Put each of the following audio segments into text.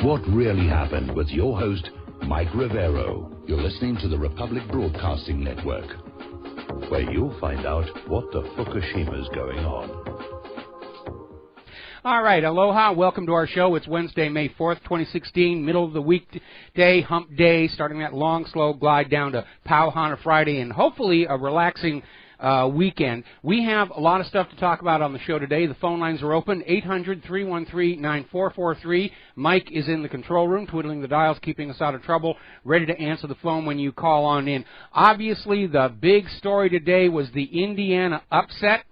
What Really Happened with your host, Mike Rivero. You're listening to the Republic Broadcasting Network, where you'll find out what the Fukushima's going on. All right, aloha. Welcome to our show. It's Wednesday, May 4th, 2016, middle of the week day, hump day, starting that long, slow glide down to Kaahumanu Friday, and hopefully a relaxing weekend. We have a lot of stuff to talk about on the show today. The phone lines are open, 800-313-9443. Mike is in the control room, twiddling the dials, keeping us out of trouble, ready to answer the phone when you call on in. Obviously, the big story today was the Indiana upset.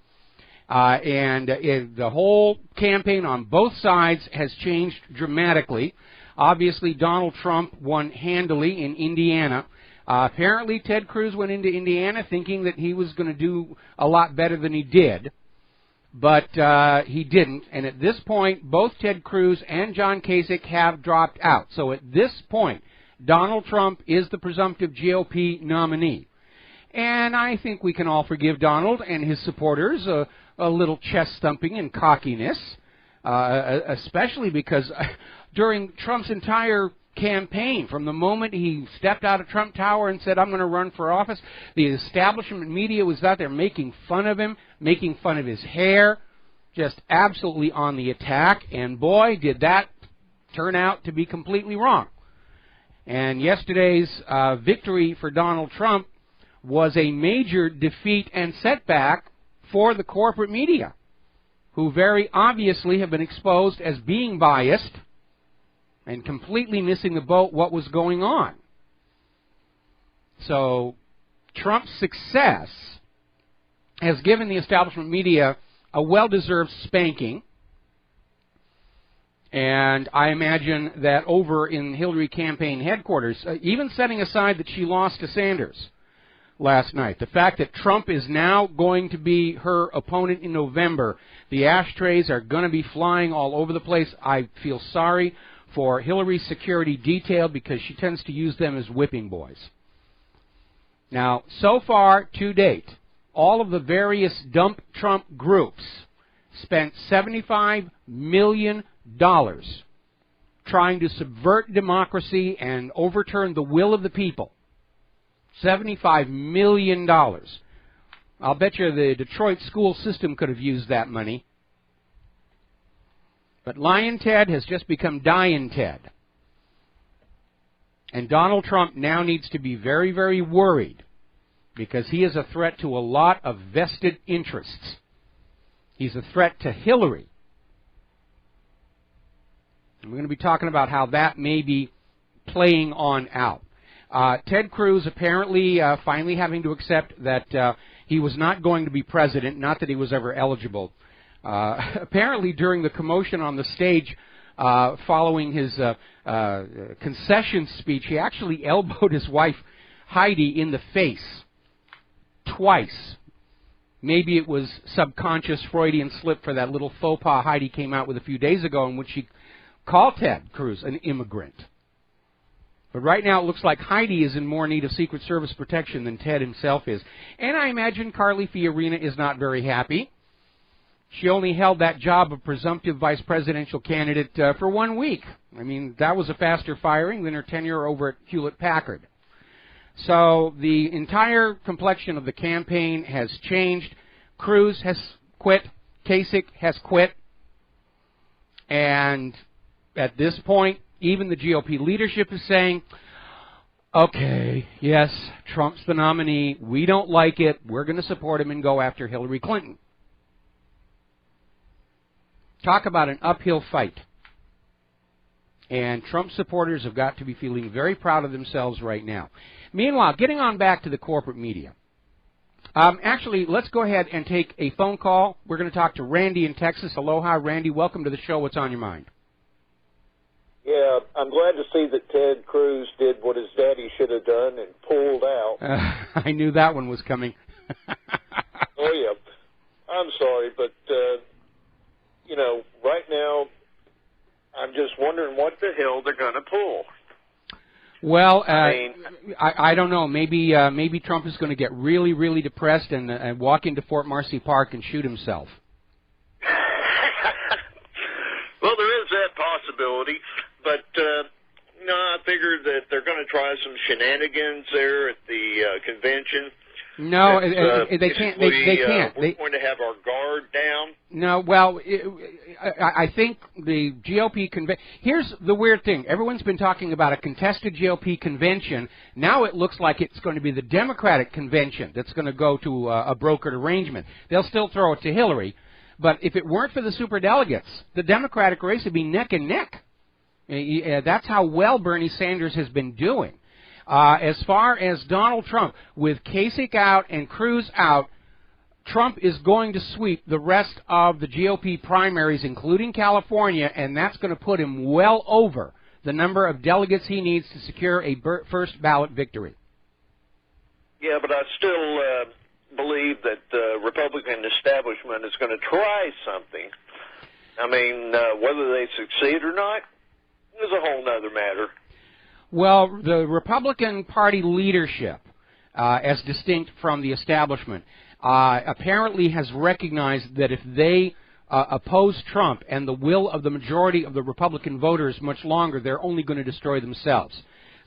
The whole campaign on both sides has changed dramatically. Obviously, Donald Trump won handily in Indiana. Apparently, Ted Cruz went into Indiana thinking that he was going to do a lot better than he did, but he didn't. And at this point, both Ted Cruz and John Kasich have dropped out. So at this point, Donald Trump is the presumptive GOP nominee. And I think we can all forgive Donald and his supporters a little chest thumping and cockiness, especially because during Trump's entire campaign, from the moment he stepped out of Trump Tower and said, I'm going to run for office, the establishment media was out there making fun of him, making fun of his hair, just absolutely on the attack, and boy, did that turn out to be completely wrong. And yesterday's victory for Donald Trump was a major defeat and setback for the corporate media, who very obviously have been exposed as being biased and completely missing the boat what was going on. So Trump's success has given the establishment media a well-deserved spanking, and I imagine that over in Hillary campaign headquarters, even setting aside that she lost to Sanders last night, the fact that Trump is now going to be her opponent in November, the ashtrays are going to be flying all over the place. I feel sorry for Hillary's security detail because she tends to use them as whipping boys. Now, so far to date, all of the various dump Trump groups spent $75 million trying to subvert democracy and overturn the will of the people. $75 million. I'll bet you the Detroit school system could have used that money. But Lion Ted has just become Dying Ted. And Donald Trump now needs to be very, very worried because he is a threat to a lot of vested interests. He's a threat to Hillary. And we're going to be talking about how that may be playing on out. Ted Cruz apparently finally having to accept that he was not going to be president, not that he was ever eligible. Apparently during the commotion on the stage following his concession speech, he actually elbowed his wife Heidi in the face twice. Maybe it was subconscious Freudian slip for that little faux pas Heidi came out with a few days ago in which she called Ted Cruz an immigrant. But right now it looks like Heidi is in more need of Secret Service protection than Ted himself is. And I imagine Carly Fiorina is not very happy. She only held that job of presumptive vice presidential candidate for 1 week. I mean, that was a faster firing than her tenure over at Hewlett-Packard. So the entire complexion of the campaign has changed. Cruz has quit. Kasich has quit. And at this point, even the GOP leadership is saying, okay, yes, Trump's the nominee. We don't like it. We're going to support him and go after Hillary Clinton. Talk about an uphill fight. And Trump supporters have got to be feeling very proud of themselves right now. Meanwhile, getting on back to the corporate media. Actually, let's go ahead and take a phone call. We're going to talk to Randy in Texas. Aloha, Randy. Welcome to the show. What's on your mind? Yeah, I'm glad to see that Ted Cruz did what his daddy should have done and pulled out. I knew that one was coming. Oh, yeah. I'm sorry, but, right now, I'm just wondering what the hell they're going to pull. Well, I don't know. Maybe Trump is going to get really, really depressed and walk into Fort Marcy Park and shoot himself. Well, there is that possibility. but no, I figure that they're going to try some shenanigans there at the convention. No, they can't. They can't. We're going to have our guard down. No, well, I think the GOP convention. Here's the weird thing: everyone's been talking about a contested GOP convention. Now it looks like it's going to be the Democratic convention that's going to go to a brokered arrangement. They'll still throw it to Hillary, but if it weren't for the superdelegates, the Democratic race would be neck and neck. That's how well Bernie Sanders has been doing. As far as Donald Trump, with Kasich out and Cruz out, Trump is going to sweep the rest of the GOP primaries, including California, and that's going to put him well over the number of delegates he needs to secure a first ballot victory. Yeah, but I still believe that the Republican establishment is going to try something. I mean, whether they succeed or not is a whole other matter. Well, the Republican Party leadership, as distinct from the establishment, apparently has recognized that if they oppose Trump and the will of the majority of the Republican voters much longer, they're only going to destroy themselves.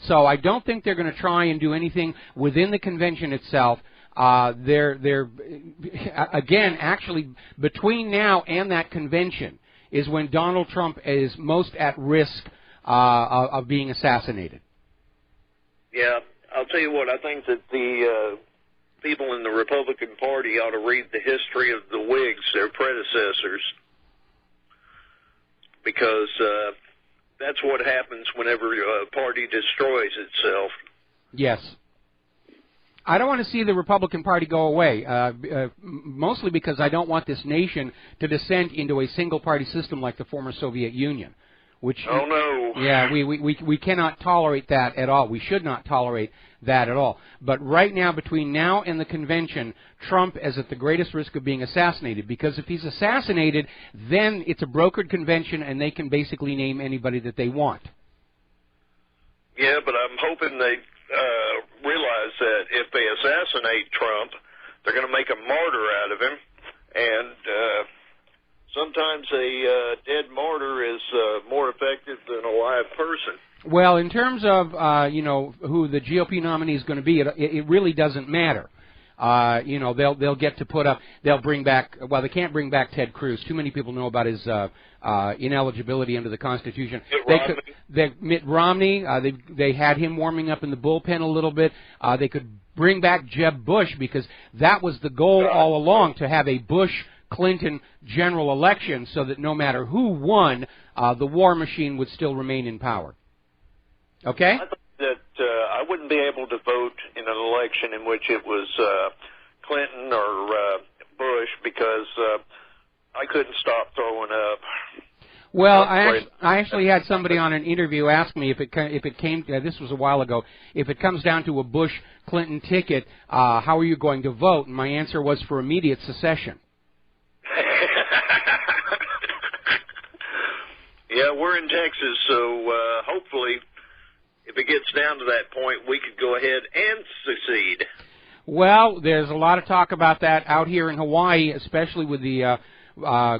So I don't think they're going to try and do anything within the convention itself. They're again, actually, between now and that convention is when Donald Trump is most at risk of being assassinated. Yeah, I'll tell you what, I think that the people in the Republican Party ought to read the history of the Whigs, their predecessors, because that's what happens whenever a party destroys itself. Yes. I don't want to see the Republican Party go away, mostly because I don't want this nation to descend into a single-party system like the former Soviet Union. Which, oh, no. Yeah, we cannot tolerate that at all. We should not tolerate that at all. But right now, between now and the convention, Trump is at the greatest risk of being assassinated, because if he's assassinated, then it's a brokered convention and they can basically name anybody that they want. Yeah, but I'm hoping they realize that if they assassinate Trump, they're going to make a martyr out of him, and sometimes a dead martyr is more effective than a live person. Well, in terms of who the GOP nominee is going to be, it really doesn't matter. They'll get to put up. They'll bring back. Well, they can't bring back Ted Cruz. Too many people know about his ineligibility under the Constitution. Mitt Romney. They had him warming up in the bullpen a little bit. They could bring back Jeb Bush, because that was the goal all along, to have a Bush-Clinton general election, so that no matter who won, the war machine would still remain in power. Okay? I thought that I wouldn't be able to vote in an election in which it was Clinton or Bush, because I couldn't stop throwing up. Well, I actually had somebody on an interview ask me if it came. This was a while ago. If it comes down to a Bush-Clinton ticket, how are you going to vote? And my answer was for immediate secession. Yeah, we're in Texas, so hopefully, if it gets down to that point, we could go ahead and succeed. Well, there's a lot of talk about that out here in Hawaii, especially with the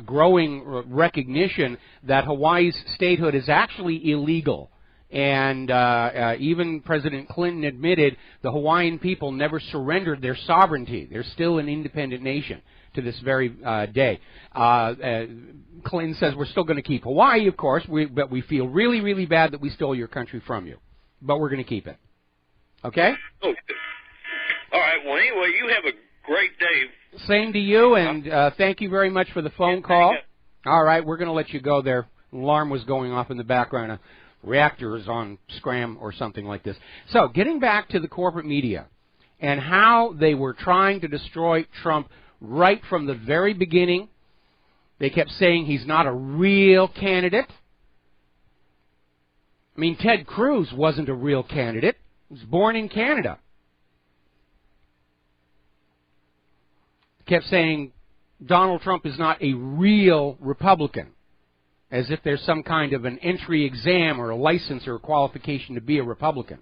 growing recognition that Hawaii's statehood is actually illegal. And even President Clinton admitted the Hawaiian people never surrendered their sovereignty. They're still an independent nation to this very day. Clinton says we're still going to keep Hawaii, of course, but we feel really, really bad that we stole your country from you. But we're going to keep it. Okay? Okay. All right. Well, anyway, you have a great day. Same to you, and thank you very much for the phone call. All right, we're going to let you go there. An alarm was going off in the background. A reactor is on scram or something like this. So, getting back to the corporate media and how they were trying to destroy Trump right from the very beginning. They kept saying he's not a real candidate. I mean, Ted Cruz wasn't a real candidate. He was born in Canada. Kept saying Donald Trump is not a real Republican, as if there's some kind of an entry exam or a license or a qualification to be a Republican.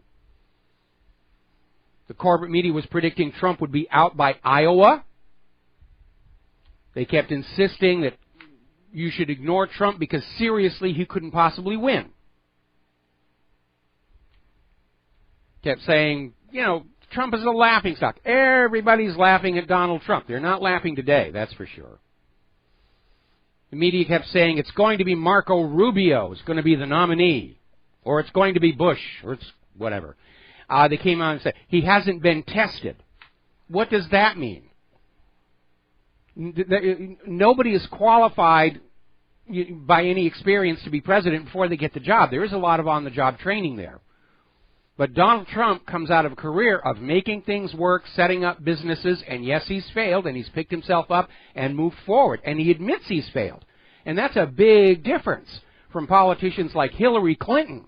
The corporate media was predicting Trump would be out by Iowa. They kept insisting that you should ignore Trump because, seriously, he couldn't possibly win. kept saying, you know, Trump is a laughingstock. Everybody's laughing at Donald Trump. They're not laughing today, that's for sure. The media kept saying it's going to be Marco Rubio is going to be the nominee, or it's going to be Bush, or it's whatever. They came out and said, he hasn't been tested. What does that mean? Nobody is qualified by any experience to be president before they get the job. There is a lot of on-the-job training there. But Donald Trump comes out of a career of making things work, setting up businesses, and yes, he's failed, and he's picked himself up and moved forward, and he admits he's failed. And that's a big difference from politicians like Hillary Clinton,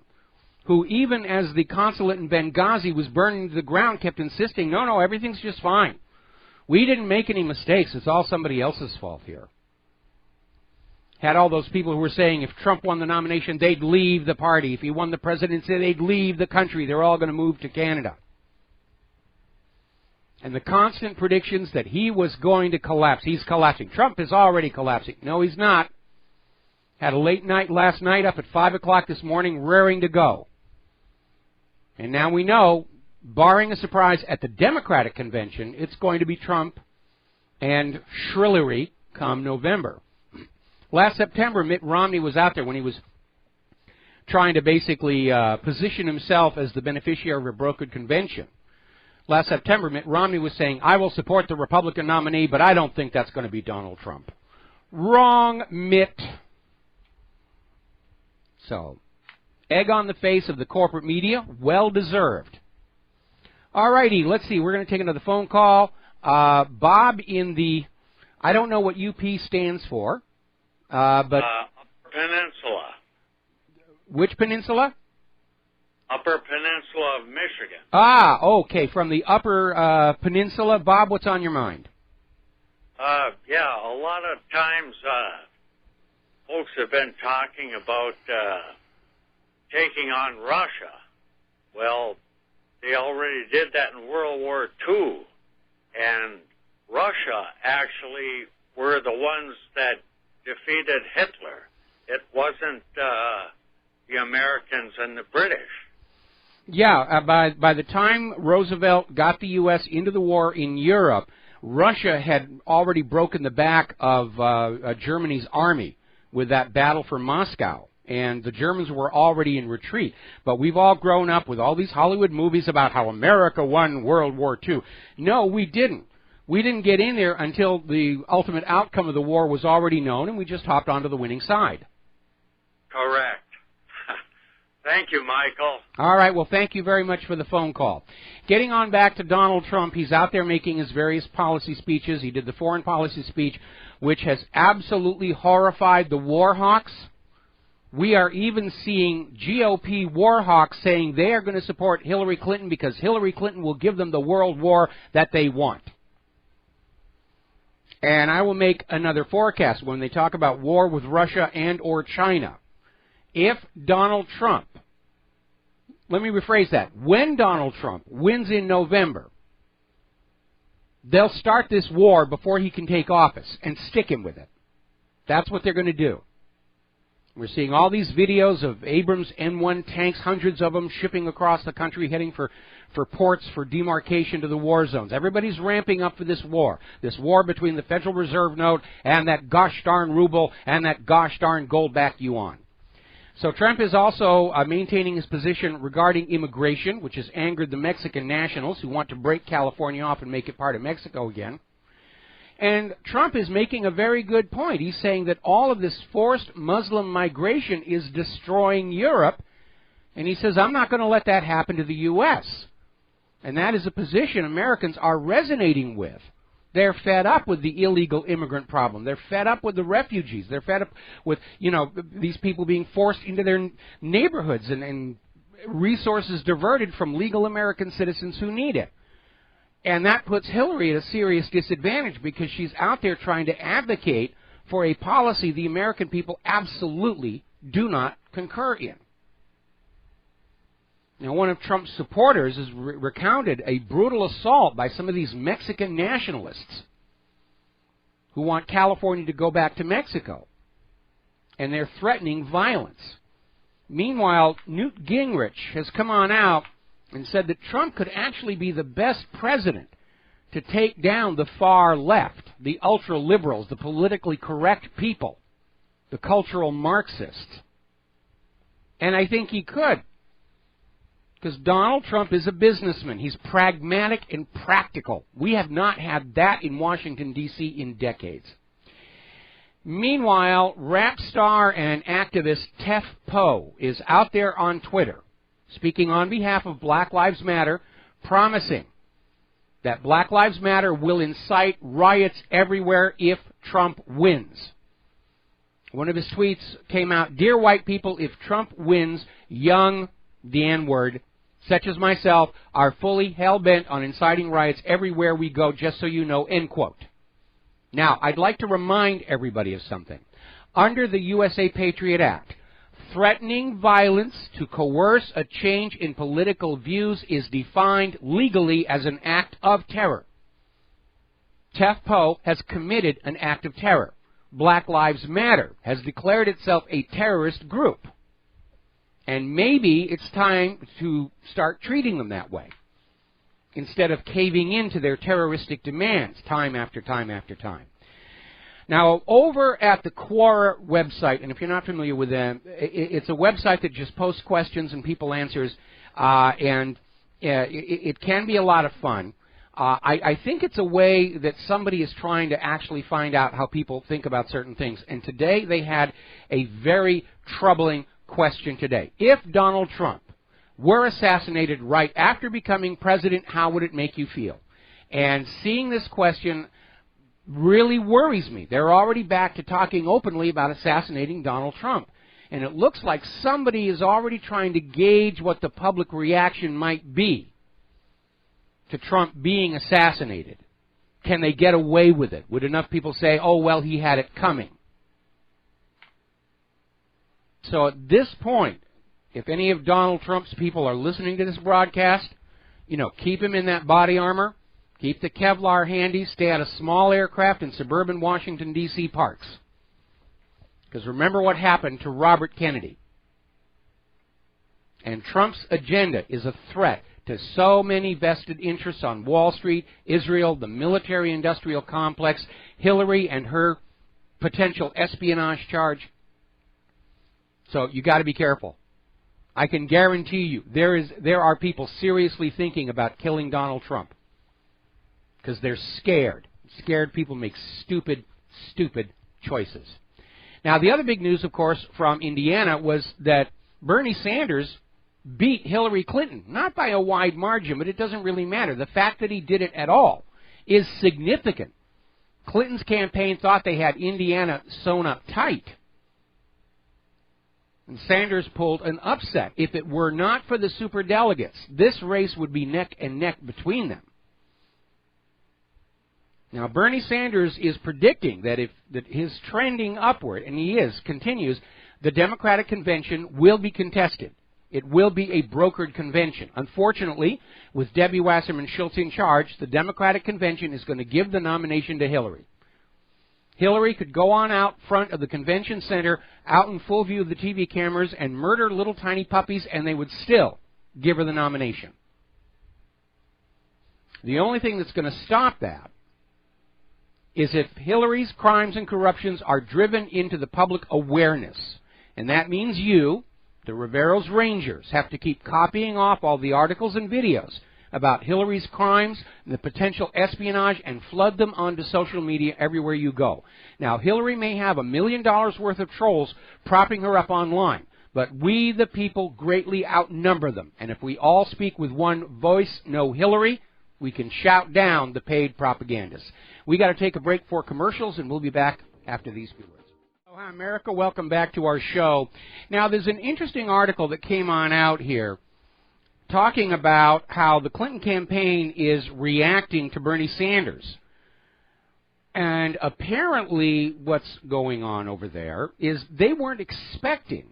who even as the consulate in Benghazi was burning to the ground kept insisting, no, everything's just fine. We didn't make any mistakes. It's all somebody else's fault here. Had all those people who were saying if Trump won the nomination, they'd leave the party. If he won the presidency, they'd leave the country. They're all going to move to Canada. And the constant predictions that he was going to collapse. He's collapsing. Trump is already collapsing. No, he's not. Had a late night last night up at 5 o'clock this morning, raring to go. And now we know, barring a surprise at the Democratic convention, it's going to be Trump and Shrillery come November. Last September, Mitt Romney was out there when he was trying to basically position himself as the beneficiary of a brokered convention. Last September, Mitt Romney was saying, I will support the Republican nominee, but I don't think that's going to be Donald Trump. Wrong, Mitt. So, egg on the face of the corporate media, well deserved. All righty, let's see. We're going to take another phone call. Bob in the, I don't know what UP stands for. But Peninsula. Which peninsula? Upper Peninsula of Michigan. Ah, okay, from the Upper Peninsula. Bob, what's on your mind? Yeah, a lot of times folks have been talking about taking on Russia. Well, they already did that in World War II, and Russia actually were the ones that defeated Hitler. It wasn't the Americans and the British. Yeah, by the time Roosevelt got the U.S. into the war in Europe, Russia had already broken the back of Germany's army with that battle for Moscow, and the Germans were already in retreat. But we've all grown up with all these Hollywood movies about how America won World War II. No, we didn't. We didn't get in there until the ultimate outcome of the war was already known, and we just hopped onto the winning side. Correct. Thank you, Michael. All right, well, thank you very much for the phone call. Getting on back to Donald Trump, he's out there making his various policy speeches. He did the foreign policy speech, which has absolutely horrified the war hawks. We are even seeing GOP war hawks saying they are going to support Hillary Clinton because Hillary Clinton will give them the world war that they want. And I will make another forecast when they talk about war with Russia and or China. If Donald Trump, let me rephrase that, when Donald Trump wins in November, they'll start this war before he can take office and stick him with it. That's what they're going to do. We're seeing all these videos of Abrams N1 tanks, hundreds of them, shipping across the country, heading for ports for demarcation to the war zones. Everybody's ramping up for this war between the Federal Reserve note and that gosh darn ruble and that gosh darn gold-backed yuan. So Trump is also maintaining his position regarding immigration, which has angered the Mexican nationals who want to break California off and make it part of Mexico again. And Trump is making a very good point. He's saying that all of this forced Muslim migration is destroying Europe. And he says, I'm not going to let that happen to the U.S. And that is a position Americans are resonating with. They're fed up with the illegal immigrant problem. They're fed up with the refugees. They're fed up with, these people being forced into their neighborhoods and resources diverted from legal American citizens who need it. And that puts Hillary at a serious disadvantage because she's out there trying to advocate for a policy the American people absolutely do not concur in. Now, one of Trump's supporters has recounted a brutal assault by some of these Mexican nationalists who want California to go back to Mexico. And they're threatening violence. Meanwhile, Newt Gingrich has come on out and said that Trump could actually be the best president to take down the far left, the ultra-liberals, the politically correct people, the cultural Marxists. And I think he could, because Donald Trump is a businessman. He's pragmatic and practical. We have not had that in Washington, D.C. in decades. Meanwhile, rap star and activist Tef Poe is out there on Twitter, speaking on behalf of Black Lives Matter, promising that Black Lives Matter will incite riots everywhere if Trump wins. One of his tweets came out, "Dear white people, if Trump wins, young, the N-word, such as myself, are fully hell-bent on inciting riots everywhere we go, just so you know," end quote. Now, I'd like to remind everybody of something. Under the USA Patriot Act, threatening violence to coerce a change in political views is defined legally as an act of terror. Tef Poe has committed an act of terror. Black Lives Matter has declared itself a terrorist group. And maybe it's time to start treating them that way, instead of caving into their terroristic demands time after time after time. Now, over at the Quora website, and if you're not familiar with them, it's a website that just posts questions and people answers, and it can be a lot of fun. I think it's a way that somebody is trying to actually find out how people think about certain things. And today they had a very troubling question today. If Donald Trump were assassinated right after becoming president, how would it make you feel? And seeing this question really worries me. They're already back to talking openly about assassinating Donald Trump. And it looks like somebody is already trying to gauge what the public reaction might be to Trump being assassinated. Can they get away with it? Would enough people say, oh, well, he had it coming? So at this point, if any of Donald Trump's people are listening to this broadcast, keep him in that body armor. Keep the Kevlar handy. Stay out of small aircraft in suburban Washington, D.C. parks. Because remember what happened to Robert Kennedy. And Trump's agenda is a threat to so many vested interests on Wall Street, Israel, the military-industrial complex, Hillary and her potential espionage charge. So you got to be careful. I can guarantee you there are people seriously thinking about killing Donald Trump because they're scared. Scared people make stupid, stupid choices. Now, the other big news, of course, from Indiana was that Bernie Sanders beat Hillary Clinton, not by a wide margin, but it doesn't really matter. The fact that he did it at all is significant. Clinton's campaign thought they had Indiana sewn up tight. And Sanders pulled an upset. If it were not for the superdelegates, this race would be neck and neck between them. Now, Bernie Sanders is predicting that if his trending upward, and he continues, the Democratic convention will be contested. It will be a brokered convention. Unfortunately, with Debbie Wasserman Schultz in charge, the Democratic convention is going to give the nomination to Hillary. Hillary could go on out front of the convention center, out in full view of the TV cameras, and murder little tiny puppies, and they would still give her the nomination. The only thing that's going to stop that is if Hillary's crimes and corruptions are driven into the public awareness. And that means you, the Rivero's Rangers, have to keep copying off all the articles and videos about Hillary's crimes and the potential espionage and flood them onto social media everywhere you go. Now, Hillary may have $1 million worth of trolls propping her up online, but we, the people, greatly outnumber them. And if we all speak with one voice, no Hillary, we can shout down the paid propagandists. We got to take a break for commercials, and we'll be back after these few words. Hi, America. Welcome back to our show. Now, there's an interesting article that came on out here talking about how the Clinton campaign is reacting to Bernie Sanders. And apparently what's going on over there is they weren't expecting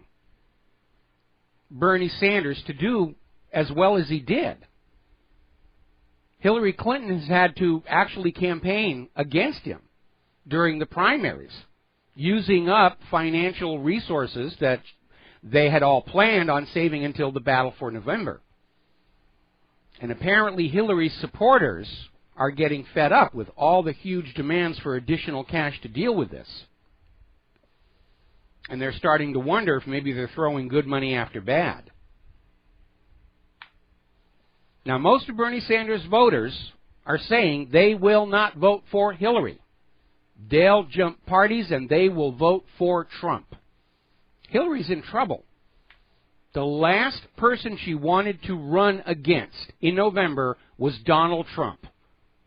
Bernie Sanders to do as well as he did. Hillary Clinton has had to actually campaign against him during the primaries, using up financial resources that they had all planned on saving until the battle for November. And apparently Hillary's supporters are getting fed up with all the huge demands for additional cash to deal with this. And they're starting to wonder if maybe they're throwing good money after bad. Now, most of Bernie Sanders' voters are saying they will not vote for Hillary. They'll jump parties and they will vote for Trump. Hillary's in trouble. The last person she wanted to run against in November was Donald Trump.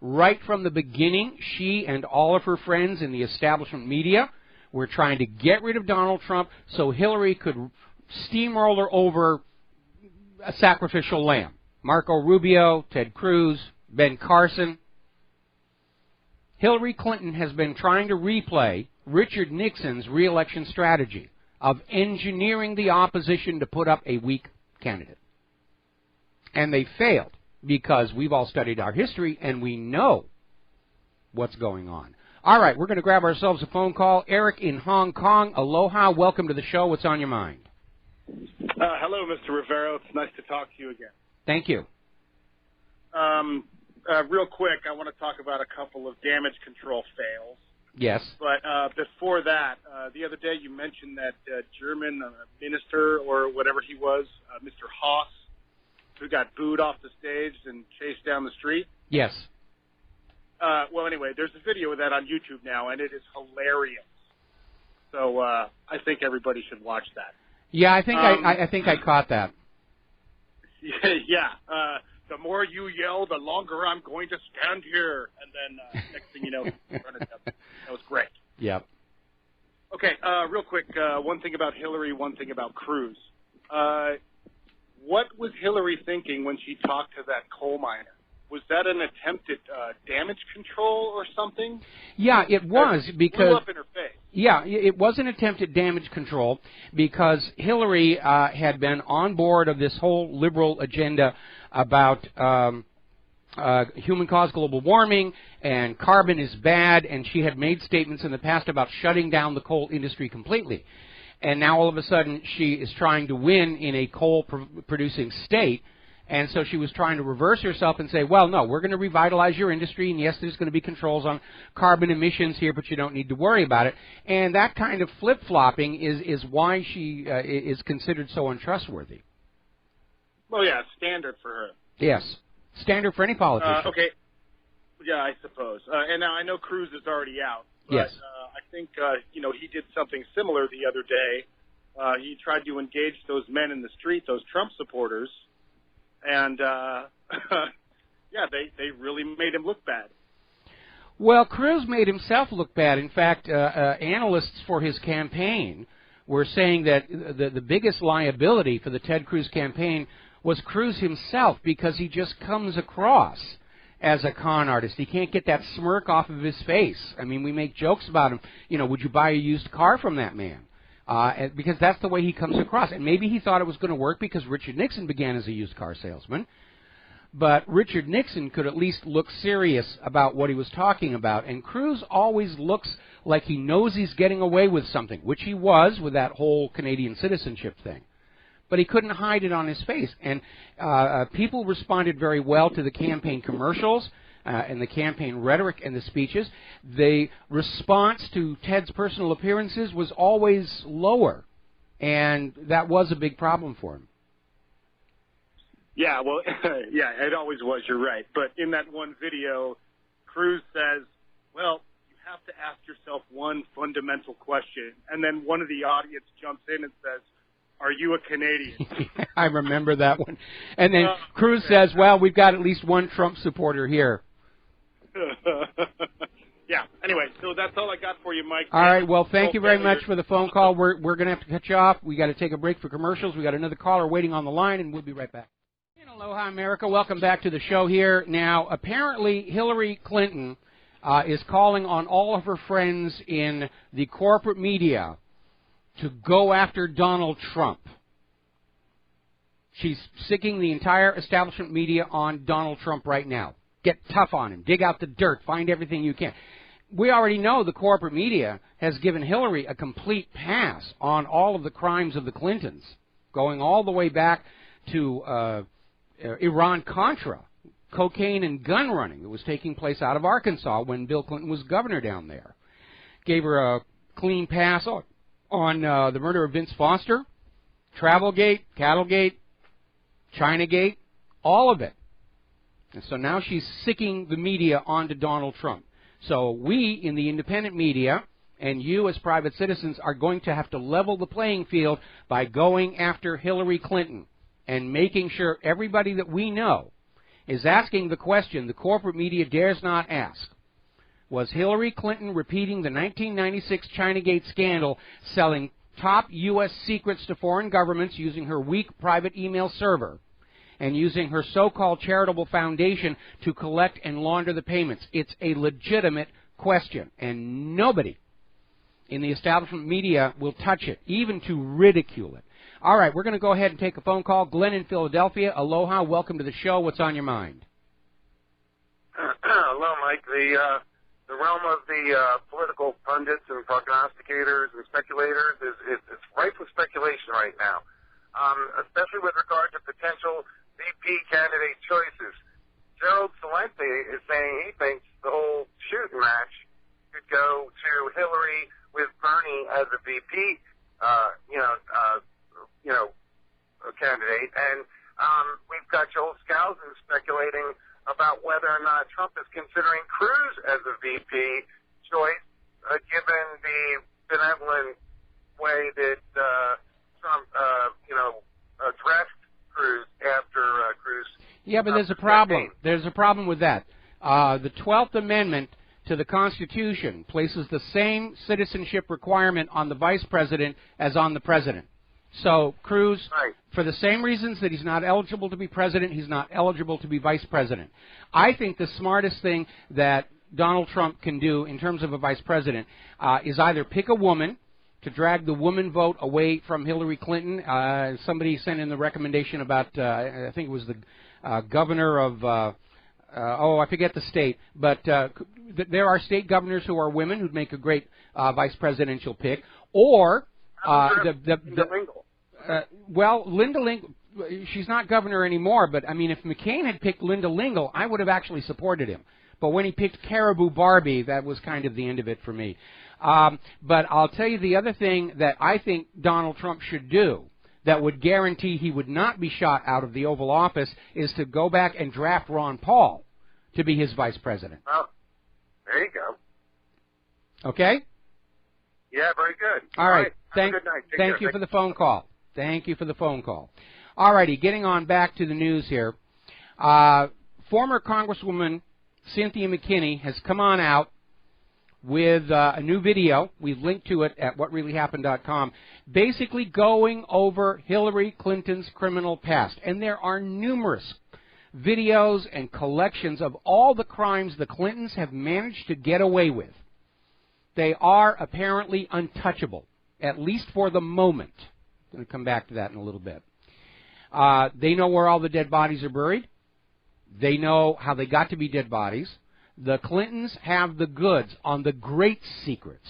Right from the beginning, she and all of her friends in the establishment media were trying to get rid of Donald Trump so Hillary could steamroller over a sacrificial lamb. Marco Rubio, Ted Cruz, Ben Carson. Hillary Clinton has been trying to replay Richard Nixon's re-election strategy of engineering the opposition to put up a weak candidate. And they failed because we've all studied our history and we know what's going on. All right, we're going to grab ourselves a phone call. Eric in Hong Kong, aloha, welcome to the show. What's on your mind? Hello, Mr. Rivero. It's nice to talk to you again. Thank you. Real quick, I want to talk about a couple of damage control fails. Yes. But before that, the other day you mentioned that German minister or whatever he was, Mr. Haas, who got booed off the stage and chased down the street. Yes. Well, anyway, there's a video of that on YouTube now, and it is hilarious. So I think everybody should watch that. Yeah, I think I caught that. Yeah. The more you yell, the longer I'm going to stand here. And then next thing you know, that was great. Yep. Okay, real quick, one thing about Hillary, one thing about Cruz. What was Hillary thinking when she talked to that coal miner? Was that an attempt at damage control or something? Yeah, it was because blew up in her face. Yeah, it was an attempt at damage control because Hillary had been on board of this whole liberal agenda about human-caused global warming and carbon is bad, and she had made statements in the past about shutting down the coal industry completely. And now all of a sudden she is trying to win in a coal-producing state. And so she was trying to reverse herself and say, well, no, we're going to revitalize your industry, and yes, there's going to be controls on carbon emissions here, but you don't need to worry about it. And that kind of flip-flopping is why she is considered so untrustworthy. Well, yeah, standard for her. Yes, standard for any politician. Okay. Yeah, I suppose. And now I know Cruz is already out. But, yes. I think, he did something similar the other day. He tried to engage those men in the street, those Trump supporters. And, yeah, they really made him look bad. Well, Cruz made himself look bad. In fact, analysts for his campaign were saying that the biggest liability for the Ted Cruz campaign was Cruz himself because he just comes across as a con artist. He can't get that smirk off of his face. I mean, we make jokes about him. Would you buy a used car from that man? Because that's the way he comes across. And maybe he thought it was going to work because Richard Nixon began as a used car salesman. But Richard Nixon could at least look serious about what he was talking about. And Cruz always looks like he knows he's getting away with something, which he was with that whole Canadian citizenship thing. But he couldn't hide it on his face. And people responded very well to the campaign commercials and the campaign rhetoric and the speeches. The response to Ted's personal appearances was always lower, and that was a big problem for him. Yeah, well, yeah, it always was, you're right. But in that one video, Cruz says, well, you have to ask yourself one fundamental question. And then one of the audience jumps in and says, are you a Canadian? I remember that one. And then Cruz says, well, we've got at least one Trump supporter here. Yeah. Anyway, so that's all I got for you, Mike. All right. Well, thank you very much for the phone call. We're going to have to cut you off. We got to take a break for commercials. We got another caller waiting on the line, and we'll be right back. Aloha, America. Welcome back to the show here. Now, apparently, Hillary Clinton is calling on all of her friends in the corporate media to go after Donald Trump. She's sicking the entire establishment media on Donald Trump right now. Get tough on him. Dig out the dirt. Find everything you can. We already know the corporate media has given Hillary a complete pass on all of the crimes of the Clintons, going all the way back to Iran-Contra, cocaine and gun running that was taking place out of Arkansas when Bill Clinton was governor down there. Gave her a clean pass on the murder of Vince Foster, Travelgate, Cattlegate, Chinagate, all of it. And so now she's sicking the media onto Donald Trump. So we in the independent media and you as private citizens are going to have to level the playing field by going after Hillary Clinton and making sure everybody that we know is asking the question the corporate media dares not ask. Was Hillary Clinton repeating the 1996 Chinagate scandal, selling top U.S. secrets to foreign governments using her weak private email server and using her so-called charitable foundation to collect and launder the payments? It's a legitimate question, and nobody in the establishment media will touch it, even to ridicule it. All right, we're going to go ahead and take a phone call. Glenn in Philadelphia, aloha, welcome to the show. What's on your mind? Hello, Mike. The realm of the political pundits and prognosticators and speculators is rife with speculation right now, especially with regard to potential VP candidate choices. Gerald Celente is saying he thinks the whole shooting match could go to Hillary with Bernie as a VP, candidate, and we've got Joel Skousen speculating about whether or not Trump is considering Cruz as a VP choice, given the benevolent way that Trump, addressed Cruz after Cruz. Yeah, but there's a problem. There's a problem with that. The 12th Amendment to the Constitution places the same citizenship requirement on the vice president as on the president. So Cruz, right, for the same reasons that he's not eligible to be president, he's not eligible to be vice president. I think the smartest thing that Donald Trump can do in terms of a vice president is either pick a woman to drag the woman vote away from Hillary Clinton. Somebody sent in the recommendation about, I think it was the governor of, I forget the state, but there are state governors who are women who'd make a great vice presidential pick. Or Linda Lingle, she's not governor anymore, but I mean, if McCain had picked Linda Lingle, I would have actually supported him. But when he picked Caribou Barbie, that was kind of the end of it for me. But I'll tell you the other thing that I think Donald Trump should do that would guarantee he would not be shot out of the Oval Office is to go back and draft Ron Paul to be his vice president. Well, there you go. Okay? Yeah, very good. All right. Have a good night. Thank you for the phone call. Thank you for the phone call. All righty, getting on back to the news here. Former Congresswoman Cynthia McKinney has come on out with a new video. We've linked to it at WhatReallyHappened.com, basically going over Hillary Clinton's criminal past. And there are numerous videos and collections of all the crimes the Clintons have managed to get away with. They are apparently untouchable, at least for the moment. I'm going to come back to that in a little bit. They know where all the dead bodies are buried. They know how they got to be dead bodies. The Clintons have the goods on the great secrets.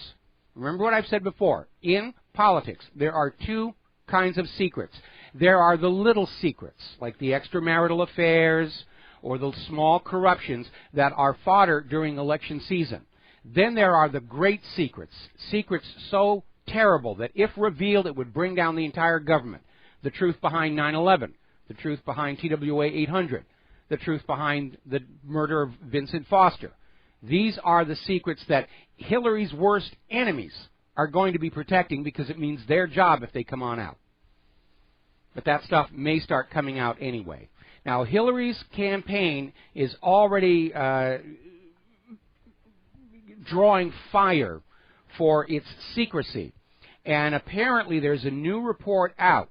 Remember what I've said before. In politics, there are two kinds of secrets. There are the little secrets, like the extramarital affairs or the small corruptions that are fodder during election season. Then there are the great secrets, secrets so terrible that if revealed it would bring down the entire government. The truth behind 9/11, the truth behind TWA 800, the truth behind the murder of Vincent Foster. These are the secrets that Hillary's worst enemies are going to be protecting because it means their job if they come on out. But that stuff may start coming out anyway. Now, Hillary's campaign is already drawing fire for its secrecy. And apparently there's a new report out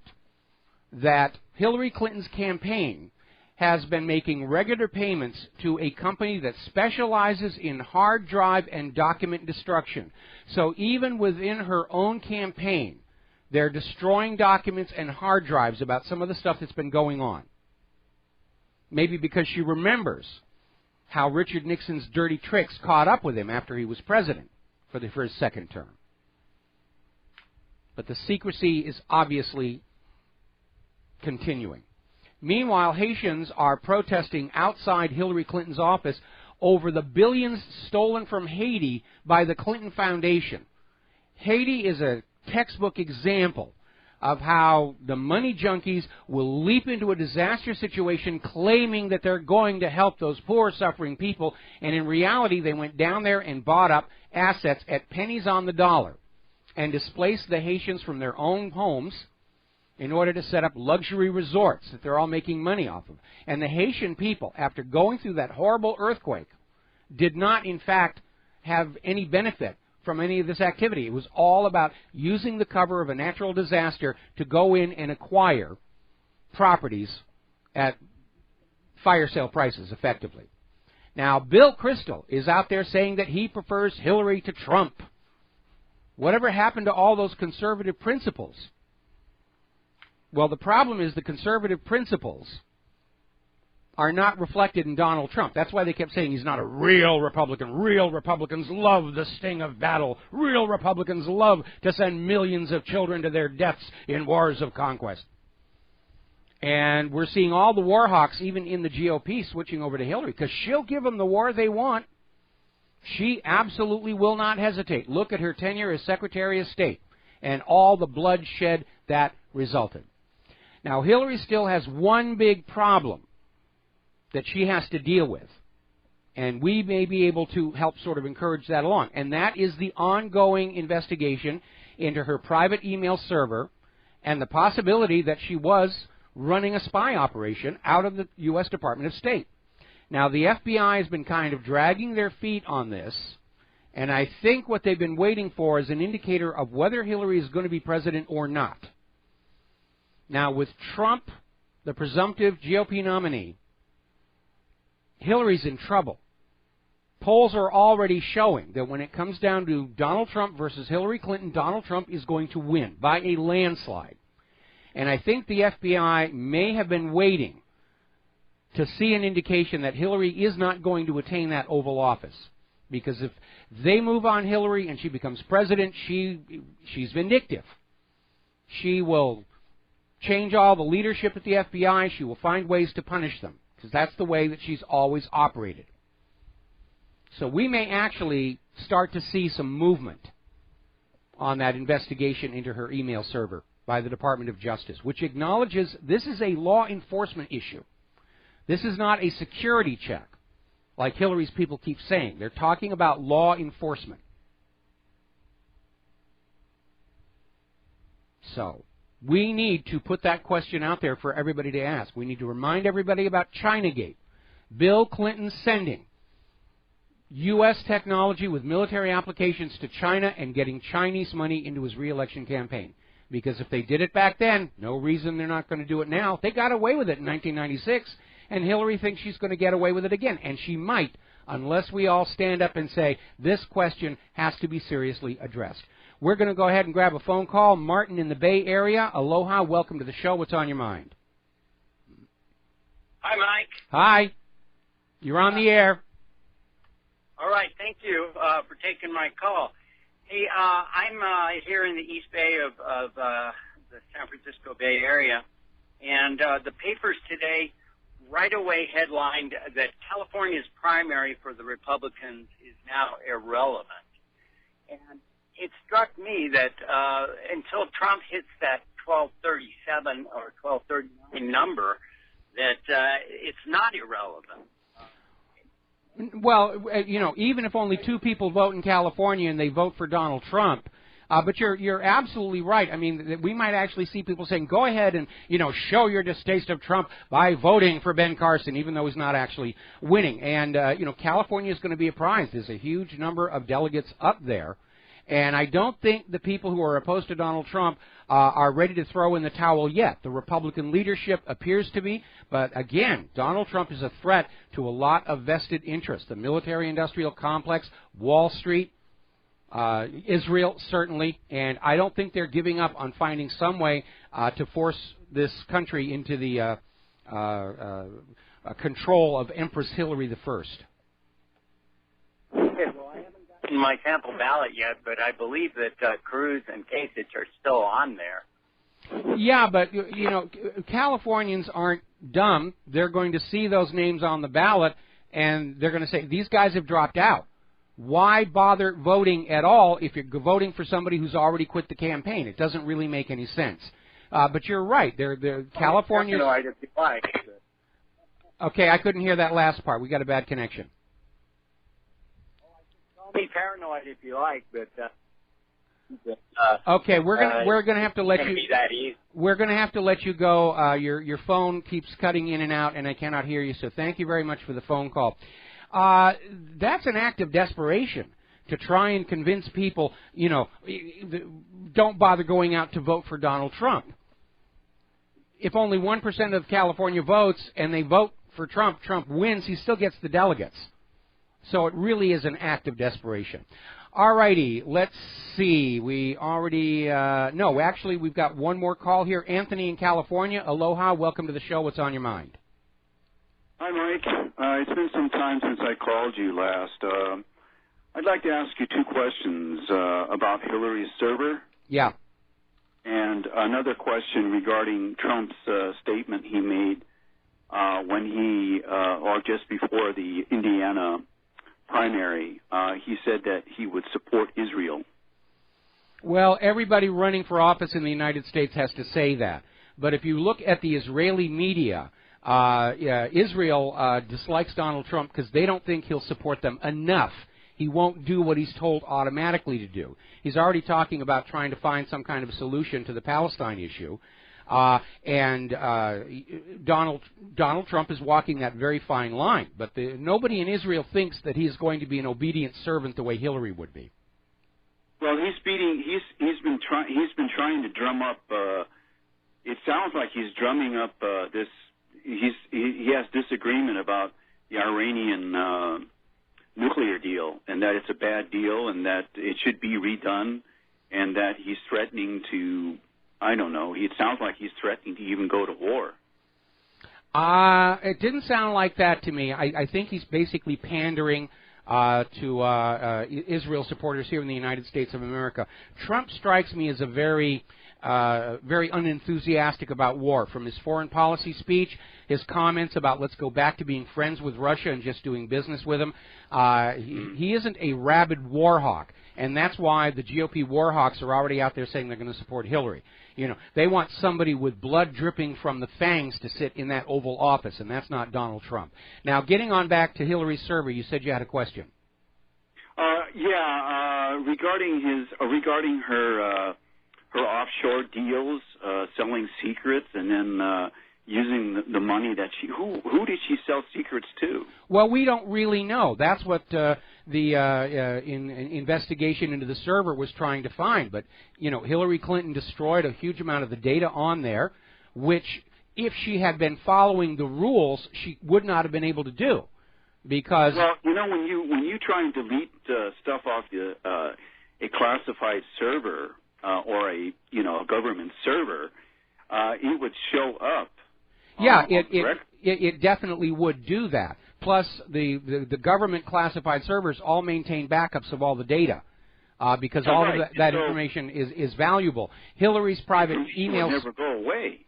that Hillary Clinton's campaign has been making regular payments to a company that specializes in hard drive and document destruction. So even within her own campaign, they're destroying documents and hard drives about some of the stuff that's been going on. Maybe because she remembers how Richard Nixon's dirty tricks caught up with him after he was president for his second term. But the secrecy is obviously continuing. Meanwhile, Haitians are protesting outside Hillary Clinton's office over the billions stolen from Haiti by the Clinton Foundation. Haiti is a textbook example of how the money junkies will leap into a disastrous situation claiming that they're going to help those poor, suffering people, and in reality they went down there and bought up assets at pennies on the dollar and displaced the Haitians from their own homes in order to set up luxury resorts that they're all making money off of. And the Haitian people, after going through that horrible earthquake, did not, in fact, have any benefit from any of this activity. It was all about using the cover of a natural disaster to go in and acquire properties at fire sale prices, effectively. Now, Bill Kristol is out there saying that he prefers Hillary to Trump. Whatever happened to all those conservative principles? Well, the problem is the conservative principles are not reflected in Donald Trump. That's why they kept saying he's not a real Republican. Real Republicans love the sting of battle. Real Republicans love to send millions of children to their deaths in wars of conquest. And we're seeing all the war hawks, even in the GOP, switching over to Hillary, because she'll give them the war they want. She absolutely will not hesitate. Look at her tenure as Secretary of State and all the bloodshed that resulted. Now, Hillary still has one big problem that she has to deal with, and we may be able to help sort of encourage that along, and that is the ongoing investigation into her private email server and the possibility that she was running a spy operation out of the U.S. Department of State. Now, the FBI has been kind of dragging their feet on this, and I think what they've been waiting for is an indicator of whether Hillary is going to be president or not. Now, with Trump, the presumptive GOP nominee, Hillary's in trouble. Polls are already showing that when it comes down to Donald Trump versus Hillary Clinton, Donald Trump is going to win by a landslide. And I think the FBI may have been waiting to see an indication that Hillary is not going to attain that Oval Office. Because if they move on Hillary and she becomes president, she's vindictive. She will change all the leadership at the FBI. She will find ways to punish them, because that's the way that she's always operated. So we may actually start to see some movement on that investigation into her email server by the Department of Justice, which acknowledges this is a law enforcement issue. This is not a security check, like Hillary's people keep saying. They're talking about law enforcement. So we need to put that question out there for everybody to ask. We need to remind everybody about Chinagate. Bill Clinton sending U.S. technology with military applications to China and getting Chinese money into his re-election campaign. Because if they did it back then, no reason they're not going to do it now. They got away with it in 1996, and Hillary thinks she's going to get away with it again. And she might, unless we all stand up and say, this question has to be seriously addressed. We're going to go ahead and grab a phone call. Martin in the Bay Area. Aloha. Welcome to the show. What's on your mind? Hi, Mike. Hi. You're on the air. All right. Thank you for taking my call. Hey, I'm here in the East Bay of the San Francisco Bay Area, and the papers today right away headlined that California's primary for the Republicans is now irrelevant. And it struck me that until Trump hits that 1237 or 1239 number, that it's not irrelevant. Well, you know, even if only 2 people vote in California and they vote for Donald Trump, but you're absolutely right. I mean, we might actually see people saying, go ahead and, you know, show your distaste of Trump by voting for Ben Carson, even though he's not actually winning. And, you know, California is going to be a prize. There's a huge number of delegates up there. And I don't think the people who are opposed to Donald Trump are ready to throw in the towel yet. The Republican leadership appears to be. But again, Donald Trump is a threat to a lot of vested interests. The military-industrial complex, Wall Street, Israel, certainly. And I don't think they're giving up on finding some way to force this country into the control of Empress Hillary I. My sample ballot yet, but I believe that Cruz and Kasich are still on there. Yeah, but, you know, Californians aren't dumb, they're going to see those names on the ballot, and they're going to say, these guys have dropped out. Why bother voting at all if you're voting for somebody who's already quit the campaign? It doesn't really make any sense. But you're right. California. Okay, I couldn't hear that last part. We got a bad connection. Call me paranoid if you like, but. Okay, we're gonna have to let you. Be that easy. We're gonna have to let you go. Your phone keeps cutting in and out, and I cannot hear you. So thank you very much for the phone call. That's an act of desperation to try and convince people, don't bother going out to vote for Donald Trump. If only 1% of California votes and they vote for Trump, Trump wins, he still gets the delegates. So it really is an act of desperation. All righty, let's see. We already, actually we've got one more call here. Anthony in California, aloha, welcome to the show. What's on your mind? Hi, Mike. It's been some time since I called you last. I'd like to ask you two questions about Hillary's server. Yeah. And another question regarding Trump's statement he made when he, or just before the Indiana primary, he said that he would support Israel. Well, everybody running for office in the United States has to say that. But if you look at the Israeli media, Israel dislikes Donald Trump because they don't think he'll support them enough. He won't do what he's told automatically to do. He's already talking about trying to find some kind of a solution to the Palestine issue. Donald Trump is walking that very fine line. But nobody in Israel thinks that he's going to be an obedient servant the way Hillary would be. Well, he's been trying to drum up. It sounds like he's drumming up this. He has disagreement about the Iranian nuclear deal, and that it's a bad deal, and that it should be redone, and that he's threatening to. I don't know. It sounds like he's threatening to even go to war. It didn't sound like that to me. I think he's basically pandering to Israel supporters here in the United States of America. Trump strikes me as a very unenthusiastic about war. From his foreign policy speech, his comments about let's go back to being friends with Russia and just doing business with him, he isn't a rabid war hawk. And that's why the GOP war hawks are already out there saying they're going to support Hillary. They want somebody with blood dripping from the fangs to sit in that Oval Office, and that's not Donald Trump. Now, getting on back to Hillary's server, you said you had a question. Regarding her offshore deals, selling secrets, and then using the money that who did she sell secrets to? Well, we don't really know. That's what the investigation into the server was trying to find. But Hillary Clinton destroyed a huge amount of the data on there, which if she had been following the rules, she would not have been able to do. Because when you try and delete stuff off a classified server or a government server, it would show up. Yeah, it definitely would do that. Plus, the government classified servers all maintain backups of all the data because all of that information is valuable. Hillary's private emails will never go away.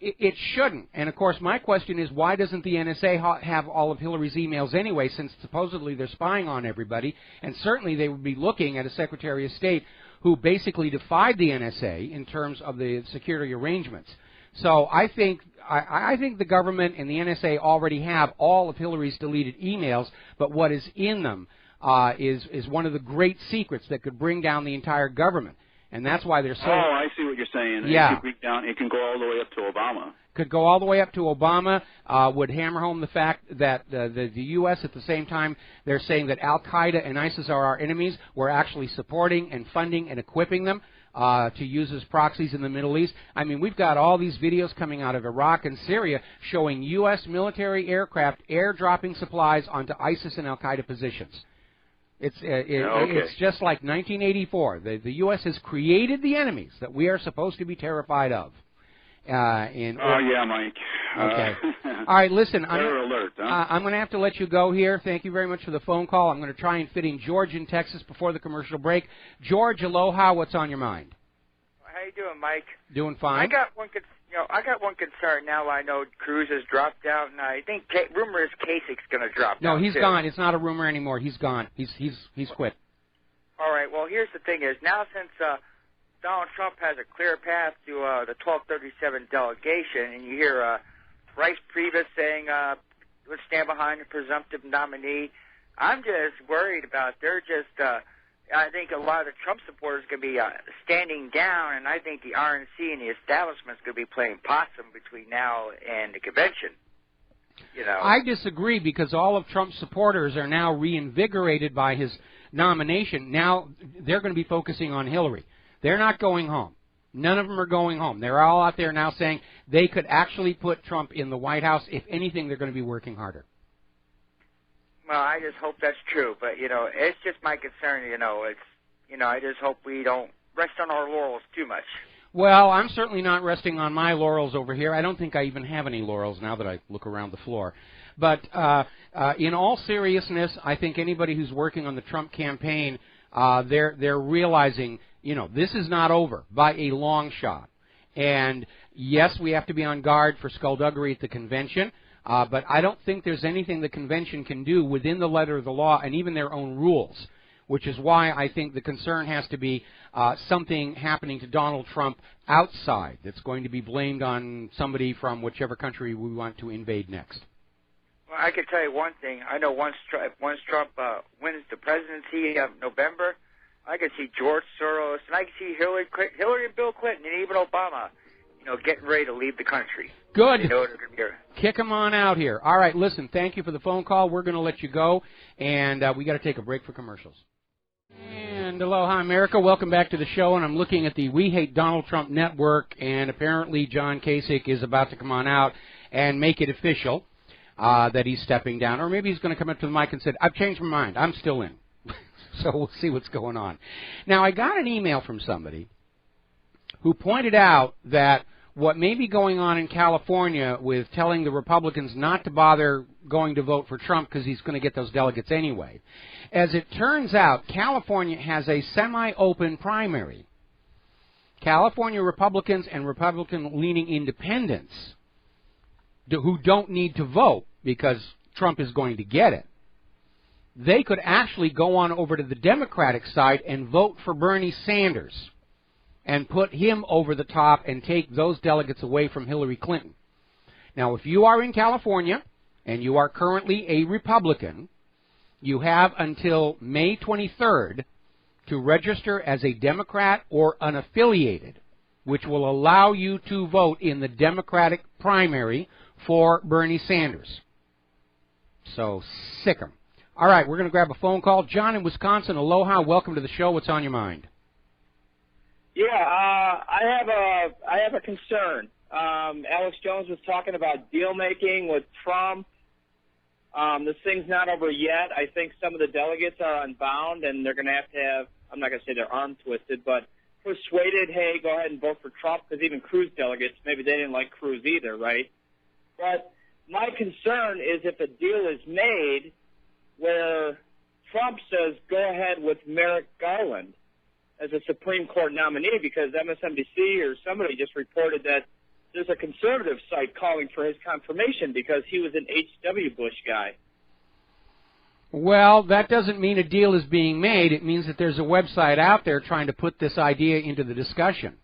It shouldn't. And, of course, my question is, why doesn't the NSA have all of Hillary's emails anyway, since supposedly they're spying on everybody? And certainly they would be looking at a Secretary of State who basically defied the NSA in terms of the security arrangements. So I think the government and the NSA already have all of Hillary's deleted emails, but what is in them is one of the great secrets that could bring down the entire government. And that's why they're so... Oh, I see what you're saying. Yeah. It can go all the way up to Obama. Could go all the way up to Obama, would hammer home the fact that the U.S. at the same time, they're saying that Al-Qaeda and ISIS are our enemies. We're actually supporting and funding and equipping them to use as proxies in the Middle East. I mean, we've got all these videos coming out of Iraq and Syria showing U.S. military aircraft airdropping supplies onto ISIS and Al-Qaeda positions. It's just like 1984. The U.S. has created the enemies that we are supposed to be terrified of. Yeah, Mike. Okay. All right, listen. I'm going to have to let you go here. Thank you very much for the phone call. I'm going to try and fit in George in Texas before the commercial break. George, aloha. What's on your mind? How you doing, Mike? Doing fine. I got one I got one concern now. I know Cruz has dropped out, and I think rumor is Kasich's going to drop out. No, he's too. gone. It's not a rumor anymore. He's gone. He's quit. All right. Well, here's the thing: is now since Donald Trump has a clear path to the 1237 delegation, and you hear Bryce Priebus saying would stand behind the presumptive nominee, I'm just worried about I think a lot of the Trump supporters are going to be standing down, and I think the RNC and the establishment is going to be playing possum between now and the convention. I disagree, because all of Trump's supporters are now reinvigorated by his nomination. Now they're going to be focusing on Hillary. They're not going home. None of them are going home. They're all out there now saying they could actually put Trump in the White House. If anything, they're going to be working harder. Well, I just hope that's true, but it's just my concern. I just hope we don't rest on our laurels too much. Well, I'm certainly not resting on my laurels over here. I don't think I even have any laurels now that I look around the floor. But in all seriousness, I think anybody who's working on the Trump campaign, they're realizing, this is not over by a long shot. And yes, we have to be on guard for skullduggery at the convention. But I don't think there's anything the convention can do within the letter of the law and even their own rules, which is why I think the concern has to be something happening to Donald Trump outside that's going to be blamed on somebody from whichever country we want to invade next. Well, I can tell you one thing. I know once Trump wins the presidency of November, I can see George Soros, and I can see Hillary and Bill Clinton, and even Obama, getting ready to leave the country. Good. Kick them on out here. All right, listen, thank you for the phone call. We're going to let you go, and we got to take a break for commercials. And aloha, America. Welcome back to the show, and I'm looking at the We Hate Donald Trump network, and apparently John Kasich is about to come on out and make it official that he's stepping down, or maybe he's going to come up to the mic and say, I've changed my mind. I'm still in. So we'll see what's going on. Now, I got an email from somebody who pointed out that what may be going on in California with telling the Republicans not to bother going to vote for Trump because he's going to get those delegates anyway. As it turns out, California has a semi-open primary. California Republicans and Republican-leaning independents who don't need to vote because Trump is going to get it, they could actually go on over to the Democratic side and vote for Bernie Sanders and put him over the top and take those delegates away from Hillary Clinton. Now, if you are in California and you are currently a Republican, you have until May 23rd to register as a Democrat or unaffiliated, which will allow you to vote in the Democratic primary for Bernie Sanders. So, sick 'em. All right, we're going to grab a phone call. John in Wisconsin, aloha. Welcome to the show. What's on your mind? Yeah, I have a concern. Alex Jones was talking about deal making with Trump. This thing's not over yet. I think some of the delegates are unbound, and they're going to have, I'm not going to say their arm twisted, but persuaded, hey, go ahead and vote for Trump, because even Cruz delegates, maybe they didn't like Cruz either, right? But my concern is if a deal is made where Trump says, go ahead with Merrick Garland as a Supreme Court nominee, because MSNBC or somebody just reported that there's a conservative site calling for his confirmation because he was an H.W. Bush guy. Well, that doesn't mean a deal is being made. It means that there's a website out there trying to put this idea into the discussion.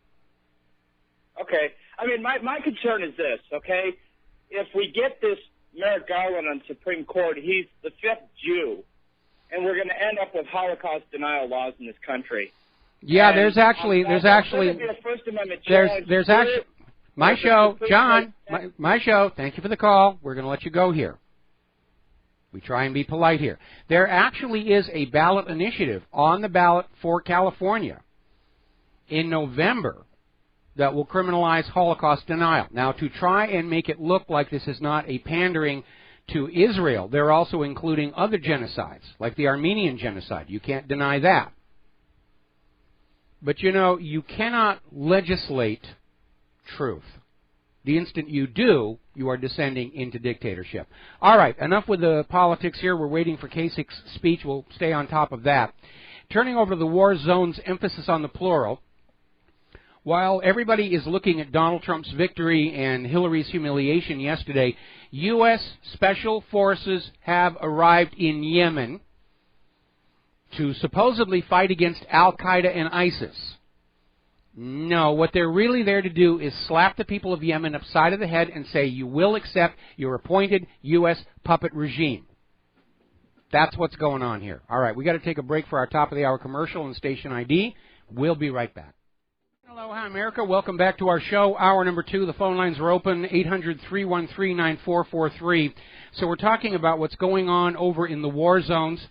Okay. I mean, my concern is this, okay? If we get this Merrick Garland on Supreme Court, he's the fifth Jew, and we're going to end up with Holocaust denial laws in this country. Yeah, and there's actually my show, John, my show. Thank you for the call. We're going to let you go here. We try and be polite here. There actually is a ballot initiative on the ballot for California in November that will criminalize Holocaust denial. Now, to try and make it look like this is not a pandering to Israel, they're also including other genocides, like the Armenian genocide. You can't deny that. But, you cannot legislate truth. The instant you do, you are descending into dictatorship. All right, enough with the politics here. We're waiting for Kasich's speech. We'll stay on top of that. Turning over to the war zone's emphasis on the plural, While everybody is looking at Donald Trump's victory and Hillary's humiliation yesterday, U.S. Special Forces have arrived in Yemen to supposedly fight against Al-Qaeda and ISIS. No, what they're really there to do is slap the people of Yemen upside of the head and say, you will accept your appointed U.S. puppet regime. That's what's going on here. All right, we got to take a break for our top of the hour commercial and station ID. We'll be right back. Hello, hi, America. Welcome back to our show. Hour number 2. The phone lines are open, 800-313-9443. So we're talking about what's going on over in the war zones.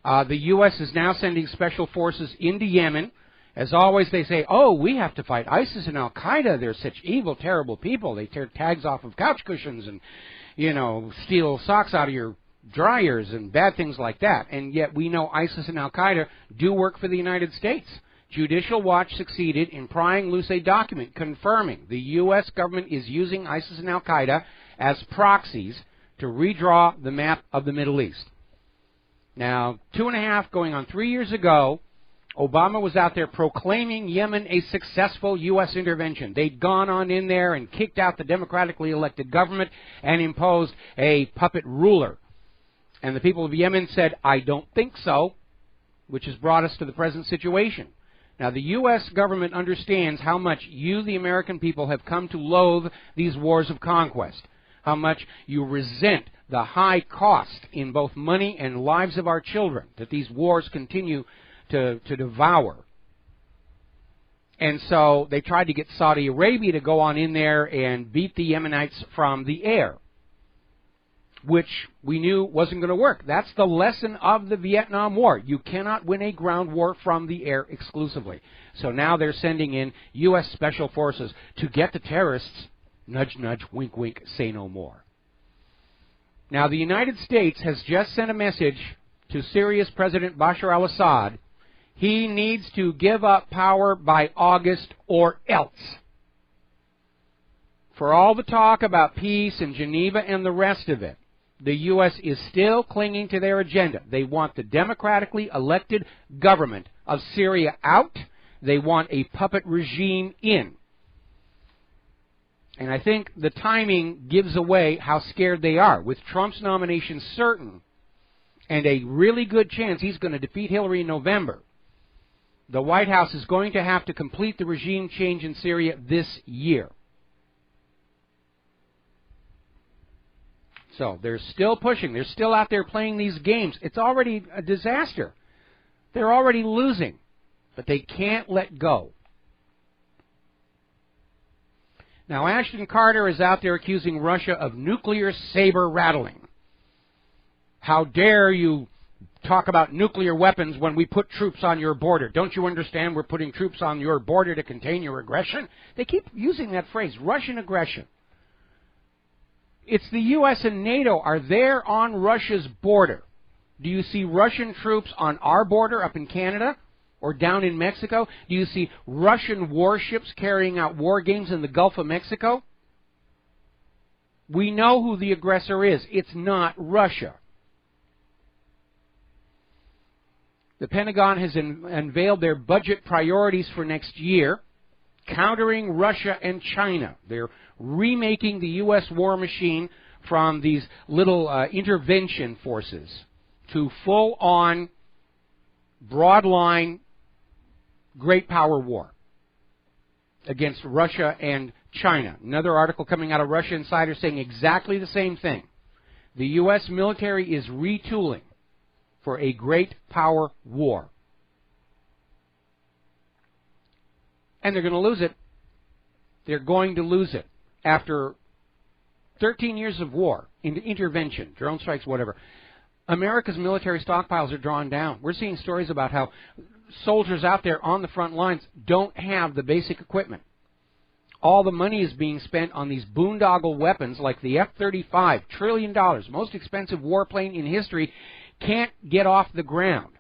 The U.S. is now sending special forces into Yemen. As always, they say, oh, we have to fight ISIS and Al-Qaeda. They're such evil, terrible people. They tear tags off of couch cushions and, steal socks out of your dryers and bad things like that. And yet we know ISIS and Al-Qaeda do work for the United States. Judicial Watch succeeded in prying loose a document confirming the U.S. government is using ISIS and Al-Qaeda as proxies to redraw the map of the Middle East. Now, 2.5 going on 3 years ago, Obama was out there proclaiming Yemen a successful U.S. intervention. They'd gone on in there and kicked out the democratically elected government and imposed a puppet ruler. And the people of Yemen said, I don't think so, which has brought us to the present situation. Now, the U.S. government understands how much you, the American people, have come to loathe these wars of conquest, how much you resent the high cost in both money and lives of our children that these wars continue to devour. And so they tried to get Saudi Arabia to go on in there and beat the Yemenites from the air, which we knew wasn't going to work. That's the lesson of the Vietnam War. You cannot win a ground war from the air exclusively. So now they're sending in U.S. Special Forces to get the terrorists, nudge, nudge, wink, wink, say no more. Now, the United States has just sent a message to Syria's President Bashar al-Assad. He needs to give up power by August or else. For all the talk about peace and Geneva and the rest of it, the U.S. is still clinging to their agenda. They want the democratically elected government of Syria out. They want a puppet regime in. And I think the timing gives away how scared they are. With Trump's nomination certain and a really good chance he's going to defeat Hillary in November, the White House is going to have to complete the regime change in Syria this year. So they're still pushing. They're still out there playing these games. It's already a disaster. They're already losing, but they can't let go. Now, Ashton Carter is out there accusing Russia of nuclear saber rattling. How dare you talk about nuclear weapons when we put troops on your border? Don't you understand we're putting troops on your border to contain your aggression? They keep using that phrase, Russian aggression. It's the U.S. and NATO are there on Russia's border. Do you see Russian troops on our border up in Canada or down in Mexico? Do you see Russian warships carrying out war games in the Gulf of Mexico? We know who the aggressor is. It's not Russia. The Pentagon has unveiled their budget priorities for next year, countering Russia and China. They're remaking the U.S. war machine from these little intervention forces to full-on, broad-line, great power war against Russia and China. Another article coming out of Russia Insider saying exactly the same thing. The U.S. military is retooling for a great power war. And they're going to lose it. They're going to lose it. After 13 years of war, intervention, drone strikes, whatever, America's military stockpiles are drawn down. We're seeing stories about how soldiers out there on the front lines don't have the basic equipment. All the money is being spent on these boondoggle weapons like the F-35, $1 trillion, most expensive warplane in history, can't get off the ground.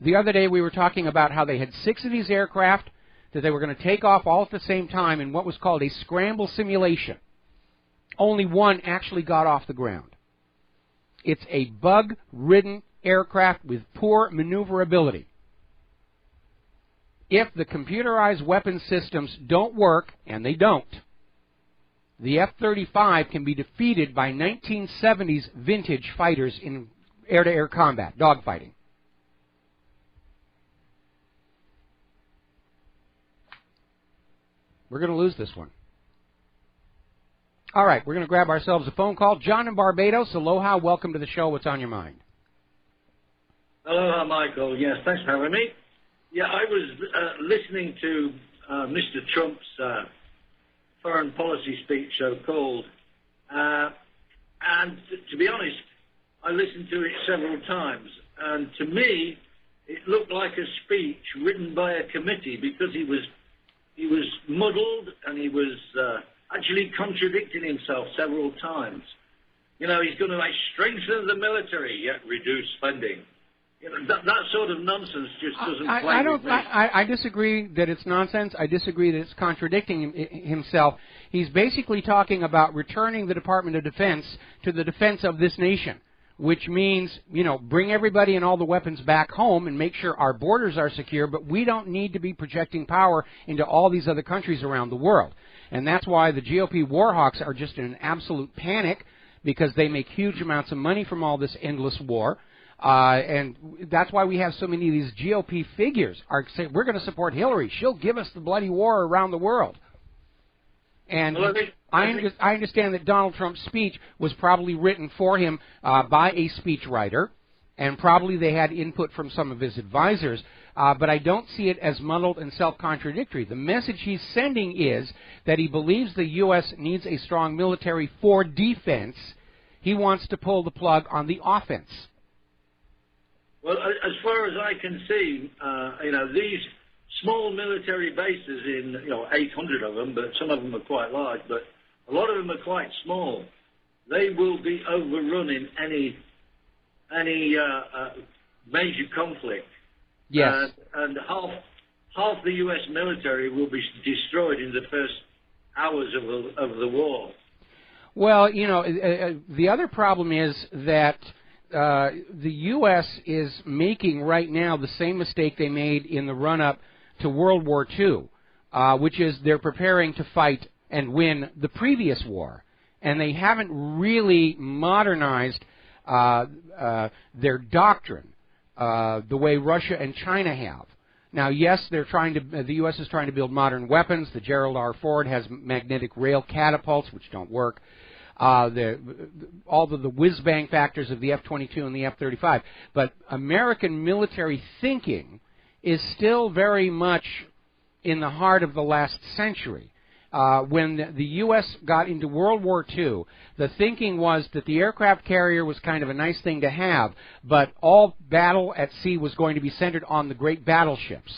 The other day we were talking about how they had 6 of these aircraft that they were going to take off all at the same time in what was called a scramble simulation. Only one actually got off the ground. It's a bug-ridden aircraft with poor maneuverability. if the computerized weapon systems don't work, and they don't, the F-35 can be defeated by 1970s vintage fighters in air-to-air combat, dogfighting. We're going to lose this one. All right, we're going to grab ourselves a phone call. John in Barbados, aloha, welcome to the show. What's on your mind? Aloha, Michael. Yes, thanks for having me. Yeah, I was listening to Mr. Trump's foreign policy speech, so-called, and to be honest, I listened to it several times, and to me, it looked like a speech written by a committee because he was muddled and he was actually contradicting himself several times. You know, he's going to strengthen the military yet reduce spending. You know, that sort of nonsense just doesn't play with me. I disagree that it's nonsense. I disagree that it's contradicting himself. He's basically talking about returning the Department of Defense to the defense of this nation, which means, you know, bring everybody and all the weapons back home and make sure our borders are secure, but we don't need to be projecting power into all these other countries around the world. And that's why the GOP war hawks are just in an absolute panic, because they make huge amounts of money from all this endless war. And that's why we have so many of these GOP figures are saying, we're going to support Hillary. She'll give us the bloody war around the world. And I understand that Donald Trump's speech was probably written for him by a speechwriter, and probably they had input from some of his advisors, but I don't see it as muddled and self-contradictory. The message he's sending is that he believes the U.S. needs a strong military for defense. He wants to pull the plug on the offense. Well, as far as I can see, you know, these small military bases in, you know, 800 of them, but some of them are quite large, but a lot of them are quite small. They will be overrun in any major conflict. Yes. And half the U.S. military will be destroyed in the first hours of the war. Well, you know, the other problem is that the U.S. is making right now the same mistake they made in the run-up to World War II, which is they're preparing to fight and win the previous war. And they haven't really modernized their doctrine the way Russia and China have. Now, yes, they're trying to. The U.S. is trying to build modern weapons. The Gerald R. Ford has magnetic rail catapults, which don't work. All the whiz-bang factors of the F-22 and the F-35. But American military thinking is still very much in the heart of the last century. When the U.S. got into World War II, the thinking was that the aircraft carrier was kind of a nice thing to have, but all battle at sea was going to be centered on the great battleships.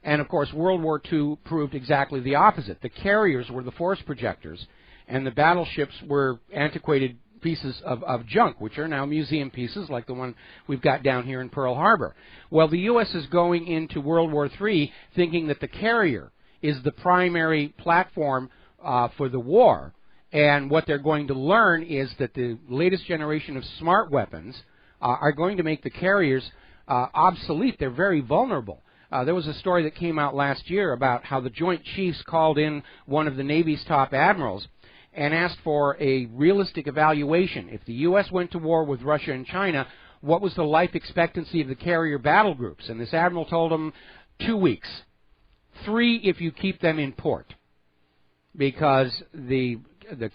And, of course, World War II proved exactly the opposite. The carriers were the force projectors, and the battleships were antiquated pieces of junk, which are now museum pieces like the one we've got down here in Pearl Harbor. Well, the U.S. is going into World War III thinking that the carrier is the primary platform for the war, and what they're going to learn is that the latest generation of smart weapons are going to make the carriers obsolete. They're very vulnerable. There was a story that came out last year about how the Joint Chiefs called in one of the Navy's top admirals and asked for a realistic evaluation. If the U.S. went to war with Russia and China, what was the life expectancy of the carrier battle groups? And this admiral told them 2 weeks. 3 if you keep them in port, because the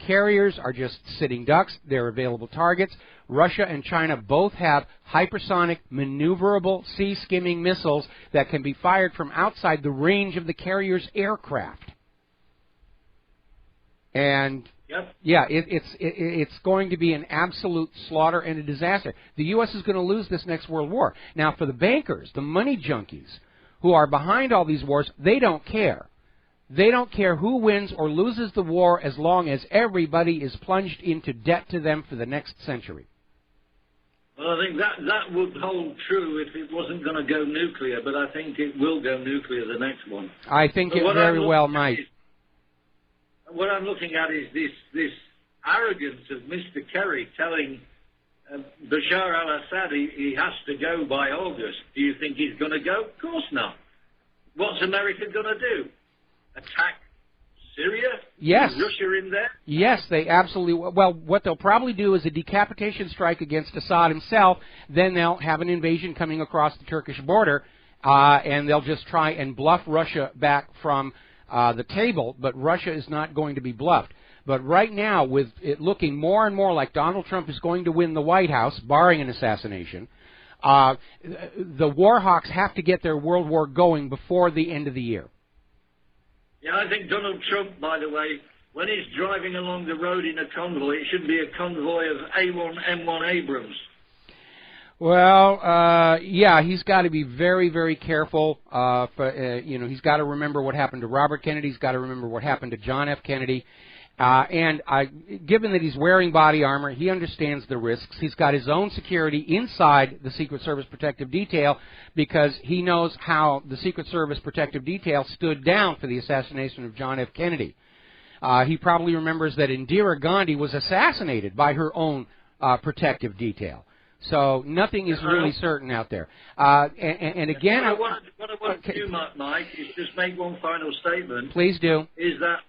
carriers are just sitting ducks. They're available targets. Russia and China both have hypersonic, maneuverable, sea-skimming missiles that can be fired from outside the range of the carrier's aircraft. And yeah, it's going to be an absolute slaughter and a disaster. The U.S. is going to lose this next world war. Now, for the bankers, the money junkies who are behind all these wars, they don't care. They don't care who wins or loses the war as long as everybody is plunged into debt to them for the next century. Well, I think that would hold true if it wasn't going to go nuclear, but I think it will go nuclear the next one. I think it very well might. What I'm looking at is this arrogance of Mr. Kerry telling Bashar al-Assad he has to go by August. Do you think he's going to go? Of course not. what's America going to do? Attack Syria? Yes. Is Russia in there? Yes, they absolutely. Well, what they'll probably do is a decapitation strike against Assad himself. Then they'll have an invasion coming across the Turkish border, and they'll just try and bluff Russia back from the table. But Russia is not going to be bluffed. But right now, with it looking more and more like Donald Trump is going to win the White House, barring an assassination, the war hawks have to get their world war going before the end of the year. Yeah, I think Donald Trump, by the way, when he's driving along the road in a convoy, it should be a convoy of A1M1 Abrams. Well, yeah, he's got to be very, very careful. He's got to remember what happened to Robert Kennedy. He's got to remember what happened to John F. Kennedy. Given that he's wearing body armor, he understands the risks. He's got his own security inside the Secret Service Protective Detail because he knows how the Secret Service Protective Detail stood down for the assassination of John F. Kennedy. He probably remembers that Indira Gandhi was assassinated by her own protective detail. So nothing is really certain out there. And again, what I want to do, Mike, is just make one final statement. Please do. Is that,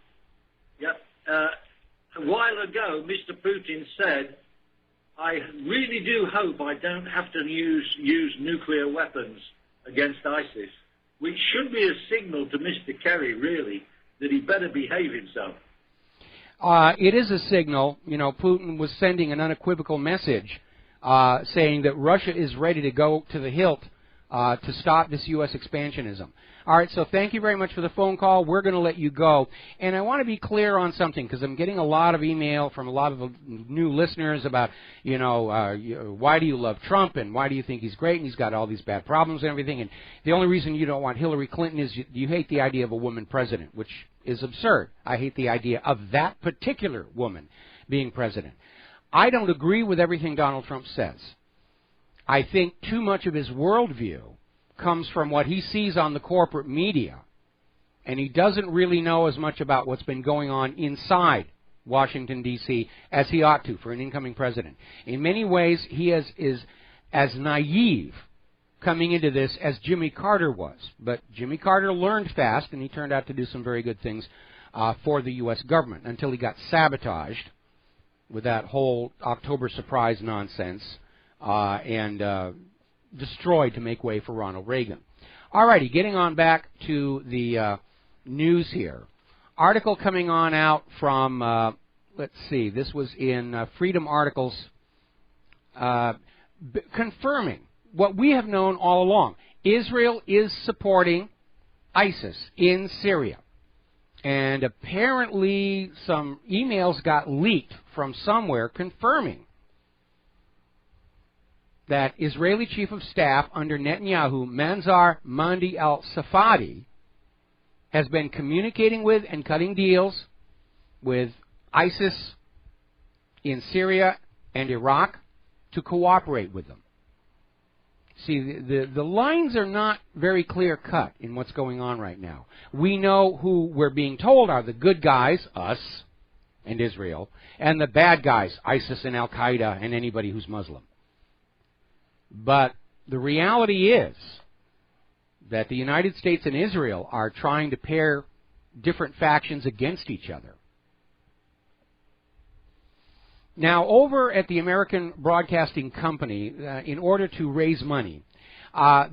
a while ago, Mr. Putin said, I really do hope I don't have to use nuclear weapons against ISIS, which should be a signal to Mr. Kerry, really, that he better behave himself. It is a signal. You know, Putin was sending an unequivocal message saying that Russia is ready to go to the hilt to stop this U.S. expansionism. All right, so thank you very much for the phone call. We're going to let you go. And I want to be clear on something because I'm getting a lot of email from a lot of new listeners about, why do you love Trump and why do you think he's great and he's got all these bad problems and everything. And the only reason you don't want Hillary Clinton is you hate the idea of a woman president, which is absurd. I hate the idea of that particular woman being president. I don't agree with everything Donald Trump says. I think too much of his worldview comes from what he sees on the corporate media, and he doesn't really know as much about what's been going on inside Washington, D.C. as he ought to for an incoming president. In many ways, he is as naive coming into this as Jimmy Carter was. But Jimmy Carter learned fast, and he turned out to do some very good things for the U.S. government until he got sabotaged with that whole October surprise nonsense and destroyed to make way for Ronald Reagan. All righty, getting on back to the news here. Article coming on out from, let's see, this was in Freedom Articles, confirming what we have known all along. Israel is supporting ISIS in Syria. And apparently some emails got leaked from somewhere confirming that Israeli Chief of Staff under Netanyahu, Manzar Mandi al-Safadi, has been communicating with and cutting deals with ISIS in Syria and Iraq to cooperate with them. See, the lines are not very clear-cut in what's going on right now. We know who we're being told are the good guys, us and Israel, and the bad guys, ISIS and Al-Qaeda and anybody who's Muslim. But the reality is that the United States and Israel are trying to pair different factions against each other. Now, over at the American Broadcasting Company, in order to raise money,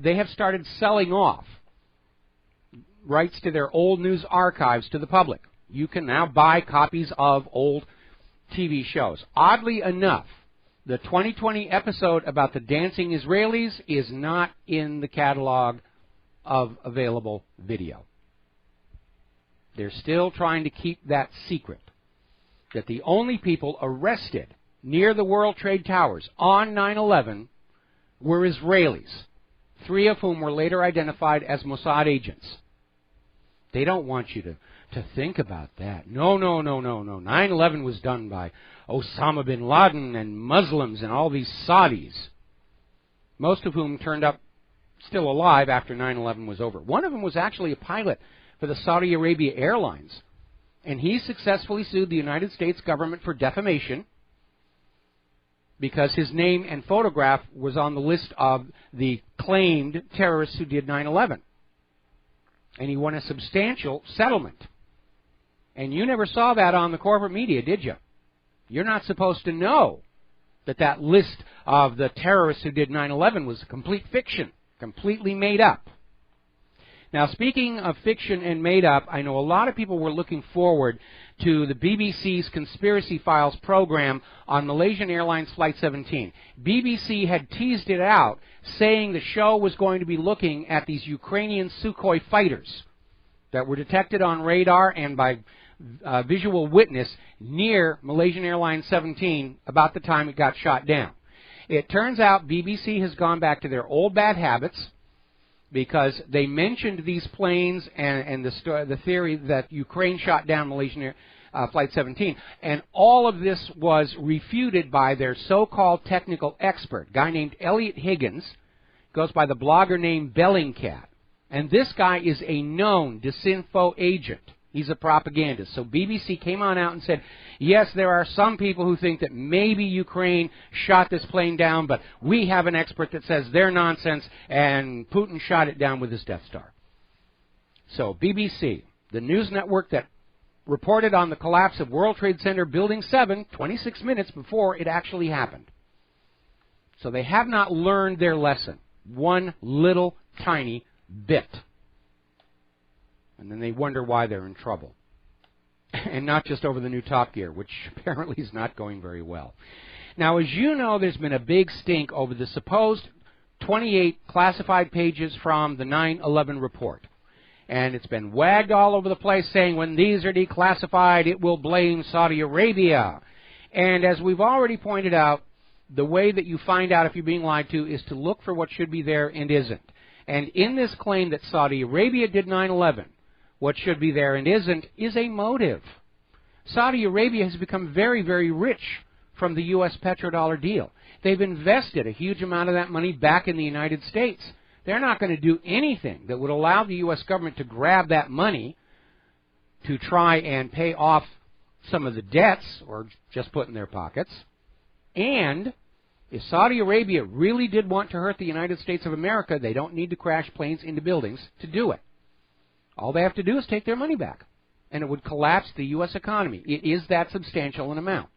they have started selling off rights to their old news archives to the public. You can now buy copies of old TV shows. Oddly enough, the 2020 episode about the dancing Israelis is not in the catalog of available video. They're still trying to keep that secret, that the only people arrested near the World Trade Towers on 9/11 were Israelis, 3 of whom were later identified as Mossad agents. They don't want you to think about that. No. 9/11 was done by Osama bin Laden and Muslims and all these Saudis, most of whom turned up still alive after 9/11 was over. One of them was actually a pilot for the Saudi Arabia Airlines, and he successfully sued the United States government for defamation because his name and photograph was on the list of the claimed terrorists who did 9/11. and he won a substantial settlement. And you never saw that on the corporate media, did you? You're not supposed to know that that list of the terrorists who did 9/11 was a complete fiction, completely made up. Now, speaking of fiction and made up, I know a lot of people were looking forward to the BBC's Conspiracy Files program on Malaysian Airlines Flight 17. BBC had teased it out, saying the show was going to be looking at these Ukrainian Sukhoi fighters that were detected on radar and by visual witness near Malaysian Airlines 17 about the time it got shot down. It turns out BBC has gone back to their old bad habits, because they mentioned these planes and the theory that Ukraine shot down Malaysian Flight 17. And all of this was refuted by their so-called technical expert, a guy named Elliot Higgins, goes by the blogger name Bellingcat. And this guy is a known disinfo agent. He's a propagandist. So BBC came on out and said, yes, there are some people who think that maybe Ukraine shot this plane down, but we have an expert that says they're nonsense, and Putin shot it down with his Death Star. So BBC, the news network that reported on the collapse of World Trade Center Building 7 26 minutes before it actually happened. So they have not learned their lesson, one little tiny bit. And then they wonder why they're in trouble. And not just over the new Top Gear, which apparently is not going very well. Now, as you know, there's been a big stink over the supposed 28 classified pages from the 9/11 report. And it's been wagged all over the place saying when these are declassified, it will blame Saudi Arabia. And as we've already pointed out, the way that you find out if you're being lied to is to look for what should be there and isn't. And in this claim that Saudi Arabia did 9/11, what should be there and isn't is a motive. Saudi Arabia has become very, very rich from the U.S. petrodollar deal. They've invested a huge amount of that money back in the United States. They're not going to do anything that would allow the U.S. government to grab that money to try and pay off some of the debts or just put in their pockets. And if Saudi Arabia really did want to hurt the United States of America, they don't need to crash planes into buildings to do it. All they have to do is take their money back, and it would collapse the U.S. economy. It is that substantial an amount.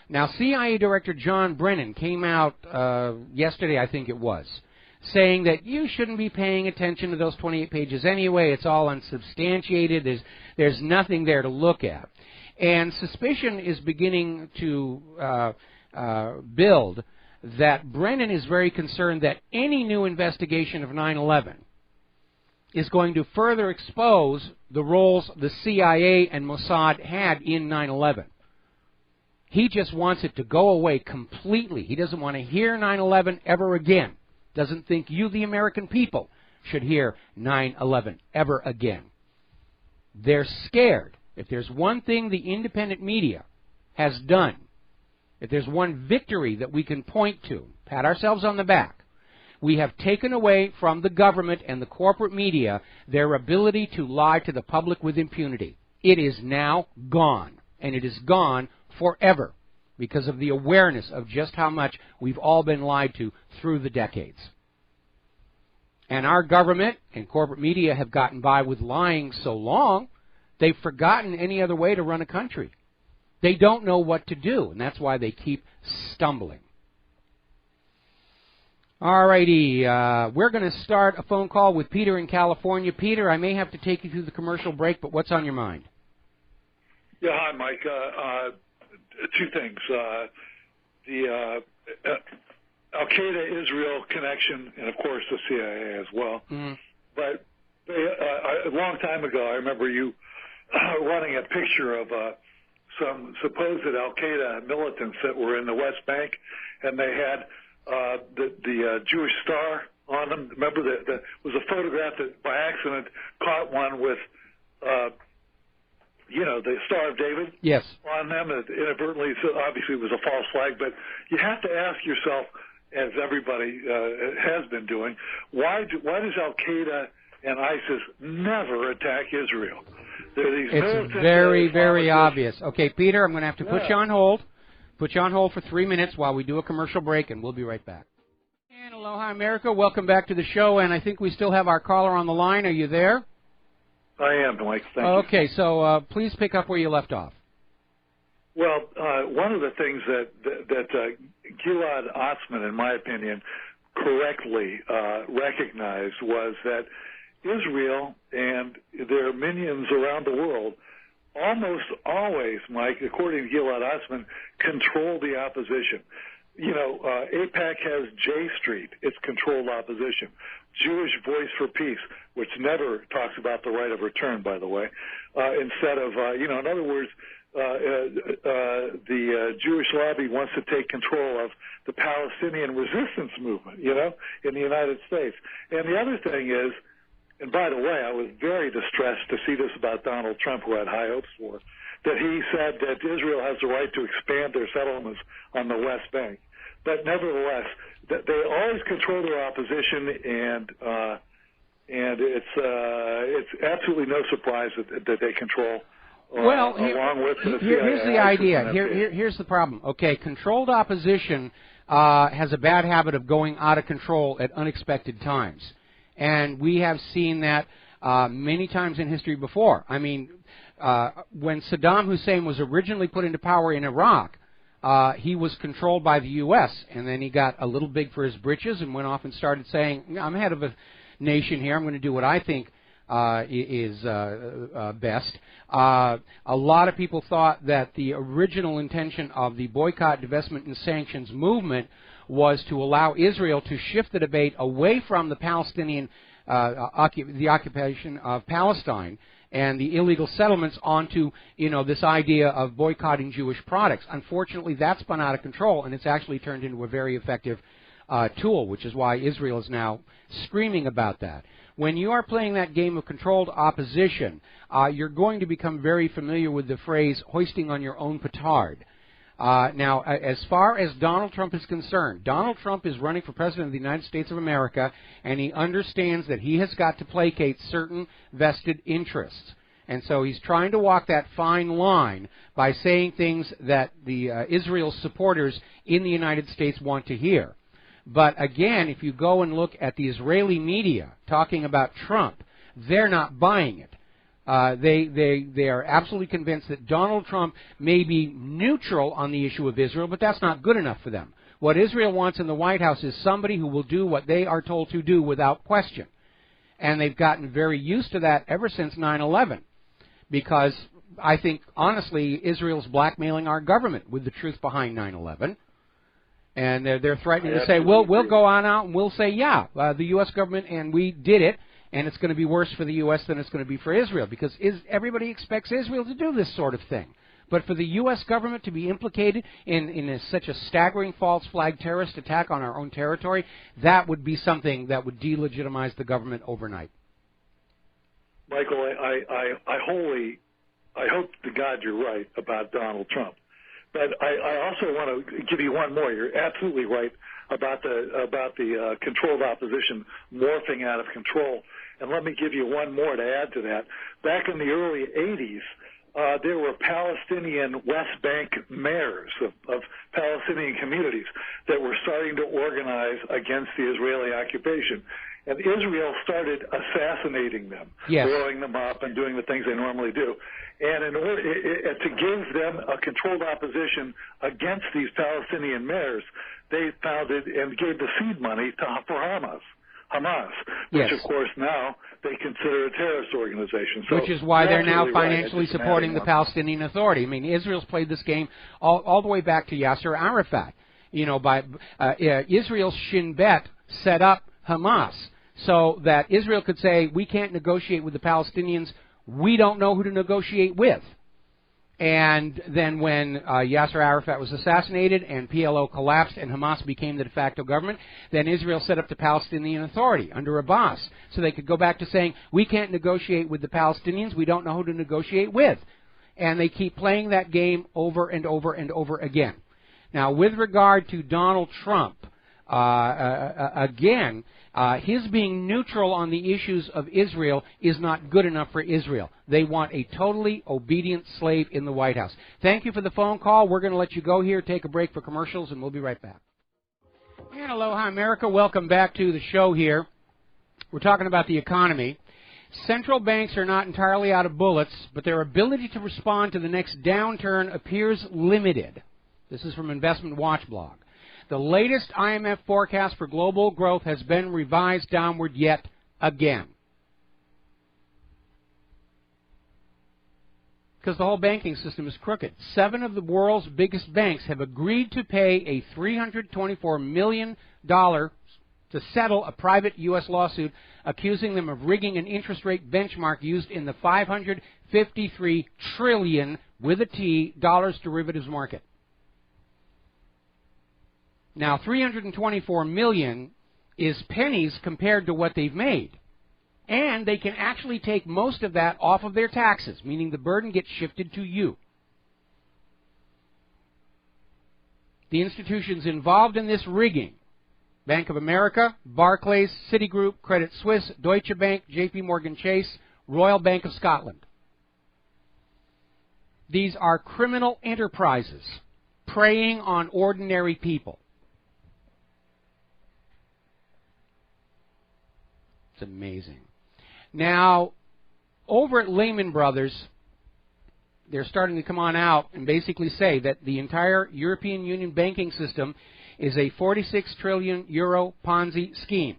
Now, CIA Director John Brennan came out yesterday, I think it was, saying that you shouldn't be paying attention to those 28 pages anyway. It's all unsubstantiated. There's nothing there to look at. And suspicion is beginning to build that Brennan is very concerned that any new investigation of 9/11 is going to further expose the roles the CIA and Mossad had in 9/11. He just wants it to go away completely. He doesn't want to hear 9/11 ever again. Doesn't think you, the American people, should hear 9/11 ever again. They're scared. If there's one thing the independent media has done, if there's one victory that we can point to, pat ourselves on the back, we have taken away from the government and the corporate media their ability to lie to the public with impunity. It is now gone, and it is gone forever because of the awareness of just how much we've all been lied to through the decades. And our government and corporate media have gotten by with lying so long, they've forgotten any other way to run a country. They don't know what to do, and that's why they keep stumbling. All righty, we're going to start a phone call with Peter in California. Peter, I may have to take you through the commercial break, but what's on your mind? Yeah, hi, Mike. Two things. The Al-Qaeda-Israel connection, and, of course, the CIA as well. Mm-hmm. But a long time ago, I remember you running a picture of some supposed Al-Qaeda militants that were in the West Bank, and they had the Jewish star on them. Remember that was a photograph that by accident caught one with, the Star of David. Yes. On them. It inadvertently, so obviously it was a false flag. But you have to ask yourself, as everybody has been doing, why does Al Qaeda and ISIS never attack Israel? It's very, very obvious. Okay, Peter, I'm going to have to put you on hold. Put you on hold for 3 minutes while we do a commercial break, and we'll be right back. And aloha, America. Welcome back to the show, and I think we still have our caller on the line. Are you there? I am, Mike. Thank you. Okay, so please pick up where you left off. Well, one of the things that Gilad Atzmon, in my opinion, correctly recognized was that Israel and their minions around the world almost always, Mike, according to Gilad Atzmon, control the opposition. You know, AIPAC has J Street. It's controlled opposition. Jewish Voice for Peace, which never talks about the right of return, by the way, instead of, in other words, the Jewish lobby wants to take control of the Palestinian resistance movement, in the United States. And the other thing is, and by the way, I was very distressed to see this about Donald Trump, who I had high hopes for, that he said that Israel has the right to expand their settlements on the West Bank. But nevertheless, they always control their opposition, and it's absolutely no surprise that they control. Along with the here's the idea. Here's the problem. Okay, controlled opposition has a bad habit of going out of control at unexpected times, and we have seen that many times in history before. I mean, when Saddam Hussein was originally put into power in Iraq, he was controlled by the U.S., and then he got a little big for his britches and went off and started saying, I'm head of a nation here, I'm going to do what I think is best. A lot of people thought that the original intention of the boycott, divestment, and sanctions movement was to allow Israel to shift the debate away from the Palestinian, the occupation of Palestine and the illegal settlements onto, this idea of boycotting Jewish products. Unfortunately, that's spun out of control, and it's actually turned into a very effective tool, which is why Israel is now screaming about that. When you are playing that game of controlled opposition, you're going to become very familiar with the phrase hoisting on your own petard. Now, as far as Donald Trump is concerned, Donald Trump is running for President of the United States of America, and he understands that he has got to placate certain vested interests. And so he's trying to walk that fine line by saying things that the Israel supporters in the United States want to hear. But again, if you go and look at the Israeli media talking about Trump, they're not buying it. They are absolutely convinced that Donald Trump may be neutral on the issue of Israel, but that's not good enough for them. What Israel wants in the White House is somebody who will do what they are told to do without question. And they've gotten very used to that ever since 9/11, because I think, honestly, Israel's blackmailing our government with the truth behind 9/11. And they're threatening to say, we'll go on out and we'll say, yeah, the U.S. government, and we did it, and it's going to be worse for the U.S. than it's going to be for Israel, because everybody expects Israel to do this sort of thing. But for the U.S. government to be implicated in such a staggering false flag terrorist attack on our own territory, that would be something that would delegitimize the government overnight. Michael, I hope to God you're right about Donald Trump. But I also want to give you one more. You're absolutely right about the controlled opposition morphing out of control. And let me give you one more to add to that. Back in the early 80s, there were Palestinian West Bank mayors of Palestinian communities that were starting to organize against the Israeli occupation. And Israel started assassinating them, blowing them up and doing the things they normally do. And in order to give them a controlled opposition against these Palestinian mayors, they founded and gave the seed money for Hamas, which of course now they consider a terrorist organization. So which is why they're now financially supporting the Palestinian Authority. I mean, Israel's played this game all the way back to Yasser Arafat. Israel's Shin Bet set up Hamas so that Israel could say, we can't negotiate with the Palestinians, we don't know who to negotiate with. And then when Yasser Arafat was assassinated and PLO collapsed and Hamas became the de facto government, then Israel set up the Palestinian Authority under Abbas so they could go back to saying, we can't negotiate with the Palestinians, we don't know who to negotiate with. And they keep playing that game over and over and over again. Now, with regard to Donald Trump, again, his being neutral on the issues of Israel is not good enough for Israel. They want a totally obedient slave in the White House. Thank you for the phone call. We're going to let you go here, take a break for commercials, and we'll be right back. And aloha, America. Welcome back to the show here. We're talking about the economy. Central banks are not entirely out of bullets, but their ability to respond to the next downturn appears limited. This is from Investment Watch blog. The latest IMF forecast for global growth has been revised downward yet again. Because the whole banking system is crooked. 7 of the world's biggest banks have agreed to pay a $324 million to settle a private U.S. lawsuit accusing them of rigging an interest rate benchmark used in the $553 trillion, with a T, dollars derivatives market. Now, $324 million is pennies compared to what they've made. And they can actually take most of that off of their taxes, meaning the burden gets shifted to you. The institutions involved in this rigging: Bank of America, Barclays, Citigroup, Credit Suisse, Deutsche Bank, JP Morgan Chase, Royal Bank of Scotland. These are criminal enterprises preying on ordinary people. It's amazing. Now, over at Lehman Brothers, they're starting to come on out and basically say that the entire European Union banking system is a 46 trillion euro Ponzi scheme.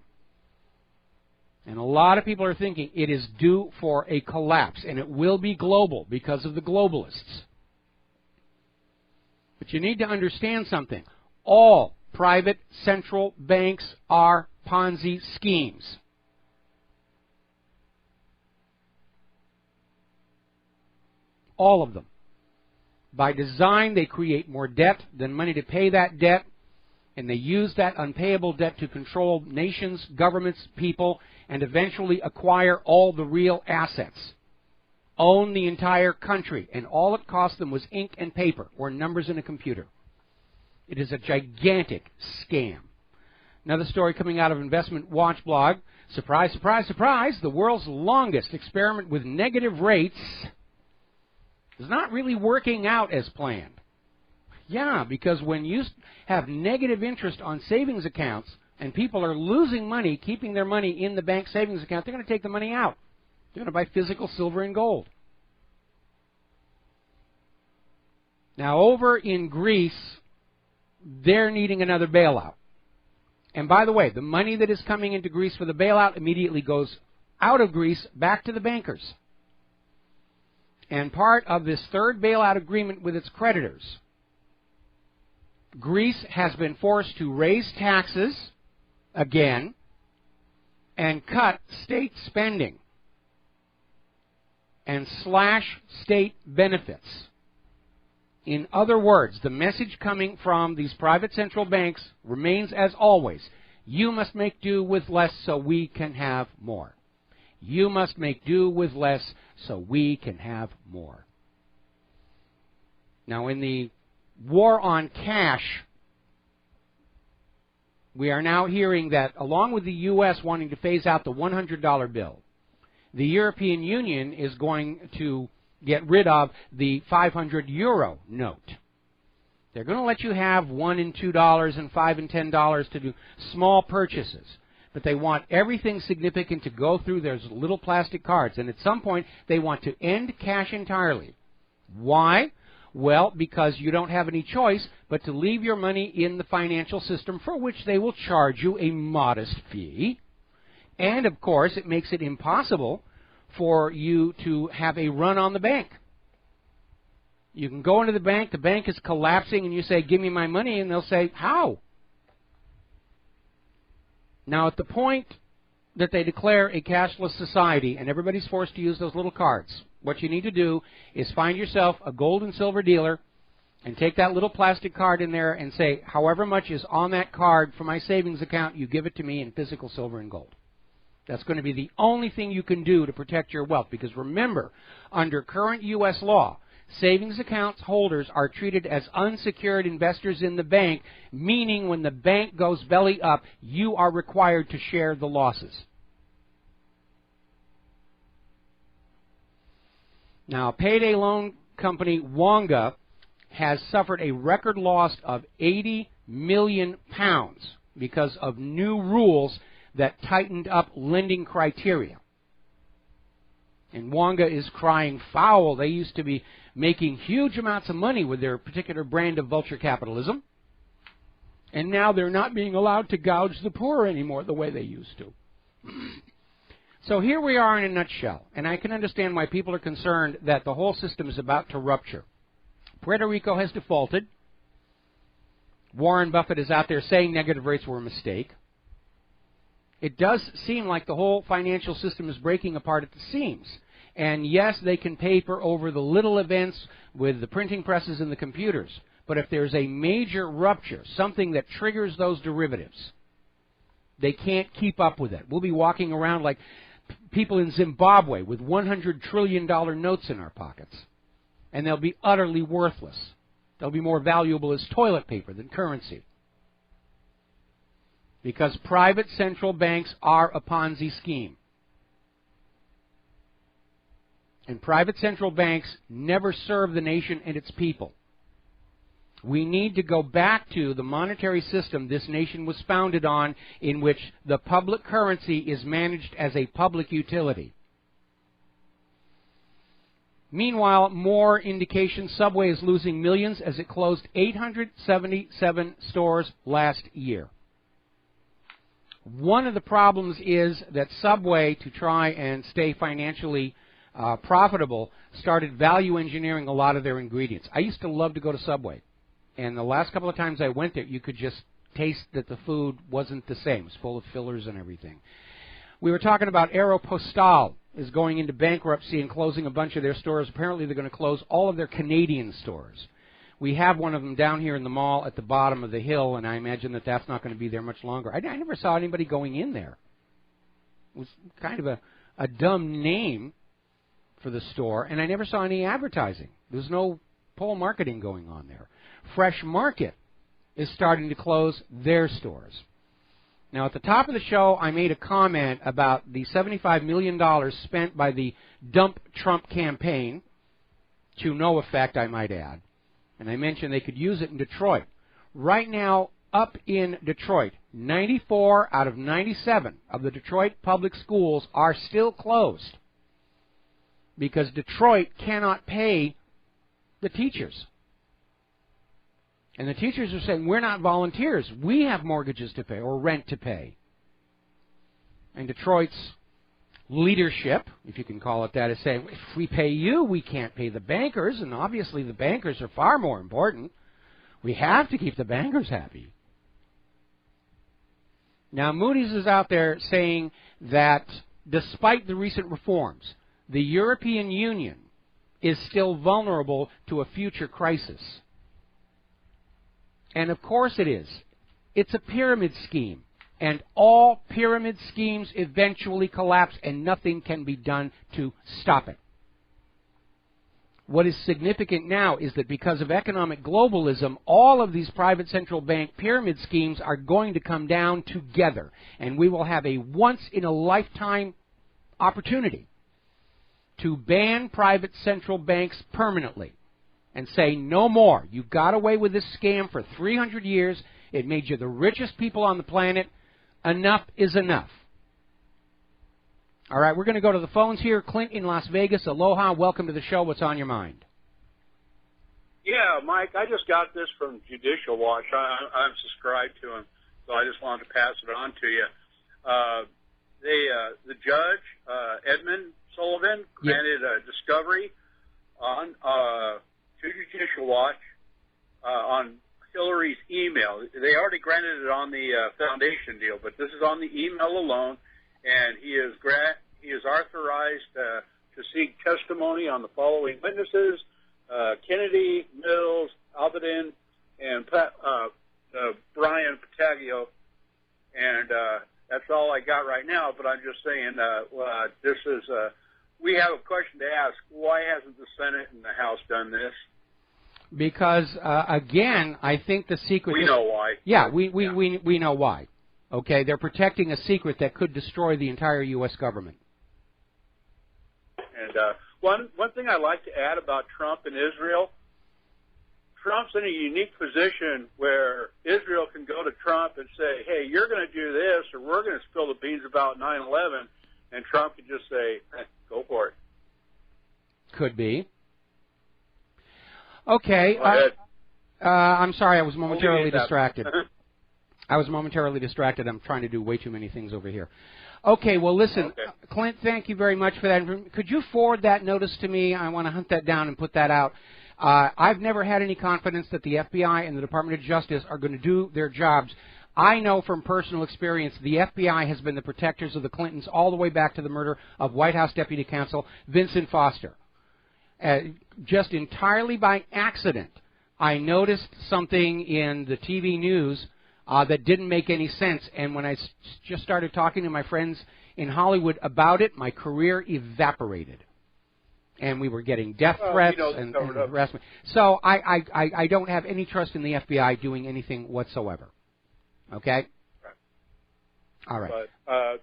And a lot of people are thinking it is due for a collapse, and it will be global because of the globalists. But you need to understand something. All private central banks are Ponzi schemes. All of them. By design, they create more debt than money to pay that debt, and they use that unpayable debt to control nations, governments, people, and eventually acquire all the real assets. Own the entire country, and all it cost them was ink and paper, or numbers in a computer. It is a gigantic scam. Another story coming out of Investment Watch blog. Surprise, surprise, surprise, the world's longest experiment with negative rates is not really working out as planned. Yeah, because when you have negative interest on savings accounts and people are losing money, keeping their money in the bank savings account, they're going to take the money out. They're going to buy physical silver and gold. Now, over in Greece, they're needing another bailout. And by the way, the money that is coming into Greece for the bailout immediately goes out of Greece back to the bankers. And part of this third bailout agreement with its creditors, Greece has been forced to raise taxes again and cut state spending and slash state benefits. In other words, the message coming from these private central banks remains as always: you must make do with less so we can have more. You must make do with less so we can have more. Now, in the war on cash, we are now hearing that along with the U.S. wanting to phase out the $100 bill, the European Union is going to get rid of the 500 euro note. They're going to let you have $1 and $2 and $5 and $10 to do small purchases. But they want everything significant to go through those little plastic cards. And at some point, they want to end cash entirely. Why? Well, because you don't have any choice but to leave your money in the financial system, for which they will charge you a modest fee. And, of course, it makes it impossible for you to have a run on the bank. You can go into the bank is collapsing, and you say, give me my money, and they'll say, how? Now, at the point that they declare a cashless society and everybody's forced to use those little cards, what you need to do is find yourself a gold and silver dealer and take that little plastic card in there and say, however much is on that card for my savings account, you give it to me in physical silver and gold. That's going to be the only thing you can do to protect your wealth. Because remember, under current U.S. law, savings accounts holders are treated as unsecured investors in the bank, meaning when the bank goes belly up, you are required to share the losses. Now, payday loan company Wonga has suffered a record loss of £80 million because of new rules that tightened up lending criteria. And Wonga is crying foul. They used to be making huge amounts of money with their particular brand of vulture capitalism. And now they're not being allowed to gouge the poor anymore the way they used to. So here we are in a nutshell. And I can understand why people are concerned that the whole system is about to rupture. Puerto Rico has defaulted. Warren Buffett is out there saying negative rates were a mistake. It does seem like the whole financial system is breaking apart at the seams. And yes, they can paper over the little events with the printing presses and the computers. But if there's a major rupture, something that triggers those derivatives, they can't keep up with it. We'll be walking around like people in Zimbabwe with $100 trillion notes in our pockets. And they'll be utterly worthless. They'll be more valuable as toilet paper than currency. Because private central banks are a Ponzi scheme. And private central banks never serve the nation and its people. We need to go back to the monetary system this nation was founded on, in which the public currency is managed as a public utility. Meanwhile, more indication Subway is losing millions as it closed 877 stores last year. One of the problems is that Subway, to try and stay financially profitable, started value engineering a lot of their ingredients. I used to love to go to Subway. And the last couple of times I went there, you could just taste that the food wasn't the same. It was full of fillers and everything. We were talking about Aeropostale is going into bankruptcy and closing a bunch of their stores. Apparently they're going to close all of their Canadian stores. We have one of them down here in the mall at the bottom of the hill, and I imagine that that's not going to be there much longer. I never saw anybody going in there. It was kind of a dumb name for the store, and I never saw any advertising. There's no pull marketing going on there. Fresh Market is starting to close their stores. Now, at the top of the show, I made a comment about the $75 million spent by the Dump Trump campaign, to no effect, I might add. And I mentioned they could use it in Detroit. Right now, up in Detroit, 94 out of 97 of the Detroit public schools are still closed because Detroit cannot pay the teachers. And the teachers are saying, we're not volunteers. We have mortgages to pay or rent to pay. And Detroit's leadership, if you can call it that, is saying, if we pay you, we can't pay the bankers. And obviously the bankers are far more important. We have to keep the bankers happy. Now, Moody's is out there saying that despite the recent reforms, the European Union is still vulnerable to a future crisis. And of course it is. It's a pyramid scheme. And all pyramid schemes eventually collapse, and nothing can be done to stop it. What is significant now is that because of economic globalism, all of these private central bank pyramid schemes are going to come down together. And we will have a once-in-a-lifetime opportunity to ban private central banks permanently. And say, no more. You got away with this scam for 300 years. It made you the richest people on the planet. Enough is enough. All right, we're going to go to the phones here. Clint in Las Vegas. Aloha. Welcome to the show. What's on your mind? Yeah, Mike, I just got this from Judicial Watch. I'm subscribed to them, so I just wanted to pass it on to you. The judge, Edmund Sullivan, granted a discovery on to Judicial Watch on Hillary's email. They already granted it on the foundation deal, but this is on the email alone, and he is authorized to seek testimony on the following witnesses: Kennedy, Mills, Alvedin, and Brian Patagio. And that's all I got right now, but I'm just saying this is we have a question to ask. Why hasn't the Senate and the House done this? Because, again, I think the secret... We know why. Yeah, we know why. Okay, they're protecting a secret that could destroy the entire U.S. government. And one thing I'd like to add about Trump and Israel, Trump's in a unique position where Israel can go to Trump and say, hey, you're going to do this, or we're going to spill the beans about 9/11, and Trump can just say, go for it. Could be. Okay. I'm sorry, I was momentarily distracted. I'm trying to do way too many things over here. Okay, well, listen, Clint, thank you very much for that. Could you forward that notice to me? I want to hunt that down and put that out. I've never had any confidence that the FBI and the Department of Justice are going to do their jobs. I know from personal experience the FBI has been the protectors of the Clintons all the way back to the murder of White House Deputy Counsel Vincent Foster. Just entirely by accident, I noticed something in the TV news that didn't make any sense, and when I just started talking to my friends in Hollywood about it, my career evaporated. And we were getting death threats and harassment. So I don't have any trust in the FBI doing anything whatsoever. Okay? All right. But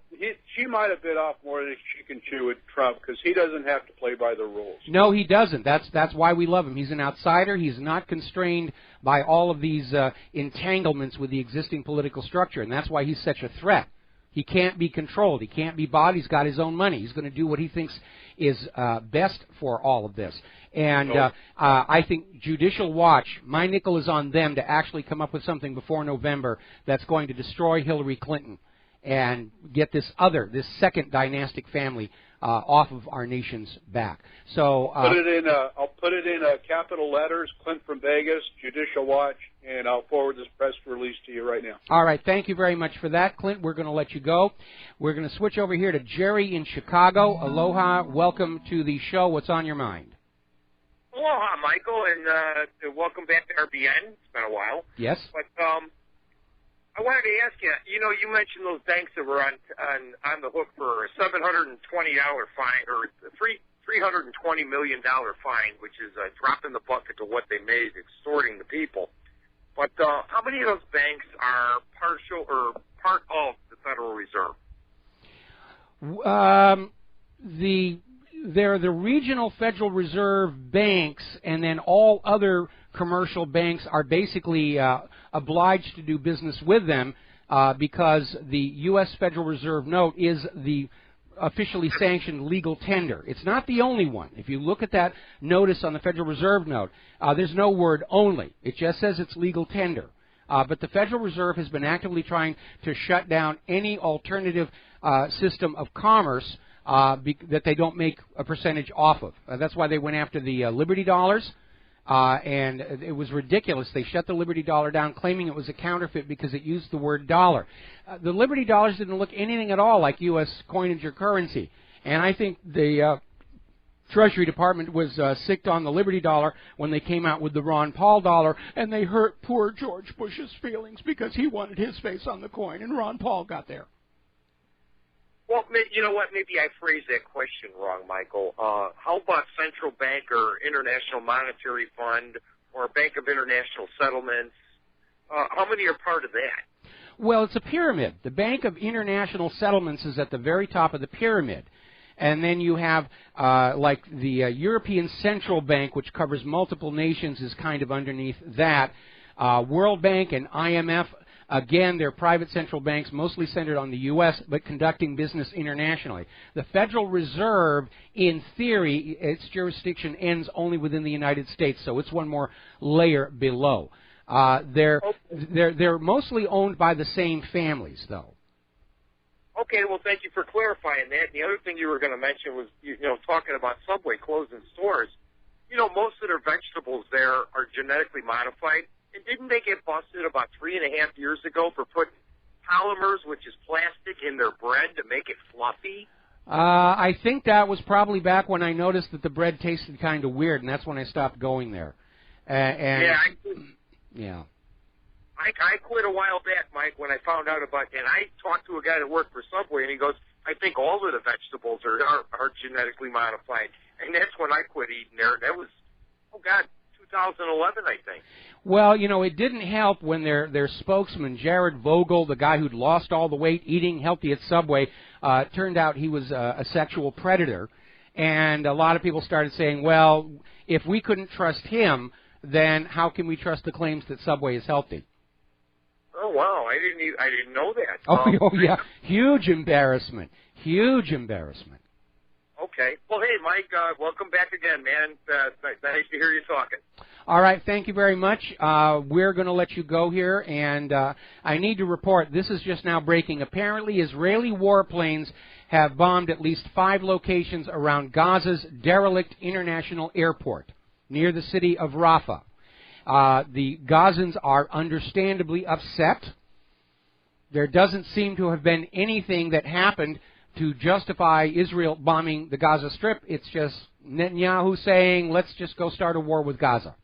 she might have bit off more than she can chew with Trump because he doesn't have to play by the rules. No, he doesn't. That's why we love him. He's an outsider. He's not constrained by all of these entanglements with the existing political structure, and that's why he's such a threat. He can't be controlled. He can't be bought. He's got his own money. He's going to do what he thinks is best for all of this. And I think Judicial Watch, my nickel is on them to actually come up with something before November that's going to destroy Hillary Clinton and get this second dynastic family off of our nation's back. So I'll put it in capital letters, Clint from Vegas, Judicial Watch, and I'll forward this press release to you right now. All right, thank you very much for that, Clint. We're going to let you go. We're going to switch over here to Jerry in Chicago. Aloha, welcome to the show. What's on your mind? Aloha, Michael, and welcome back to RBN. It's been a while. Yes. But I wanted to ask you, you mentioned those banks that were on the hook for a $720 fine or $320 million fine, which is a drop in the bucket to what they made extorting the people. But how many of those banks are partial or part of the Federal Reserve? They're the regional Federal Reserve banks, and then all other commercial banks are basically obliged to do business with them because the U.S. Federal Reserve note is the officially sanctioned legal tender. It's not the only one. If you look at that notice on the Federal Reserve note, there's no word only. It just says it's legal tender. But the Federal Reserve has been actively trying to shut down any alternative system of commerce that they don't make a percentage off of. That's why they went after the Liberty Dollars. And it was ridiculous. They shut the Liberty Dollar down, claiming it was a counterfeit because it used the word dollar. The Liberty Dollars didn't look anything at all like U.S. coinage or currency. And I think the Treasury Department was sicked on the Liberty Dollar when they came out with the Ron Paul dollar, and they hurt poor George Bush's feelings because he wanted his face on the coin, and Ron Paul got there. Well, you know what? Maybe I phrased that question wrong, Michael. How about Central Bank or International Monetary Fund or Bank of International Settlements? How many are part of that? Well, it's a pyramid. The Bank of International Settlements is at the very top of the pyramid. And then you have, like the European Central Bank, which covers multiple nations, is kind of underneath that. World Bank and IMF, again, they're private central banks, mostly centered on the U.S., but conducting business internationally. The Federal Reserve, in theory, its jurisdiction ends only within the United States, so it's one more layer below. They're mostly owned by the same families, though. Okay, well, thank you for clarifying that. The other thing you were going to mention was, talking about Subway closing stores. Most of their vegetables there are genetically modified. And didn't they get busted about 3.5 years ago for putting polymers, which is plastic, in their bread to make it fluffy? I think that was probably back when I noticed that the bread tasted kind of weird, and that's when I stopped going there. I quit a while back, Mike, when I found out about that. And I talked to a guy that worked for Subway, and he goes, I think all of the vegetables are genetically modified. And that's when I quit eating there. That was, 2011, I think. Well, it didn't help when their spokesman, Jared Vogel, the guy who'd lost all the weight eating healthy at Subway, turned out he was a sexual predator. And a lot of people started saying, well, if we couldn't trust him, then how can we trust the claims that Subway is healthy? Oh, wow. I didn't know that. Oh, yeah. Huge embarrassment. Huge embarrassment. Okay. Well, hey, Mike, welcome back again, man. Nice to hear you talking. All right, thank you very much. We're going to let you go here, and I need to report, this is just now breaking. Apparently, Israeli warplanes have bombed at least 5 locations around Gaza's derelict international airport near the city of Rafah. The Gazans are understandably upset. There doesn't seem to have been anything that happened to justify Israel bombing the Gaza Strip. It's just Netanyahu saying, let's just go start a war with Gaza.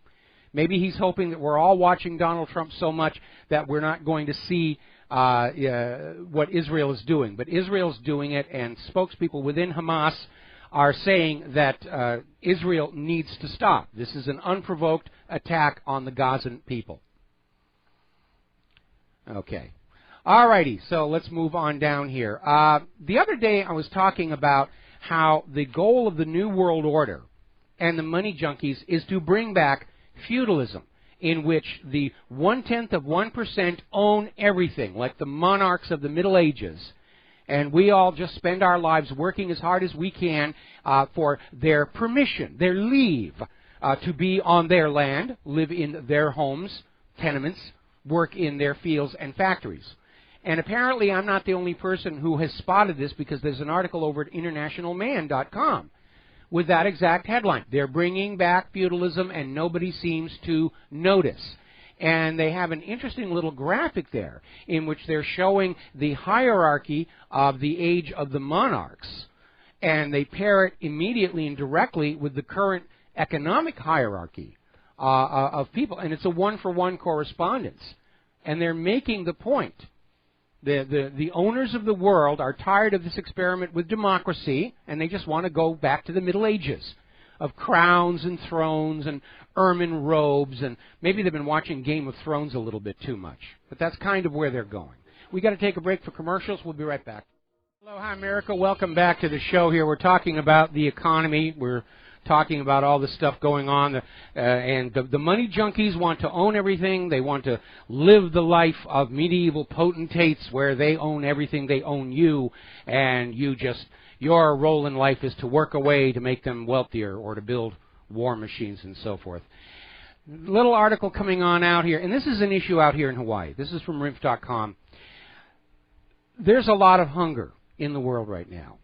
Maybe he's hoping that we're all watching Donald Trump so much that we're not going to see what Israel is doing. But Israel's doing it, and spokespeople within Hamas are saying that Israel needs to stop. This is an unprovoked attack on the Gazan people. Okay. All righty, so let's move on down here. The other day I was talking about how the goal of the New World Order and the money junkies is to bring back feudalism, in which the 0.1% own everything, like the monarchs of the Middle Ages, and we all just spend our lives working as hard as we can for their permission, their leave, to be on their land, live in their homes, tenements, work in their fields and factories. And apparently I'm not the only person who has spotted this, because there's an article over at internationalman.com with that exact headline. They're bringing back feudalism and nobody seems to notice. And they have an interesting little graphic there in which they're showing the hierarchy of the age of the monarchs. And they pair it immediately and directly with the current economic hierarchy of people. And it's a one-for-one correspondence. And they're making the point. The owners of the world are tired of this experiment with democracy, and they just want to go back to the Middle Ages of crowns and thrones and ermine robes, and maybe they've been watching Game of Thrones a little bit too much. But that's kind of where they're going. We've got to take a break for commercials. We'll be right back. Hello, hi, America. Welcome back to the show here. We're talking about the economy. We're talking about all the stuff going on, and the money junkies want to own everything. They want to live the life of medieval potentates where they own everything, they own you, and your role in life is to work away to make them wealthier or to build war machines and so forth. Little article coming on out here, and this is an issue out here in Hawaii. This is from RINF.com. There's a lot of hunger in the world right now.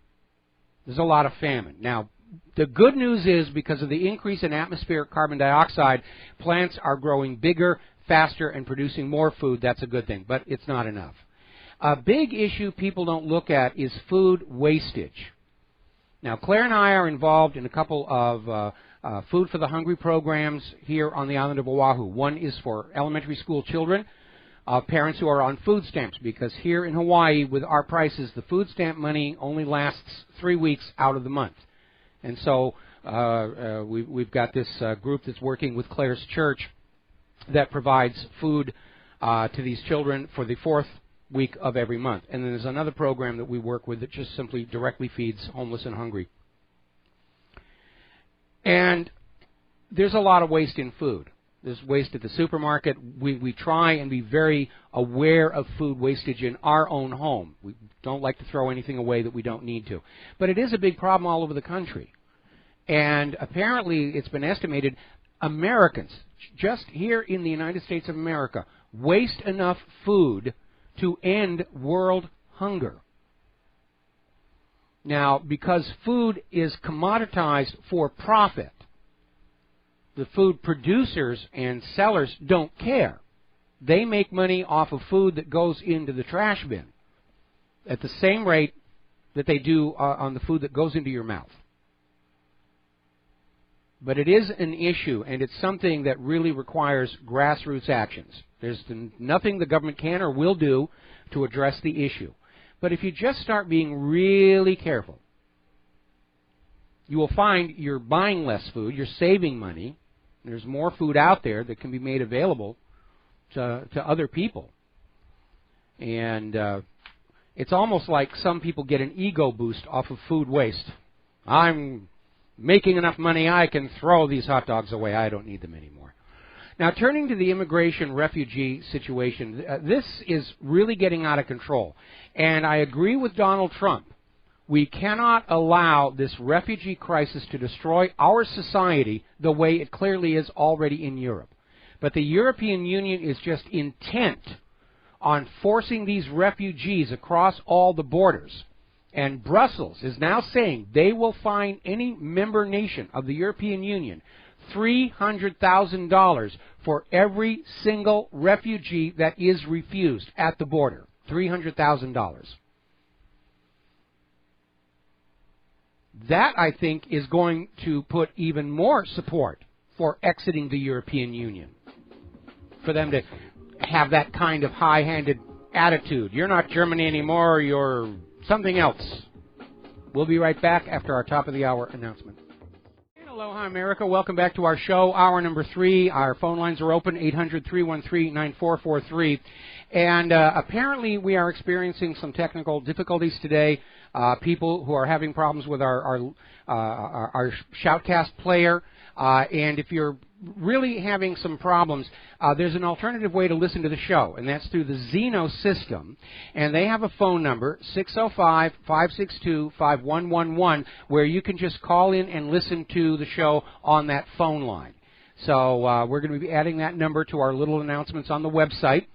There's a lot of famine. Now, the good news is, because of the increase in atmospheric carbon dioxide, plants are growing bigger, faster, and producing more food. That's a good thing, but it's not enough. A big issue people don't look at is food wastage. Now, Claire and I are involved in a couple of Food for the Hungry programs here on the island of Oahu. One is for elementary school children, parents who are on food stamps, because here in Hawaii, with our prices, the food stamp money only lasts 3 weeks out of the month. And so we've got this group that's working with Claire's church that provides food to these children for the 4th week of every month. And then there's another program that we work with that just simply directly feeds homeless and hungry. And there's a lot of waste in food. There's waste at the supermarket. We try and be very aware of food wastage in our own home. We don't like to throw anything away that we don't need to. But it is a big problem all over the country. And apparently it's been estimated Americans, just here in the United States of America, waste enough food to end world hunger. Now, because food is commoditized for profit, the food producers and sellers don't care. They make money off of food that goes into the trash bin at the same rate that they do on the food that goes into your mouth. But it is an issue, and it's something that really requires grassroots actions. There's nothing the government can or will do to address the issue. But if you just start being really careful, you will find you're buying less food, you're saving money. There's more food out there that can be made available to other people. And it's almost like some people get an ego boost off of food waste. I'm making enough money, I can throw these hot dogs away. I don't need them anymore. Now, turning to the immigration refugee situation, this is really getting out of control. And I agree with Donald Trump We cannot allow this refugee crisis to destroy our society the way it clearly is already in Europe. But the European Union is just intent on forcing these refugees across all the borders. And Brussels is now saying they will fine any member nation of the European Union $300,000 for every single refugee that is refused at the border. $300,000. That, I think, is going to put even more support for exiting the European Union. For them to have that kind of high-handed attitude. You're not Germany anymore, you're something else. We'll be right back after our top-of-the-hour announcement. Aloha, America. Welcome back to our show, hour number 3. Our phone lines are open, 800-313-9443. And apparently we are experiencing some technical difficulties today. People who are having problems with our Shoutcast player. And if you're really having some problems, there's an alternative way to listen to the show, and that's through the Zeno system. And they have a phone number, 605-562-5111, where you can just call in and listen to the show on that phone line. So we're going to be adding that number to our little announcements on the website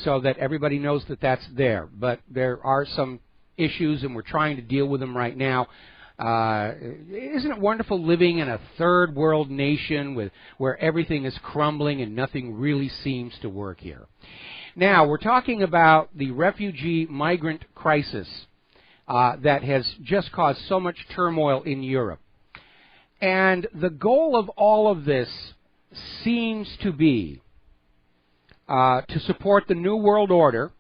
so that everybody knows that that's there. But there are some issues, and we're trying to deal with them right now. Isn't it wonderful living in a third world nation where everything is crumbling and nothing really seems to work here? Now, we're talking about the refugee migrant crisis that has just caused so much turmoil in Europe. And the goal of all of this seems to be to support the New World Order,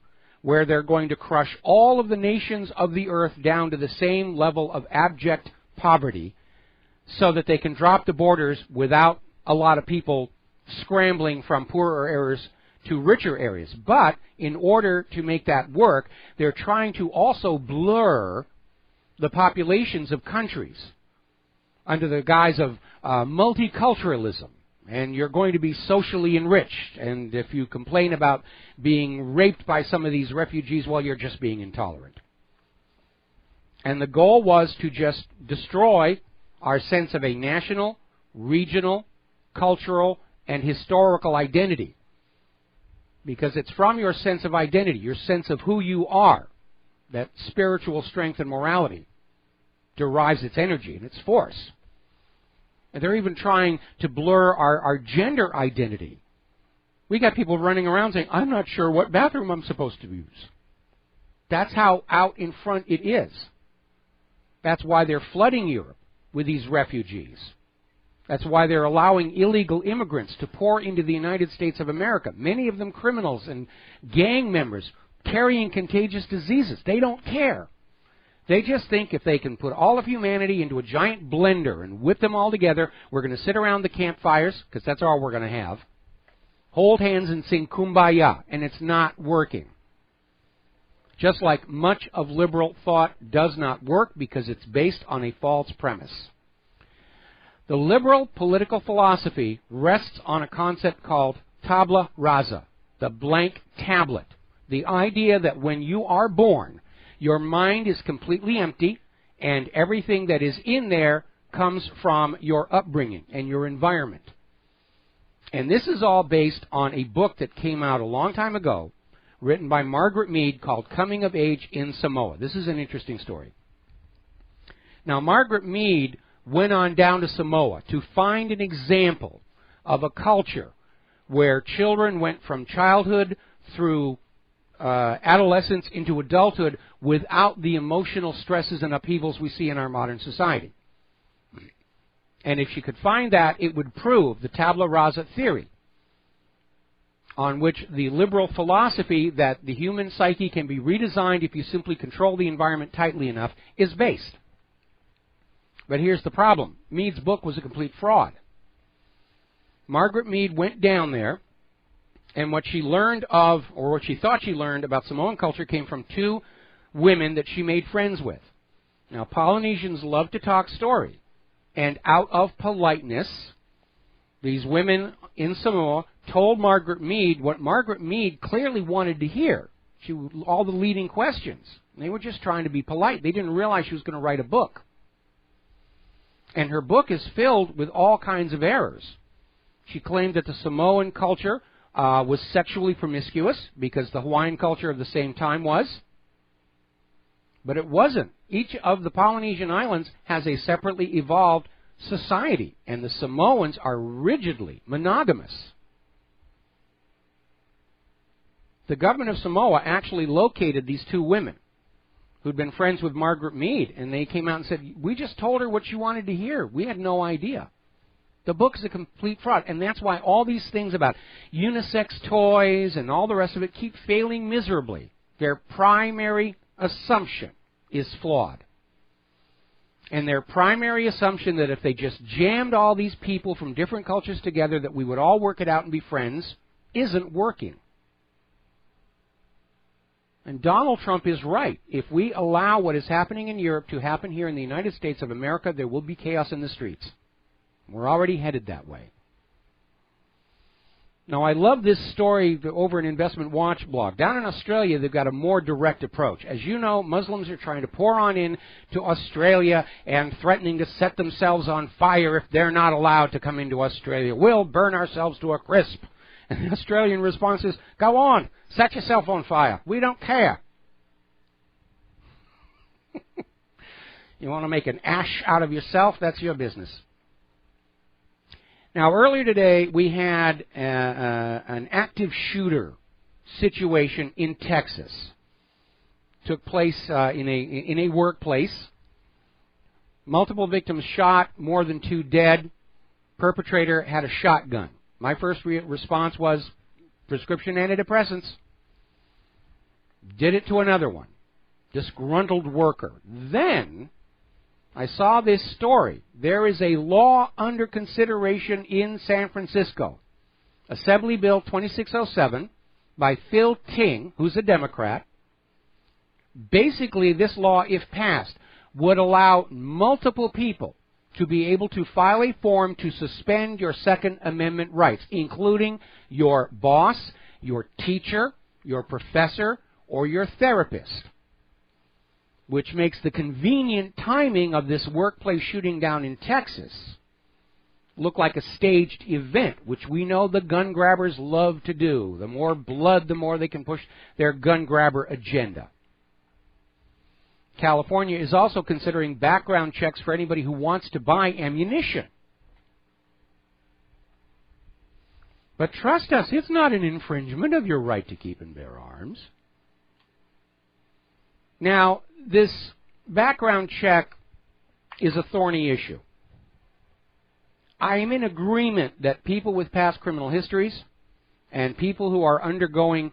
where they're going to crush all of the nations of the earth down to the same level of abject poverty so that they can drop the borders without a lot of people scrambling from poorer areas to richer areas. But in order to make that work, they're trying to also blur the populations of countries under the guise of multiculturalism. And you're going to be socially enriched. And if you complain about being raped by some of these refugees, well, you're just being intolerant. And the goal was to just destroy our sense of a national, regional, cultural, and historical identity. Because it's from your sense of identity, your sense of who you are, that spiritual strength and morality derives its energy and its force. And they're even trying to blur our gender identity. We got people running around saying, I'm not sure what bathroom I'm supposed to use. That's how out in front it is. That's why they're flooding Europe with these refugees. That's why they're allowing illegal immigrants to pour into the United States of America, many of them criminals and gang members carrying contagious diseases. They don't care. They just think if they can put all of humanity into a giant blender and whip them all together, we're going to sit around the campfires, because that's all we're going to have, hold hands and sing Kumbaya, and it's not working. Just like much of liberal thought does not work because it's based on a false premise. The liberal political philosophy rests on a concept called tabula rasa, the blank tablet. The idea that when you are born, your mind is completely empty, and everything that is in there comes from your upbringing and your environment. And this is all based on a book that came out a long time ago, written by Margaret Mead, called Coming of Age in Samoa. This is an interesting story. Now, Margaret Mead went on down to Samoa to find an example of a culture where children went from childhood through adolescence into adulthood without the emotional stresses and upheavals we see in our modern society. And if she could find that, it would prove the tabula rasa theory, on which the liberal philosophy that the human psyche can be redesigned if you simply control the environment tightly enough is based. But here's the problem. Mead's book was a complete fraud. Margaret Mead went down there, and what she learned of, or what she thought she learned about Samoan culture came from two women that she made friends with. Now, Polynesians love to talk story. And out of politeness, these women in Samoa told Margaret Mead what Margaret Mead clearly wanted to hear. all the leading questions. They were just trying to be polite. They didn't realize she was going to write a book. And her book is filled with all kinds of errors. She claimed that the Samoan culture was sexually promiscuous because the Hawaiian culture of the same time was. But it wasn't. Each of the Polynesian islands has a separately evolved society, and the Samoans are rigidly monogamous. The government of Samoa actually located these two women who'd been friends with Margaret Mead, and they came out and said, we just told her what she wanted to hear. We had no idea. The book is a complete fraud, and that's why all these things about unisex toys and all the rest of it keep failing miserably. Their primary assumption is flawed. And their primary assumption that if they just jammed all these people from different cultures together that we would all work it out and be friends isn't working. And Donald Trump is right. If we allow what is happening in Europe to happen here in the United States of America, there will be chaos in the streets. We're already headed that way. Now, I love this story over in Investment Watch blog. Down in Australia, they've got a more direct approach. As you know, Muslims are trying to pour on in to Australia and threatening to set themselves on fire if they're not allowed to come into Australia. We'll burn ourselves to a crisp. And the Australian response is, go on, set yourself on fire. We don't care. You want to make an ash out of yourself? That's your business. Now, earlier today, we had an active shooter situation in Texas. Took place in a workplace. Multiple victims shot, more than 2 dead. Perpetrator had a shotgun. My first response was prescription antidepressants. Did it to another one. Disgruntled worker. Then I saw this story. There is a law under consideration in San Francisco. Assembly Bill 2607 by Phil Ting, who's a Democrat. Basically, this law, if passed, would allow multiple people to be able to file a form to suspend your Second Amendment rights, including your boss, your teacher, your professor, or your therapist, which makes the convenient timing of this workplace shooting down in Texas look like a staged event, which we know the gun grabbers love to do. The more blood, the more they can push their gun grabber agenda. California is also considering background checks for anybody who wants to buy ammunition. But trust us, it's not an infringement of your right to keep and bear arms. Now, this background check is a thorny issue. I am in agreement that people with past criminal histories and people who are undergoing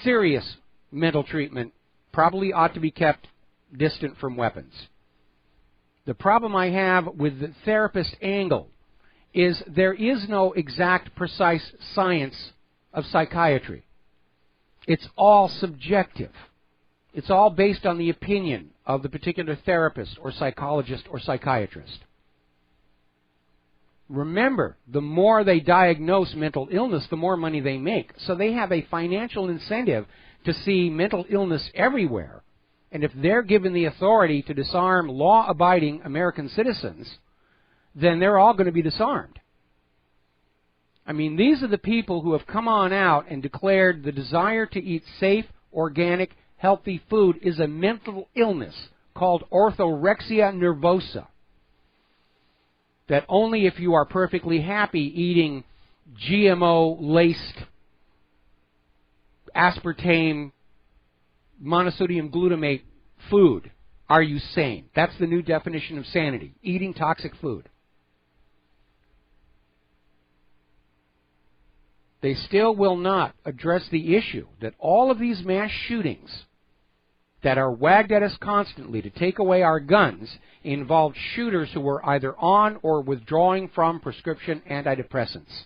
serious mental treatment probably ought to be kept distant from weapons. The problem I have with the therapist angle is there is no exact, precise science of psychiatry. It's all subjective. It's all based on the opinion of the particular therapist or psychologist or psychiatrist. Remember, the more they diagnose mental illness, the more money they make. So they have a financial incentive to see mental illness everywhere. And if they're given the authority to disarm law-abiding American citizens, then they're all going to be disarmed. I mean, these are the people who have come on out and declared the desire to eat safe, organic, healthy food is a mental illness called orthorexia nervosa. That only if you are perfectly happy eating GMO-laced aspartame monosodium glutamate food are you sane. That's the new definition of sanity, eating toxic food. They still will not address the issue that all of these mass shootings that are wagged at us constantly to take away our guns involved shooters who were either on or withdrawing from prescription antidepressants.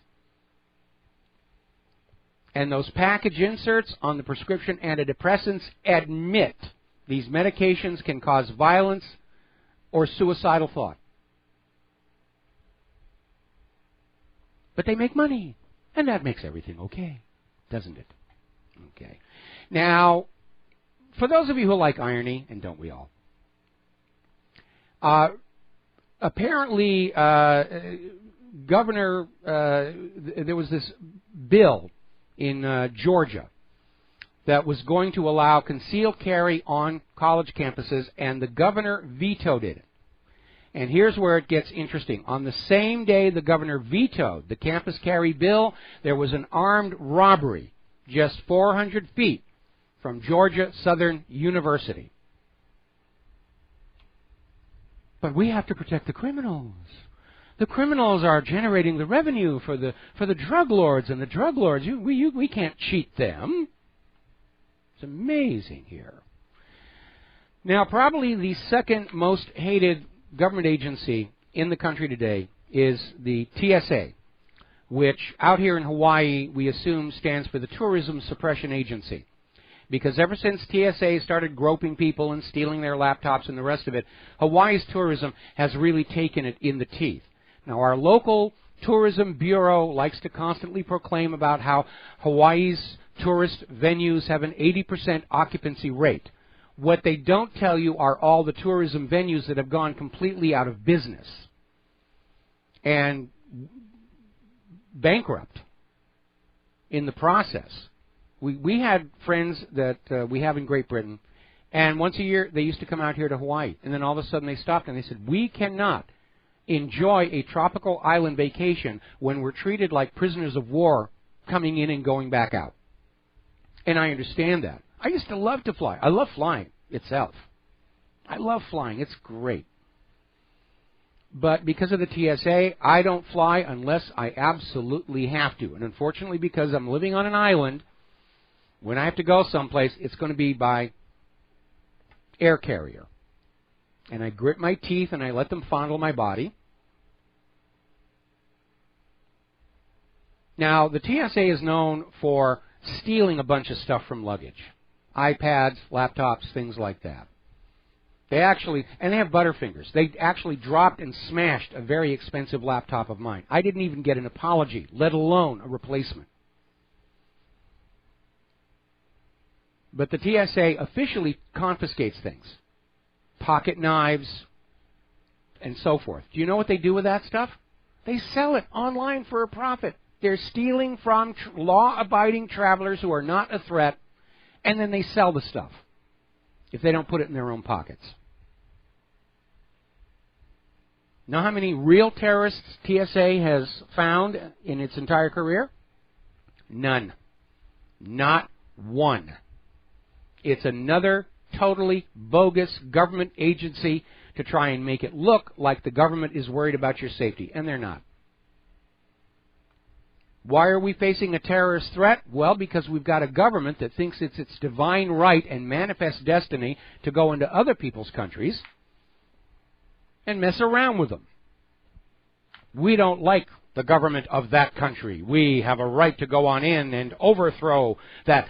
And those package inserts on the prescription antidepressants admit these medications can cause violence or suicidal thought. But they make money, and that makes everything okay, doesn't it? Okay. Now, for those of you who like irony, and don't we all, apparently Governor, there was this bill in Georgia that was going to allow concealed carry on college campuses, and the governor vetoed it. And here's where it gets interesting. On the same day the governor vetoed the campus carry bill, there was an armed robbery just 400 feet from Georgia Southern University. But we have to protect the criminals. The criminals are generating the revenue for the drug lords, and the drug lords, we can't cheat them. It's amazing here. Now, probably the second most hated government agency in the country today is the TSA, which out here in Hawaii we assume stands for the Tourism Suppression Agency. Because ever since TSA started groping people and stealing their laptops and the rest of it, Hawaii's tourism has really taken it in the teeth. Now, our local tourism bureau likes to constantly proclaim about how Hawaii's tourist venues have an 80% occupancy rate. What they don't tell you are all the tourism venues that have gone completely out of business and bankrupt in the process. We had friends that we have in Great Britain, and once a year they used to come out here to Hawaii, and then all of a sudden they stopped and they said, we cannot enjoy a tropical island vacation when we're treated like prisoners of war coming in and going back out. And I understand that. I used to love to fly. I love flying itself. I love flying. It's great. But because of the TSA, I don't fly unless I absolutely have to. And unfortunately, because I'm living on an island, when I have to go someplace, it's going to be by air carrier. And I grit my teeth and I let them fondle my body. Now, the TSA is known for stealing a bunch of stuff from luggage. iPads, laptops, things like that. They actually, and they have Butterfingers. They actually dropped and smashed a very expensive laptop of mine. I didn't even get an apology, let alone a replacement. But the TSA officially confiscates things. Pocket knives, and so forth. Do you know what they do with that stuff? They sell it online for a profit. They're stealing from law-abiding travelers who are not a threat, and then they sell the stuff if they don't put it in their own pockets. Know how many real terrorists TSA has found in its entire career? None. Not one. It's another totally bogus government agency to try and make it look like the government is worried about your safety, and they're not. Why are we facing a terrorist threat? Well, because we've got a government that thinks it's its divine right and manifest destiny to go into other people's countries and mess around with them. We don't like the government of that country. We have a right to go on in and overthrow that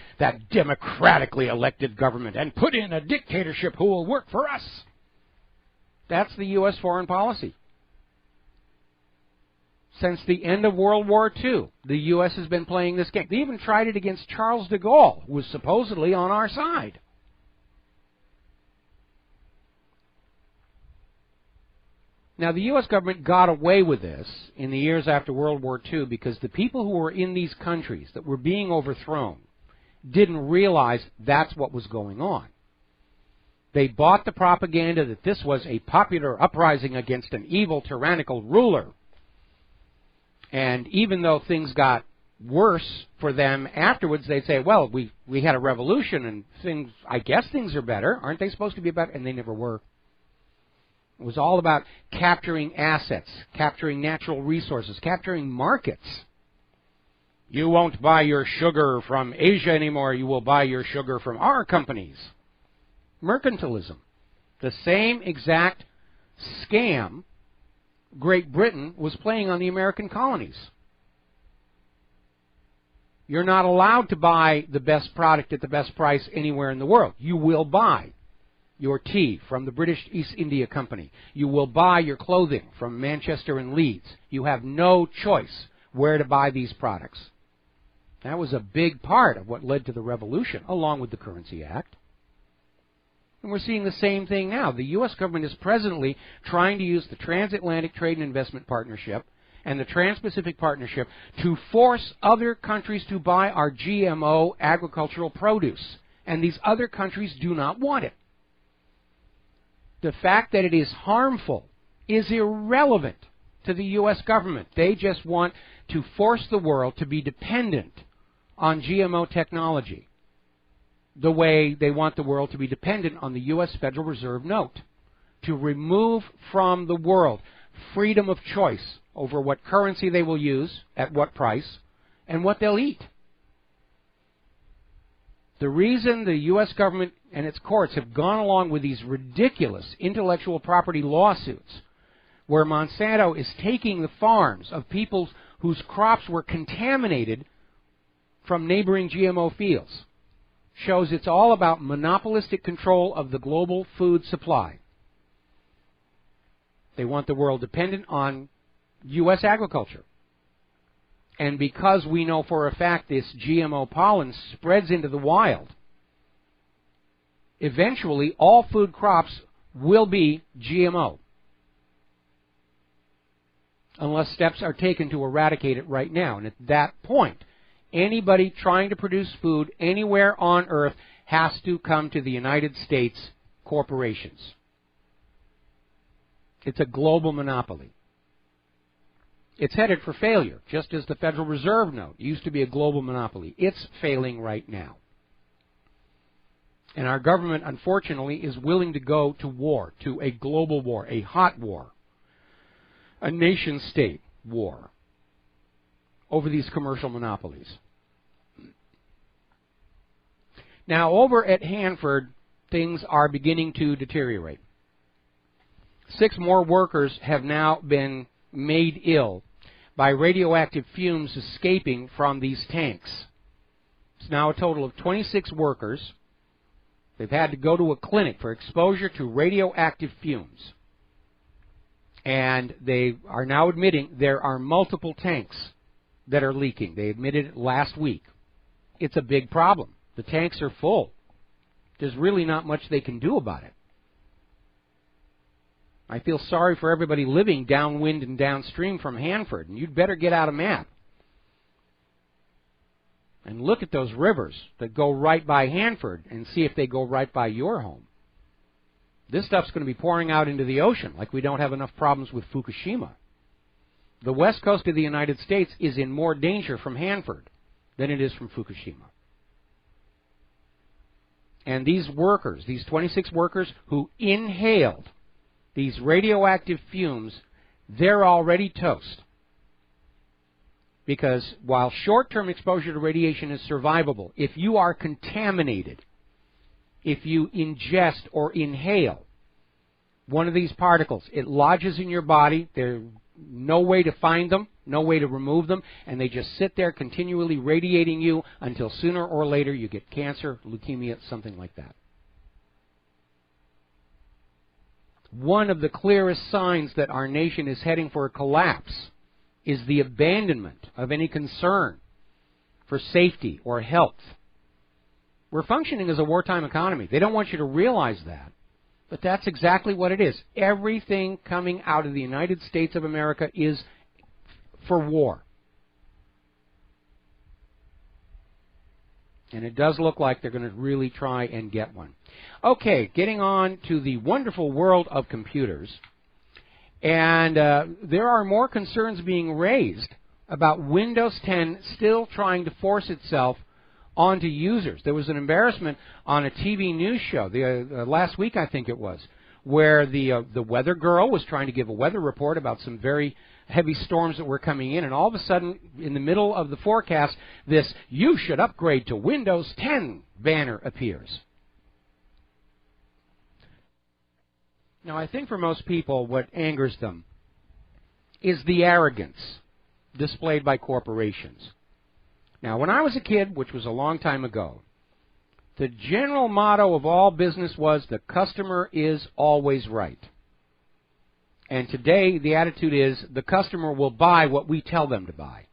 democratically elected government and put in a dictatorship who will work for us. That's the U.S. foreign policy. Since the end of World War II, the U.S. has been playing this game. They even tried it against Charles de Gaulle, who was supposedly on our side. Now, the U.S. government got away with this in the years after World War II because the people who were in these countries that were being overthrown didn't realize that's what was going on. They bought the propaganda that this was a popular uprising against an evil, tyrannical ruler. And even though things got worse for them afterwards, they'd say, well, we had a revolution and things, I guess things are better. Aren't they supposed to be better? And they never were. It was all about capturing assets, capturing natural resources, capturing markets. You won't buy your sugar from Asia anymore. You will buy your sugar from our companies. Mercantilism. The same exact scam Great Britain was playing on the American colonies. You're not allowed to buy the best product at the best price anywhere in the world. You will buy your tea from the British East India Company. You will buy your clothing from Manchester and Leeds. You have no choice where to buy these products. That was a big part of what led to the revolution, along with the Currency Act. And we're seeing the same thing now. The U.S. government is presently trying to use the Transatlantic Trade and Investment Partnership and the Trans-Pacific Partnership to force other countries to buy our GMO agricultural produce. And these other countries do not want it. The fact that it is harmful is irrelevant to the U.S. government. They just want to force the world to be dependent on GMO technology, the way they want the world to be dependent on the U.S. Federal Reserve note, to remove from the world freedom of choice over what currency they will use, at what price, and what they'll eat. The reason the U.S. government and its courts have gone along with these ridiculous intellectual property lawsuits, where Monsanto is taking the farms of people whose crops were contaminated from neighboring GMO fields, shows it's all about monopolistic control of the global food supply. They want the world dependent on U.S. agriculture. And because we know for a fact this GMO pollen spreads into the wild, eventually all food crops will be GMO, unless steps are taken to eradicate it right now. And at that point, anybody trying to produce food anywhere on Earth has to come to the United States corporations. It's a global monopoly. It's headed for failure, just as the Federal Reserve note used to be a global monopoly. It's failing right now. And our government, unfortunately, is willing to go to war, to a global war, a hot war, a nation-state war over these commercial monopolies. Now, over at Hanford, things are beginning to deteriorate. 6 more workers have now been made ill by radioactive fumes escaping from these tanks. It's now a total of 26 workers. They've had to go to a clinic for exposure to radioactive fumes. And they are now admitting there are multiple tanks that are leaking. They admitted it last week. It's a big problem. The tanks are full. There's really not much they can do about it. I feel sorry for everybody living downwind and downstream from Hanford, and you'd better get out a map and look at those rivers that go right by Hanford and see if they go right by your home. This stuff's going to be pouring out into the ocean like we don't have enough problems with Fukushima. The west coast of the United States is in more danger from Hanford than it is from Fukushima. And these workers, these 26 workers who inhaled these radioactive fumes, they're already toast. Because while short-term exposure to radiation is survivable, if you are contaminated, if you ingest or inhale one of these particles, it lodges in your body. There's no way to find them, no way to remove them, and they just sit there continually radiating you until sooner or later you get cancer, leukemia, something like that. One of the clearest signs that our nation is heading for a collapse is the abandonment of any concern for safety or health. We're functioning as a wartime economy. They don't want you to realize that, but that's exactly what it is. Everything coming out of the United States of America is for war. And it does look like they're going to really try and get one. Okay, getting on to the wonderful world of computers. And there are more concerns being raised about Windows 10 still trying to force itself onto users. There was an embarrassment on a TV news show last week, I think it was, where the weather girl was trying to give a weather report about some very heavy storms that were coming in, and all of a sudden, in the middle of the forecast, this "You should upgrade to Windows 10" banner appears. Now, I think for most people, what angers them is the arrogance displayed by corporations. Now, when I was a kid, which was a long time ago, the general motto of all business was the customer is always right. And today, the attitude is the customer will buy what we tell them to buy.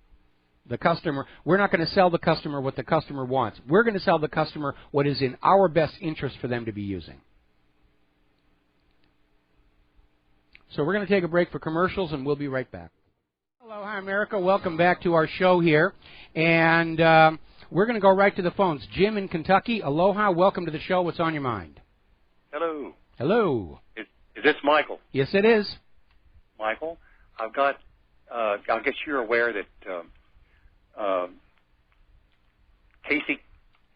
The customer, we're not going to sell the customer what the customer wants. We're going to sell the customer what is in our best interest for them to be using. So we're going to take a break for commercials, and we'll be right back. Hello, hi, America. Welcome back to our show here. And we're going to go right to the phones. Jim in Kentucky, aloha. Welcome to the show. What's on your mind? Hello. Hello. Is this Michael? Yes, it is. Michael, I've got, I guess you're aware that Casey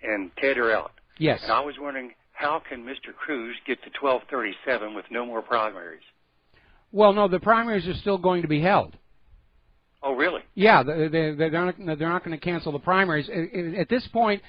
and Ted are out. Yes. And I was wondering, how can Mr. Cruz get to 1237 with no more primaries? Well, no, the primaries are still going to be held. Oh, really? Yeah, they're not going to cancel the primaries. At this point,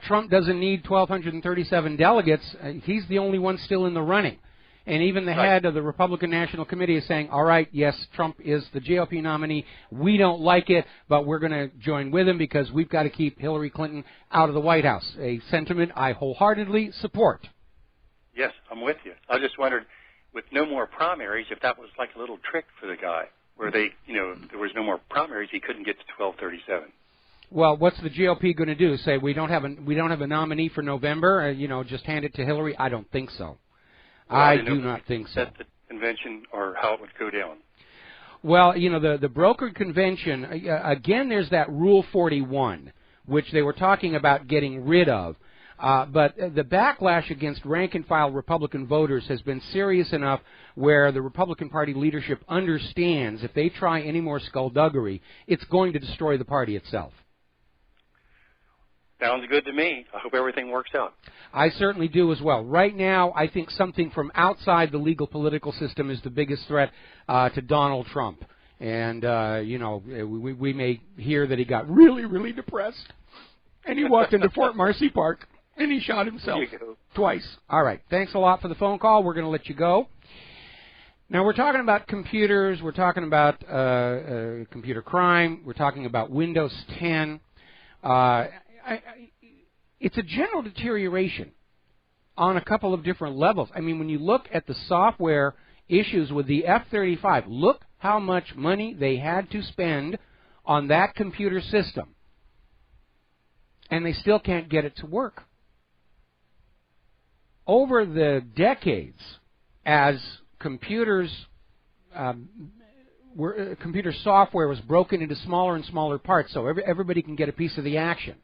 Trump doesn't need 1,237 delegates. He's the only one still in the running. And even the head of the Republican National Committee is saying, all right, yes, Trump is the GOP nominee. We don't like it, but we're going to join with him because we've got to keep Hillary Clinton out of the White House, a sentiment I wholeheartedly support. Yes, I'm with you. I just wondered, with no more primaries, if that was like a little trick for the guy, where they, if there was no more primaries, he couldn't get to 1237. Well, what's the GOP going to do? Say we don't have a nominee for November? Just hand it to Hillary? I don't think so. Well, I do not think so. Set the convention or how it would go down. Well, the brokered convention, again, there's that Rule 41, which they were talking about getting rid of. But the backlash against rank-and-file Republican voters has been serious enough where the Republican Party leadership understands if they try any more skullduggery, it's going to destroy the party itself. Sounds good to me. I hope everything works out. I certainly do as well. Right now, I think something from outside the legal political system is the biggest threat to Donald Trump. And, we may hear that he got really, really depressed. And he walked into Fort Marcy Park, and he shot himself twice. All right. Thanks a lot for the phone call. We're going to let you go. Now, we're talking about computers. We're talking about computer crime. We're talking about Windows 10. It's a general deterioration on a couple of different levels. I mean, when you look at the software issues with the F-35, look how much money they had to spend on that computer system. And they still can't get it to work. Over the decades, as computer software was broken into smaller and smaller parts so everybody can get a piece of the action.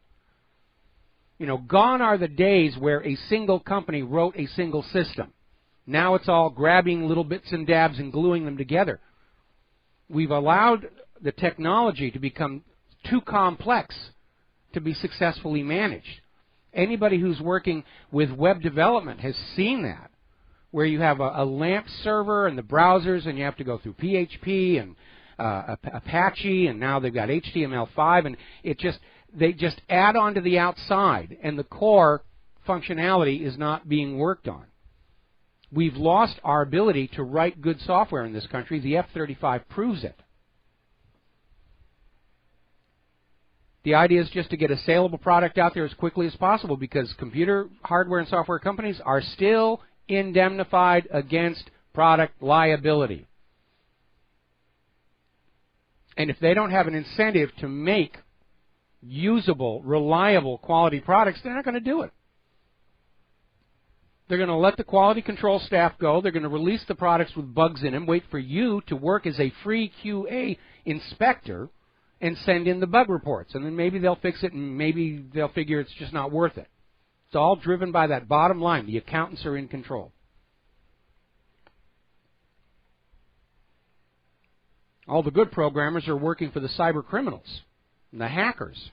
Gone are the days where a single company wrote a single system. Now it's all grabbing little bits and dabs and gluing them together. We've allowed the technology to become too complex to be successfully managed. Anybody who's working with web development has seen that, where you have a LAMP server and the browsers, and you have to go through PHP and Apache, and now they've got HTML5, and they just add on to the outside, and the core functionality is not being worked on. We've lost our ability to write good software in this country. The F-35 proves it. The idea is just to get a saleable product out there as quickly as possible because computer hardware and software companies are still indemnified against product liability. And if they don't have an incentive to make usable, reliable, quality products, they're not going to do it. They're going to let the quality control staff go. They're going to release the products with bugs in them, wait for you to work as a free QA inspector and send in the bug reports. And then maybe they'll fix it and maybe they'll figure it's just not worth it. It's all driven by that bottom line. The accountants are in control. All the good programmers are working for the cyber criminals, the hackers.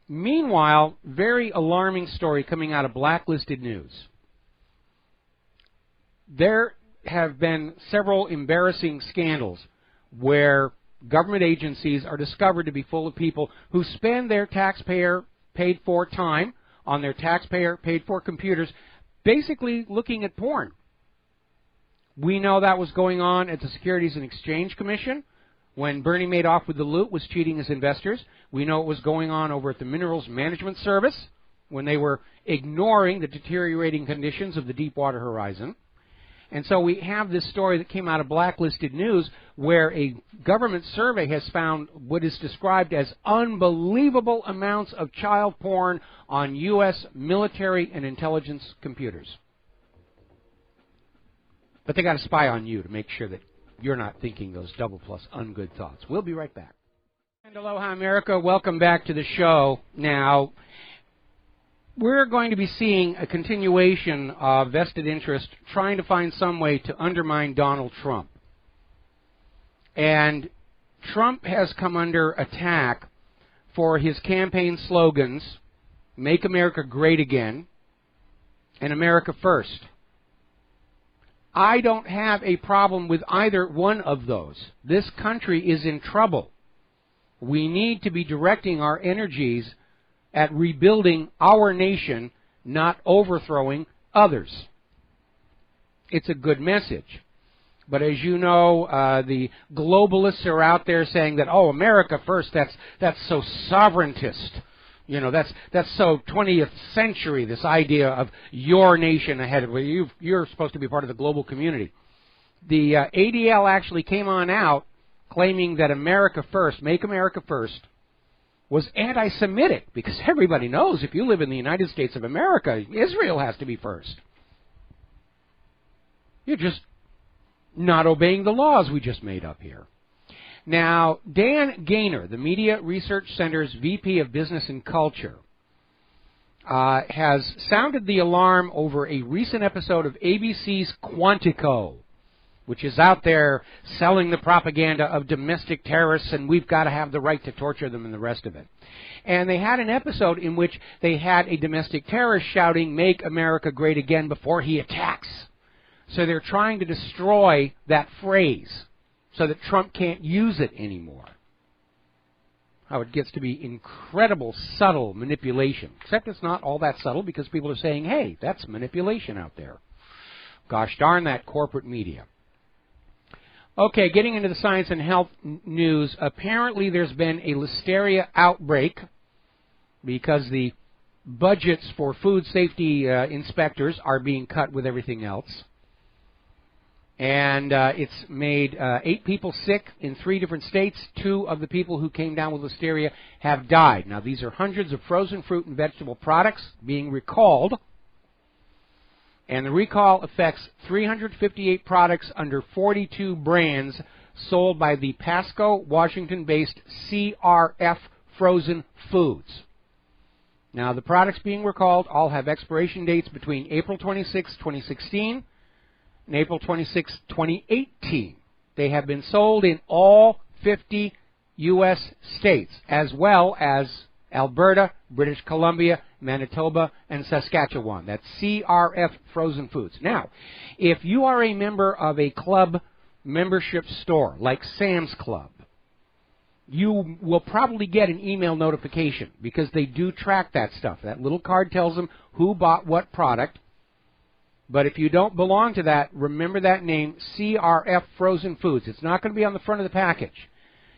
Meanwhile, very alarming story coming out of Blacklisted News. There have been several embarrassing scandals where government agencies are discovered to be full of people who spend their taxpayer-paid-for time on their taxpayer-paid-for computers basically looking at porn. We know that was going on at the Securities and Exchange Commission when Bernie Madoff with the loot was cheating his investors. We know it was going on over at the Minerals Management Service when they were ignoring the deteriorating conditions of the Deepwater Horizon. And so we have this story that came out of Blacklisted News where a government survey has found what is described as unbelievable amounts of child porn on U.S. military and intelligence computers. But they got to spy on you to make sure that you're not thinking those double plus ungood thoughts. We'll be right back. And aloha, America. Welcome back to the show. Now, we're going to be seeing a continuation of vested interest trying to find some way to undermine Donald Trump. And Trump has come under attack for his campaign slogans, Make America Great Again and America First. I don't have a problem with either one of those. This country is in trouble. We need to be directing our energies at rebuilding our nation, not overthrowing others. It's a good message. But as you know, the globalists are out there saying that, oh, America first, that's so sovereigntist. You know, that's so 20th century, this idea of your nation ahead of you. You're supposed to be part of the global community. The ADL actually came on out claiming that America First, Make America First, was anti-Semitic, because everybody knows if you live in the United States of America, Israel has to be first. You're just not obeying the laws we just made up here. Now, Dan Gaynor, the Media Research Center's VP of Business and Culture, has sounded the alarm over a recent episode of ABC's Quantico, which is out there selling the propaganda of domestic terrorists and we've got to have the right to torture them and the rest of it. And they had an episode in which they had a domestic terrorist shouting, Make America Great Again, before he attacks. So they're trying to destroy that phrase so that Trump can't use it anymore. How it gets to be incredible, subtle manipulation. Except it's not all that subtle because people are saying, hey, that's manipulation out there. Gosh darn that corporate media. Okay, getting into the science and health news, apparently there's been a listeria outbreak because the budgets for food safety inspectors are being cut with everything else. And it's made 8 people sick in 3 different states. 2 of the people who came down with listeria have died. Now, these are hundreds of frozen fruit and vegetable products being recalled. And the recall affects 358 products under 42 brands sold by the Pasco, Washington-based CRF Frozen Foods. Now, the products being recalled all have expiration dates between April 26, 2016 and April 26, 2018. They have been sold in all 50 U.S. states, as well as Alberta, British Columbia, Manitoba, and Saskatchewan. That's CRF Frozen Foods. Now, if you are a member of a club membership store, like Sam's Club, you will probably get an email notification because they do track that stuff. That little card tells them who bought what product. But if you don't belong to that, remember that name, CRF Frozen Foods. It's not going to be on the front of the package.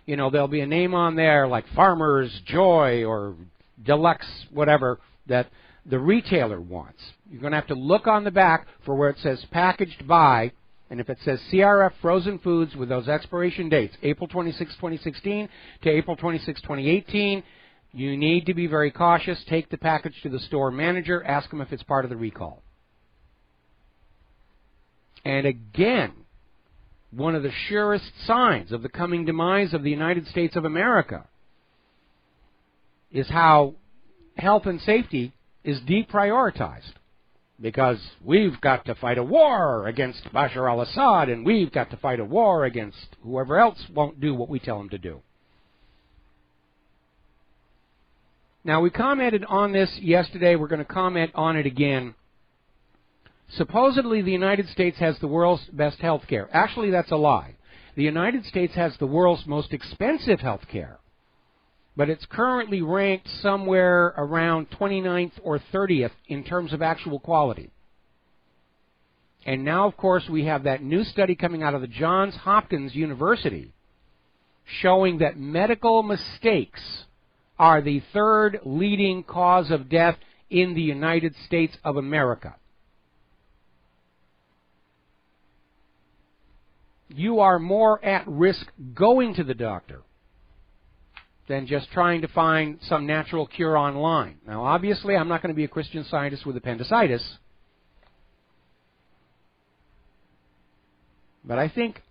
You know, there'll be a name on there like Farmer's Joy or Deluxe, whatever, that the retailer wants. You're going to have to look on the back for where it says packaged by, and if it says CRF Frozen Foods with those expiration dates, April 26, 2016 to April 26, 2018, you need to be very cautious. Take the package to the store manager. Ask them if it's part of the recall. And again, one of the surest signs of the coming demise of the United States of America is how health and safety is deprioritized. Because we've got to fight a war against Bashar al-Assad, and we've got to fight a war against whoever else won't do what we tell them to do. Now, we commented on this yesterday. We're going to comment on it again. Supposedly, the United States has the world's best health care. Actually, that's a lie. The United States has the world's most expensive health care. But it's currently ranked somewhere around 29th or 30th in terms of actual quality. And now, of course, we have that new study coming out of the Johns Hopkins University showing that medical mistakes are the 3rd leading cause of death in the United States of America. you are more at risk going to the doctor than just trying to find some natural cure online. Now, obviously, I'm not going to be a Christian Scientist with appendicitis, but I think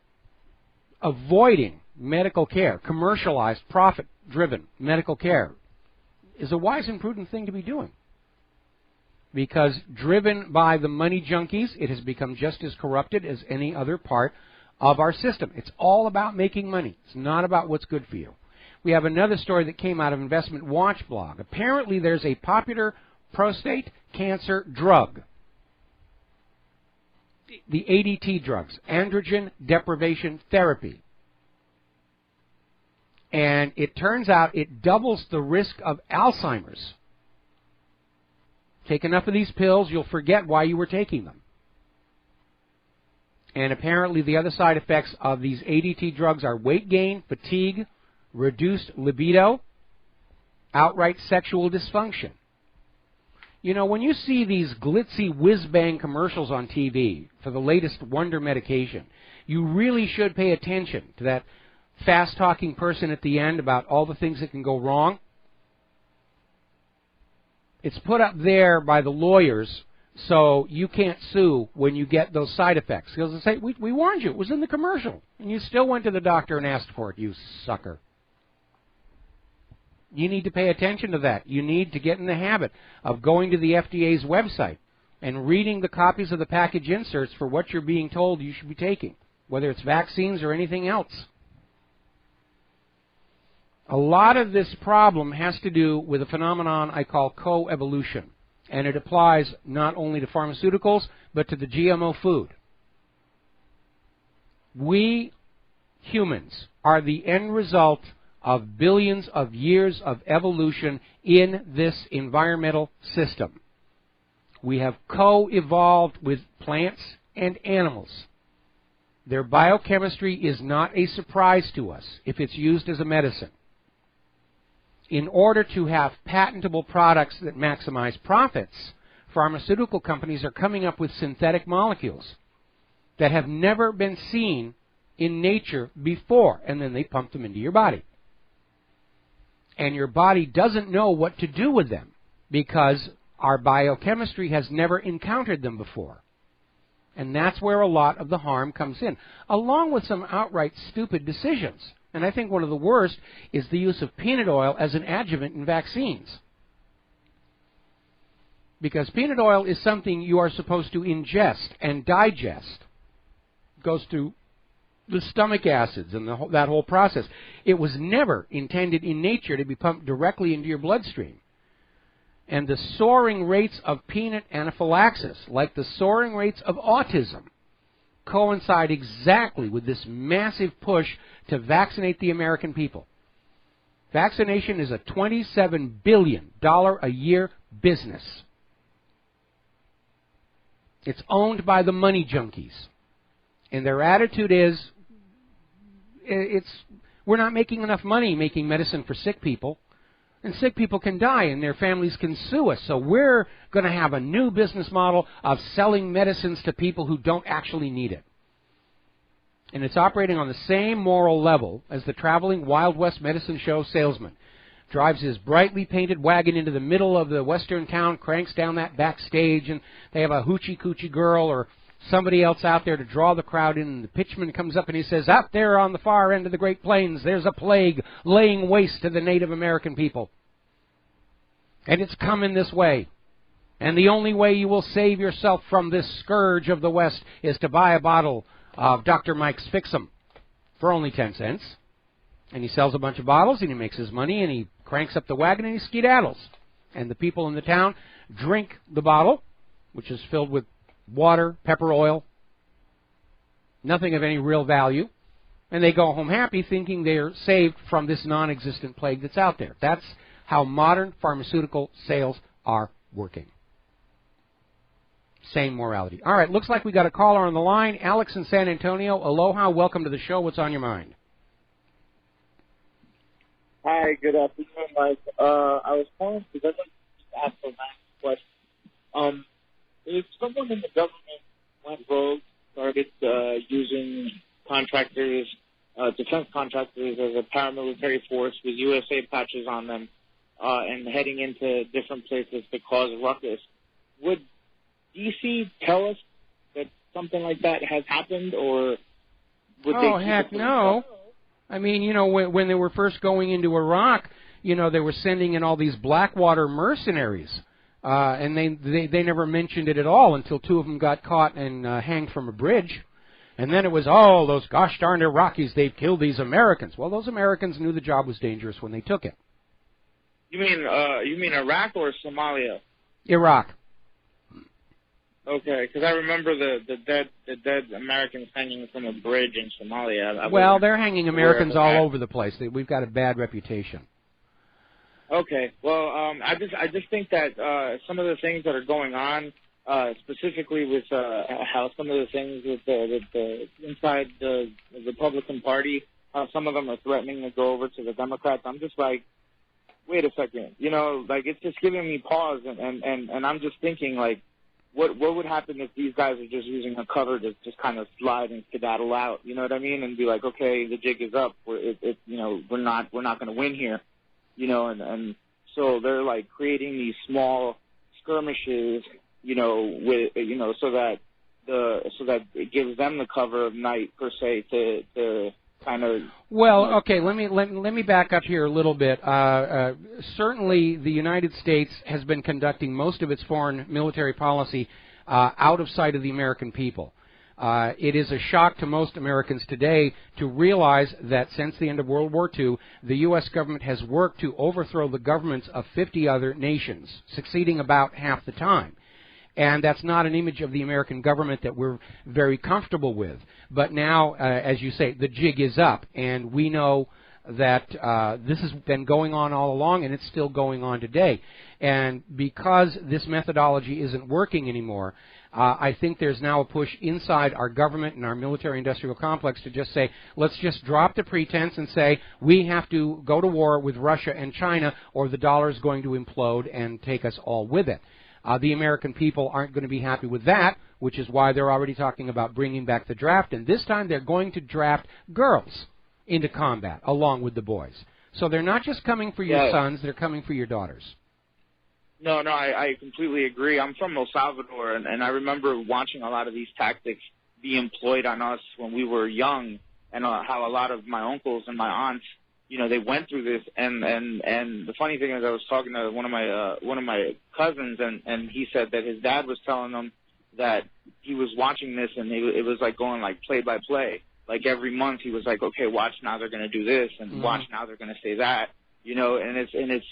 avoiding medical care, commercialized, profit-driven medical care, is a wise and prudent thing to be doing. Because driven by the money junkies, it has become just as corrupted as any other part of our system. It's all about making money. It's not about what's good for you. We have another story that came out of Investment Watch blog. Apparently there's a popular prostate cancer drug, the ADT drugs, androgen deprivation therapy. And it turns out it doubles the risk of Alzheimer's. Take enough of these pills, you'll forget why you were taking them. And apparently the other side effects of these ADT drugs are weight gain, fatigue, reduced libido, outright sexual dysfunction. You know, when you see these glitzy whiz-bang commercials on TV for the latest wonder medication, you really should pay attention to that fast-talking person at the end about all the things that can go wrong. It's put up there by the lawyers so you can't sue when you get those side effects. Because they say, we warned you, it was in the commercial. And you still went to the doctor and asked for it, you sucker. You need to pay attention to that. You need to get in the habit of going to the FDA's website and reading the copies of the package inserts for what you're being told you should be taking, whether it's vaccines or anything else. A lot of this problem has to do with a phenomenon I call coevolution, and it applies not only to pharmaceuticals, but to the GMO food. We humans are the end result of billions of years of evolution in this environmental system. We have co-evolved with plants and animals. Their biochemistry is not a surprise to us if it's used as a medicine. In order to have patentable products that maximize profits, pharmaceutical companies are coming up with synthetic molecules that have never been seen in nature before, and then they pump them into your body. And your body doesn't know what to do with them because our biochemistry has never encountered them before. And that's where a lot of the harm comes in, along with some outright stupid decisions. And I think one of the worst is the use of peanut oil as an adjuvant in vaccines. Because peanut oil is something you are supposed to ingest and digest. It goes through the stomach acids and that whole process. It was never intended in nature to be pumped directly into your bloodstream. And the soaring rates of peanut anaphylaxis, like the soaring rates of autism, coincide exactly with this massive push to vaccinate the American people. Vaccination is a $27 billion a year business. It's owned by the money junkies. And their attitude is, we're not making enough money making medicine for sick people. And sick people can die and their families can sue us. So we're going to have a new business model of selling medicines to people who don't actually need it. And it's operating on the same moral level as the traveling Wild West medicine show salesman. Drives his brightly painted wagon into the middle of the western town, cranks down that backstage, and they have a hoochie-coochie girl or somebody else out there to draw the crowd in, and the pitchman comes up and he says, out there on the far end of the Great Plains, there's a plague laying waste to the Native American people. And it's coming this way. And the only way you will save yourself from this scourge of the West is to buy a bottle of Dr. Mike's Fix-Em for only 10 cents. And he sells a bunch of bottles, and he makes his money, and he cranks up the wagon, and he skedaddles. And the people in the town drink the bottle, which is filled with water, pepper oil, nothing of any real value. And they go home happy thinking they're saved from this non-existent plague that's out there. That's how modern pharmaceutical sales are working. Same morality. All right, looks like we got a caller on the line. Alex in San Antonio. Aloha, welcome to the show. What's on your mind? Hi, good afternoon, Mike. I was calling because I just asked a last question. If someone in the government went rogue, started using contract contractors, defense contractors as a paramilitary force with USA patches on them and heading into different places to cause a ruckus. Would D.C. tell us that something like that has happened, or would they keep heck it to no. themselves? I mean, you know, when they were first going into Iraq, you know, they were sending in all these Blackwater mercenaries, and they never mentioned it at all until two of them got caught and hanged from a bridge. And then it was, oh, those gosh darn Iraqis, they've killed these Americans. Well, those Americans knew the job was dangerous when they took it. You mean Iraq or Somalia? Iraq. Okay, because I remember the dead Americans hanging from a bridge in Somalia. Well, they're hanging Americans all over the place. We've got a bad reputation. Okay, well, I just think that some of the things that are going on, specifically with how some of the things with the inside the Republican Party, some of them are threatening to go over to the Democrats. I'm just like, wait a second, you know, like it's just giving me pause, and I'm just thinking like, what would happen if these guys are just using a cover to just kind of slide and skedaddle out, you know what I mean, and be like, okay, the jig is up, you know, we're not going to win here, you know, and so they're like creating these small skirmishes, you know, with so that it gives them the cover of night per se to kind of. Well, okay, let me back up here a little bit. Certainly, the United States has been conducting most of its foreign military policy out of sight of the American people. It is a shock to most Americans today to realize that since the end of World War II, the U.S. government has worked to overthrow the governments of 50 other nations, succeeding about half the time. And that's not an image of the American government that we're very comfortable with. But now, as you say, the jig is up, and we know that this has been going on all along, and it's still going on today. And because this methodology isn't working anymore, I think there's now a push inside our government and our military-industrial complex to just say, let's just drop the pretense and say we have to go to war with Russia and China, or the dollar is going to implode and take us all with it. The American people aren't going to be happy with that, which is why they're already talking about bringing back the draft, and this time they're going to draft girls into combat along with the boys. So they're not just coming for your sons, they're coming for your daughters. No, I completely agree. I'm from El Salvador, and I remember watching a lot of these tactics be employed on us when we were young, and how a lot of my uncles and my aunts, you know, they went through this, and the funny thing is, I was talking to one of my cousins, and he said that his dad was telling him that he was watching this, and it was like going like play by play. Like every month, he was like, okay, watch now they're going to do this, and watch now they're going to say that, you know. And it's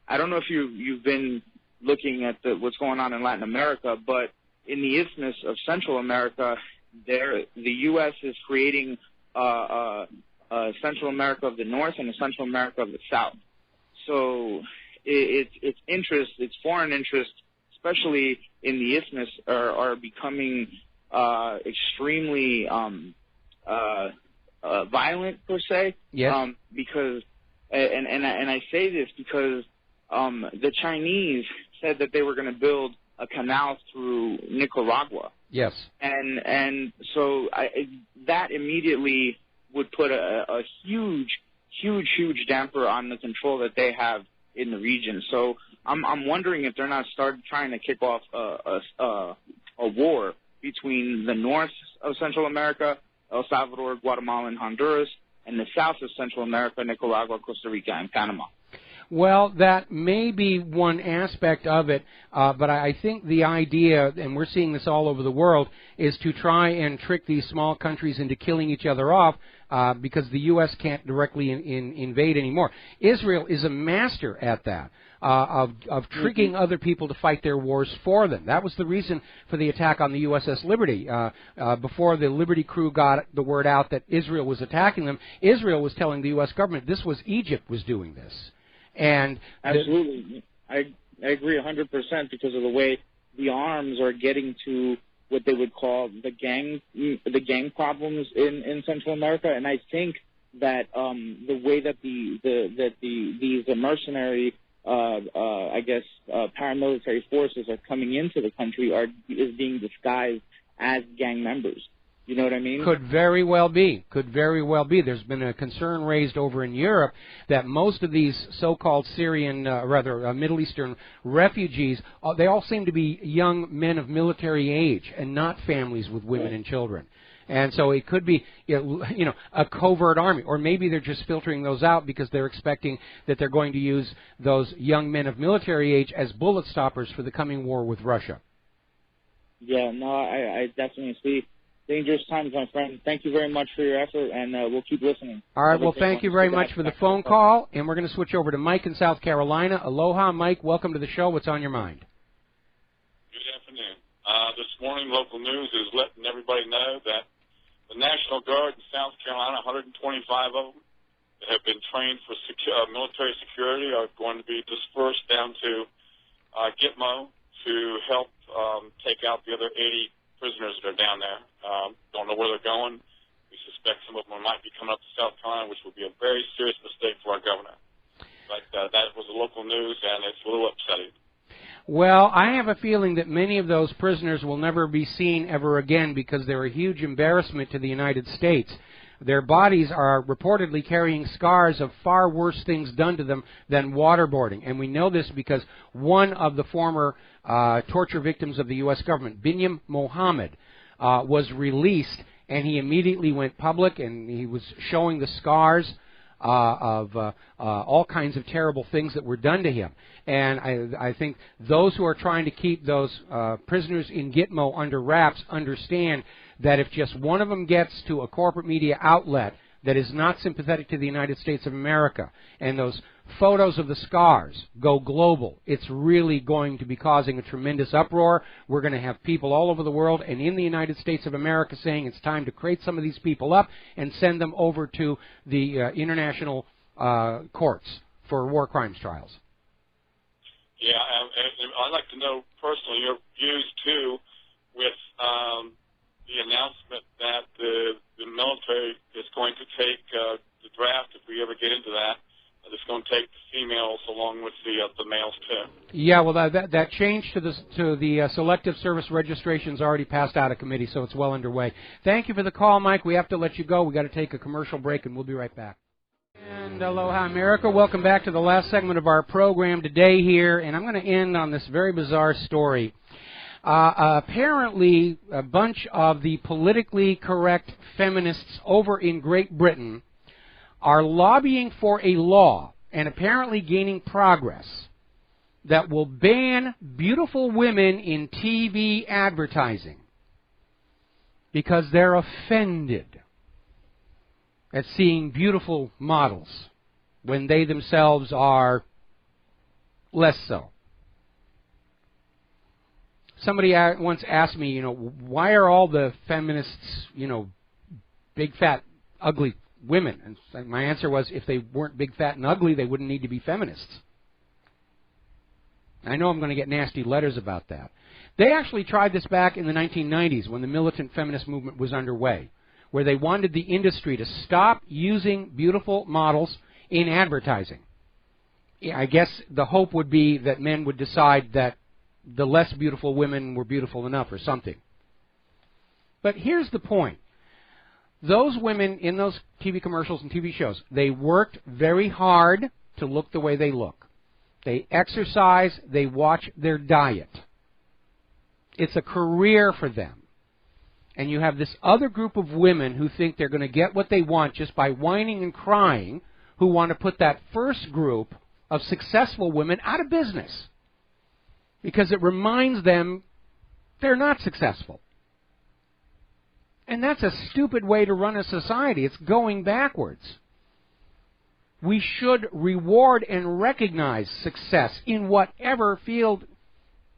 I don't know if you've been looking at what's going on in Latin America, but in the Isthmus of Central America, the U.S. is creating Central America of the North and a Central America of the South. So its foreign interests, especially in the Isthmus, are becoming extremely violent per se. Yes. Because and I say this because the Chinese said that they were going to build a canal through Nicaragua. Yes. And so that immediately would put a huge damper on the control that they have in the region. So I'm wondering if they're not trying to kick off a war between the north of Central America, El Salvador, Guatemala, and Honduras, and the south of Central America, Nicaragua, Costa Rica, and Panama. Well, that may be one aspect of it, but I think the idea, and we're seeing this all over the world, is to try and trick these small countries into killing each other off because the U.S. can't directly invade anymore. Israel is a master at that, of tricking other people to fight their wars for them. That was the reason for the attack on the USS Liberty. Before the Liberty crew got the word out that Israel was attacking them, Israel was telling the U.S. government this was Egypt was doing this. And absolutely, I agree 100% because of the way the arms are getting to what they would call the gang problems in Central America, and I think that the way that these mercenary paramilitary forces are coming into the country is being disguised as gang members. You know what I mean? Could very well be. Could very well be. There's been a concern raised over in Europe that most of these so-called Syrian, Middle Eastern refugees, they all seem to be young men of military age and not families with women and children. And so it could be, a covert army, or maybe they're just filtering those out because they're expecting that they're going to use those young men of military age as bullet stoppers for the coming war with Russia. Yeah, no, I definitely see. Dangerous times, my friend. Thank you very much for your effort, and we'll keep listening. All right, well, thank you very much for the phone call, and we're going to switch over to Mike in South Carolina. Aloha, Mike. Welcome to the show. What's on your mind? Good afternoon. This morning, local news is letting everybody know that the National Guard in South Carolina, 125 of them that have been trained for military security, are going to be dispersed down to Gitmo to help take out the other 80 prisoners that are down there. Don't know where they're going. We suspect some of them might be coming up to South Carolina, which would be a very serious mistake for our governor. But that was the local news, and it's a little upsetting. Well, I have a feeling that many of those prisoners will never be seen ever again because they're a huge embarrassment to the United States. Their bodies are reportedly carrying scars of far worse things done to them than waterboarding. And we know this because one of the former torture victims of the U.S. government, Binyam Mohammed, was released, and he immediately went public, and he was showing the scars of all kinds of terrible things that were done to him. And I think those who are trying to keep those prisoners in Gitmo under wraps understand that if just one of them gets to a corporate media outlet that is not sympathetic to the United States of America, and those photos of the scars go global, it's really going to be causing a tremendous uproar. We're going to have people all over the world and in the United States of America saying it's time to crate some of these people up and send them over to the international courts for war crimes trials. Yeah, and I'd like to know personally your views, too, with the announcement that the military is going to take the draft, if we ever get into that. It's going to take the females along with the males, too. Yeah, well, that change to the Selective Service Registration's already passed out of committee, so it's well underway. Thank you for the call, Mike. We have to let you go. We've got to take a commercial break, and we'll be right back. And aloha, America. Welcome back to the last segment of our program today here, and I'm going to end on this very bizarre story. Apparently, a bunch of the politically correct feminists over in Great Britain are lobbying for a law and apparently gaining progress that will ban beautiful women in TV advertising because they're offended at seeing beautiful models when they themselves are less so. Somebody once asked me, why are all the feminists, big, fat, ugly women? And my answer was, if they weren't big, fat, and ugly, they wouldn't need to be feminists. I know I'm going to get nasty letters about that. They actually tried this back in the 1990s when the militant feminist movement was underway, where they wanted the industry to stop using beautiful models in advertising. I guess the hope would be that men would decide that the less beautiful women were beautiful enough or something. But here's the point. Those women in those TV commercials and TV shows, they worked very hard to look the way they look. They exercise, they watch their diet. It's a career for them. And you have this other group of women who think they're going to get what they want just by whining and crying, who want to put that first group of successful women out of business because it reminds them they're not successful. And that's a stupid way to run a society. It's going backwards. We should reward and recognize success in whatever field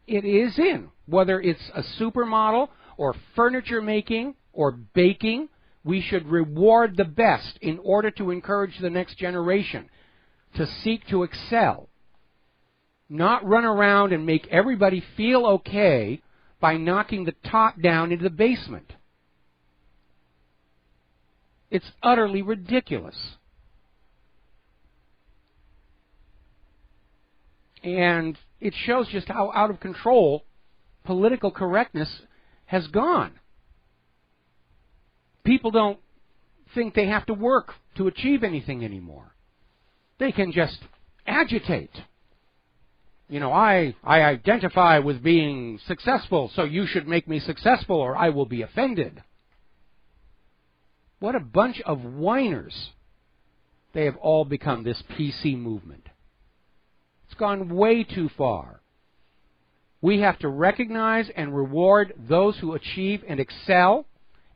it is in, whether it's a supermodel or furniture making or baking. We should reward the best in order to encourage the next generation to seek to excel, not run around and make everybody feel okay by knocking the top down into the basement. It's utterly ridiculous. And it shows just how out of control political correctness has gone. people don't think they have to work to achieve anything anymore. They can just agitate. You know, I identify with being successful, so you should make me successful or I will be offended. What a bunch of whiners. They have all become, this PC movement. It's gone way too far. We have to recognize and reward those who achieve and excel,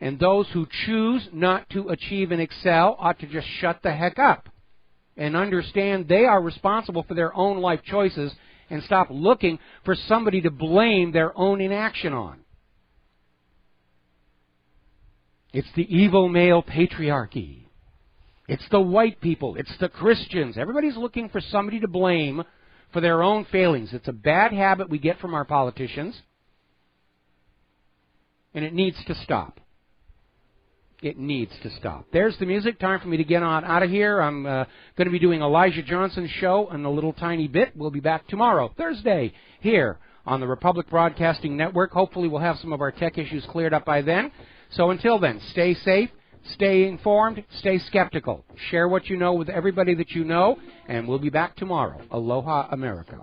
and those who choose not to achieve and excel ought to just shut the heck up and understand they are responsible for their own life choices and stop looking for somebody to blame their own inaction on. It's the evil male patriarchy. It's the white people. It's the Christians. Everybody's looking for somebody to blame for their own failings. It's a bad habit we get from our politicians, and it needs to stop. It needs to stop. There's the music. Time for me to get on out of here. I'm going to be doing Elijah Johnson's show in a little tiny bit. We'll be back tomorrow, Thursday, here on the Republic Broadcasting Network. Hopefully we'll have some of our tech issues cleared up by then. So until then, stay safe, stay informed, stay skeptical. Share what you know with everybody that you know, and we'll be back tomorrow. Aloha, America.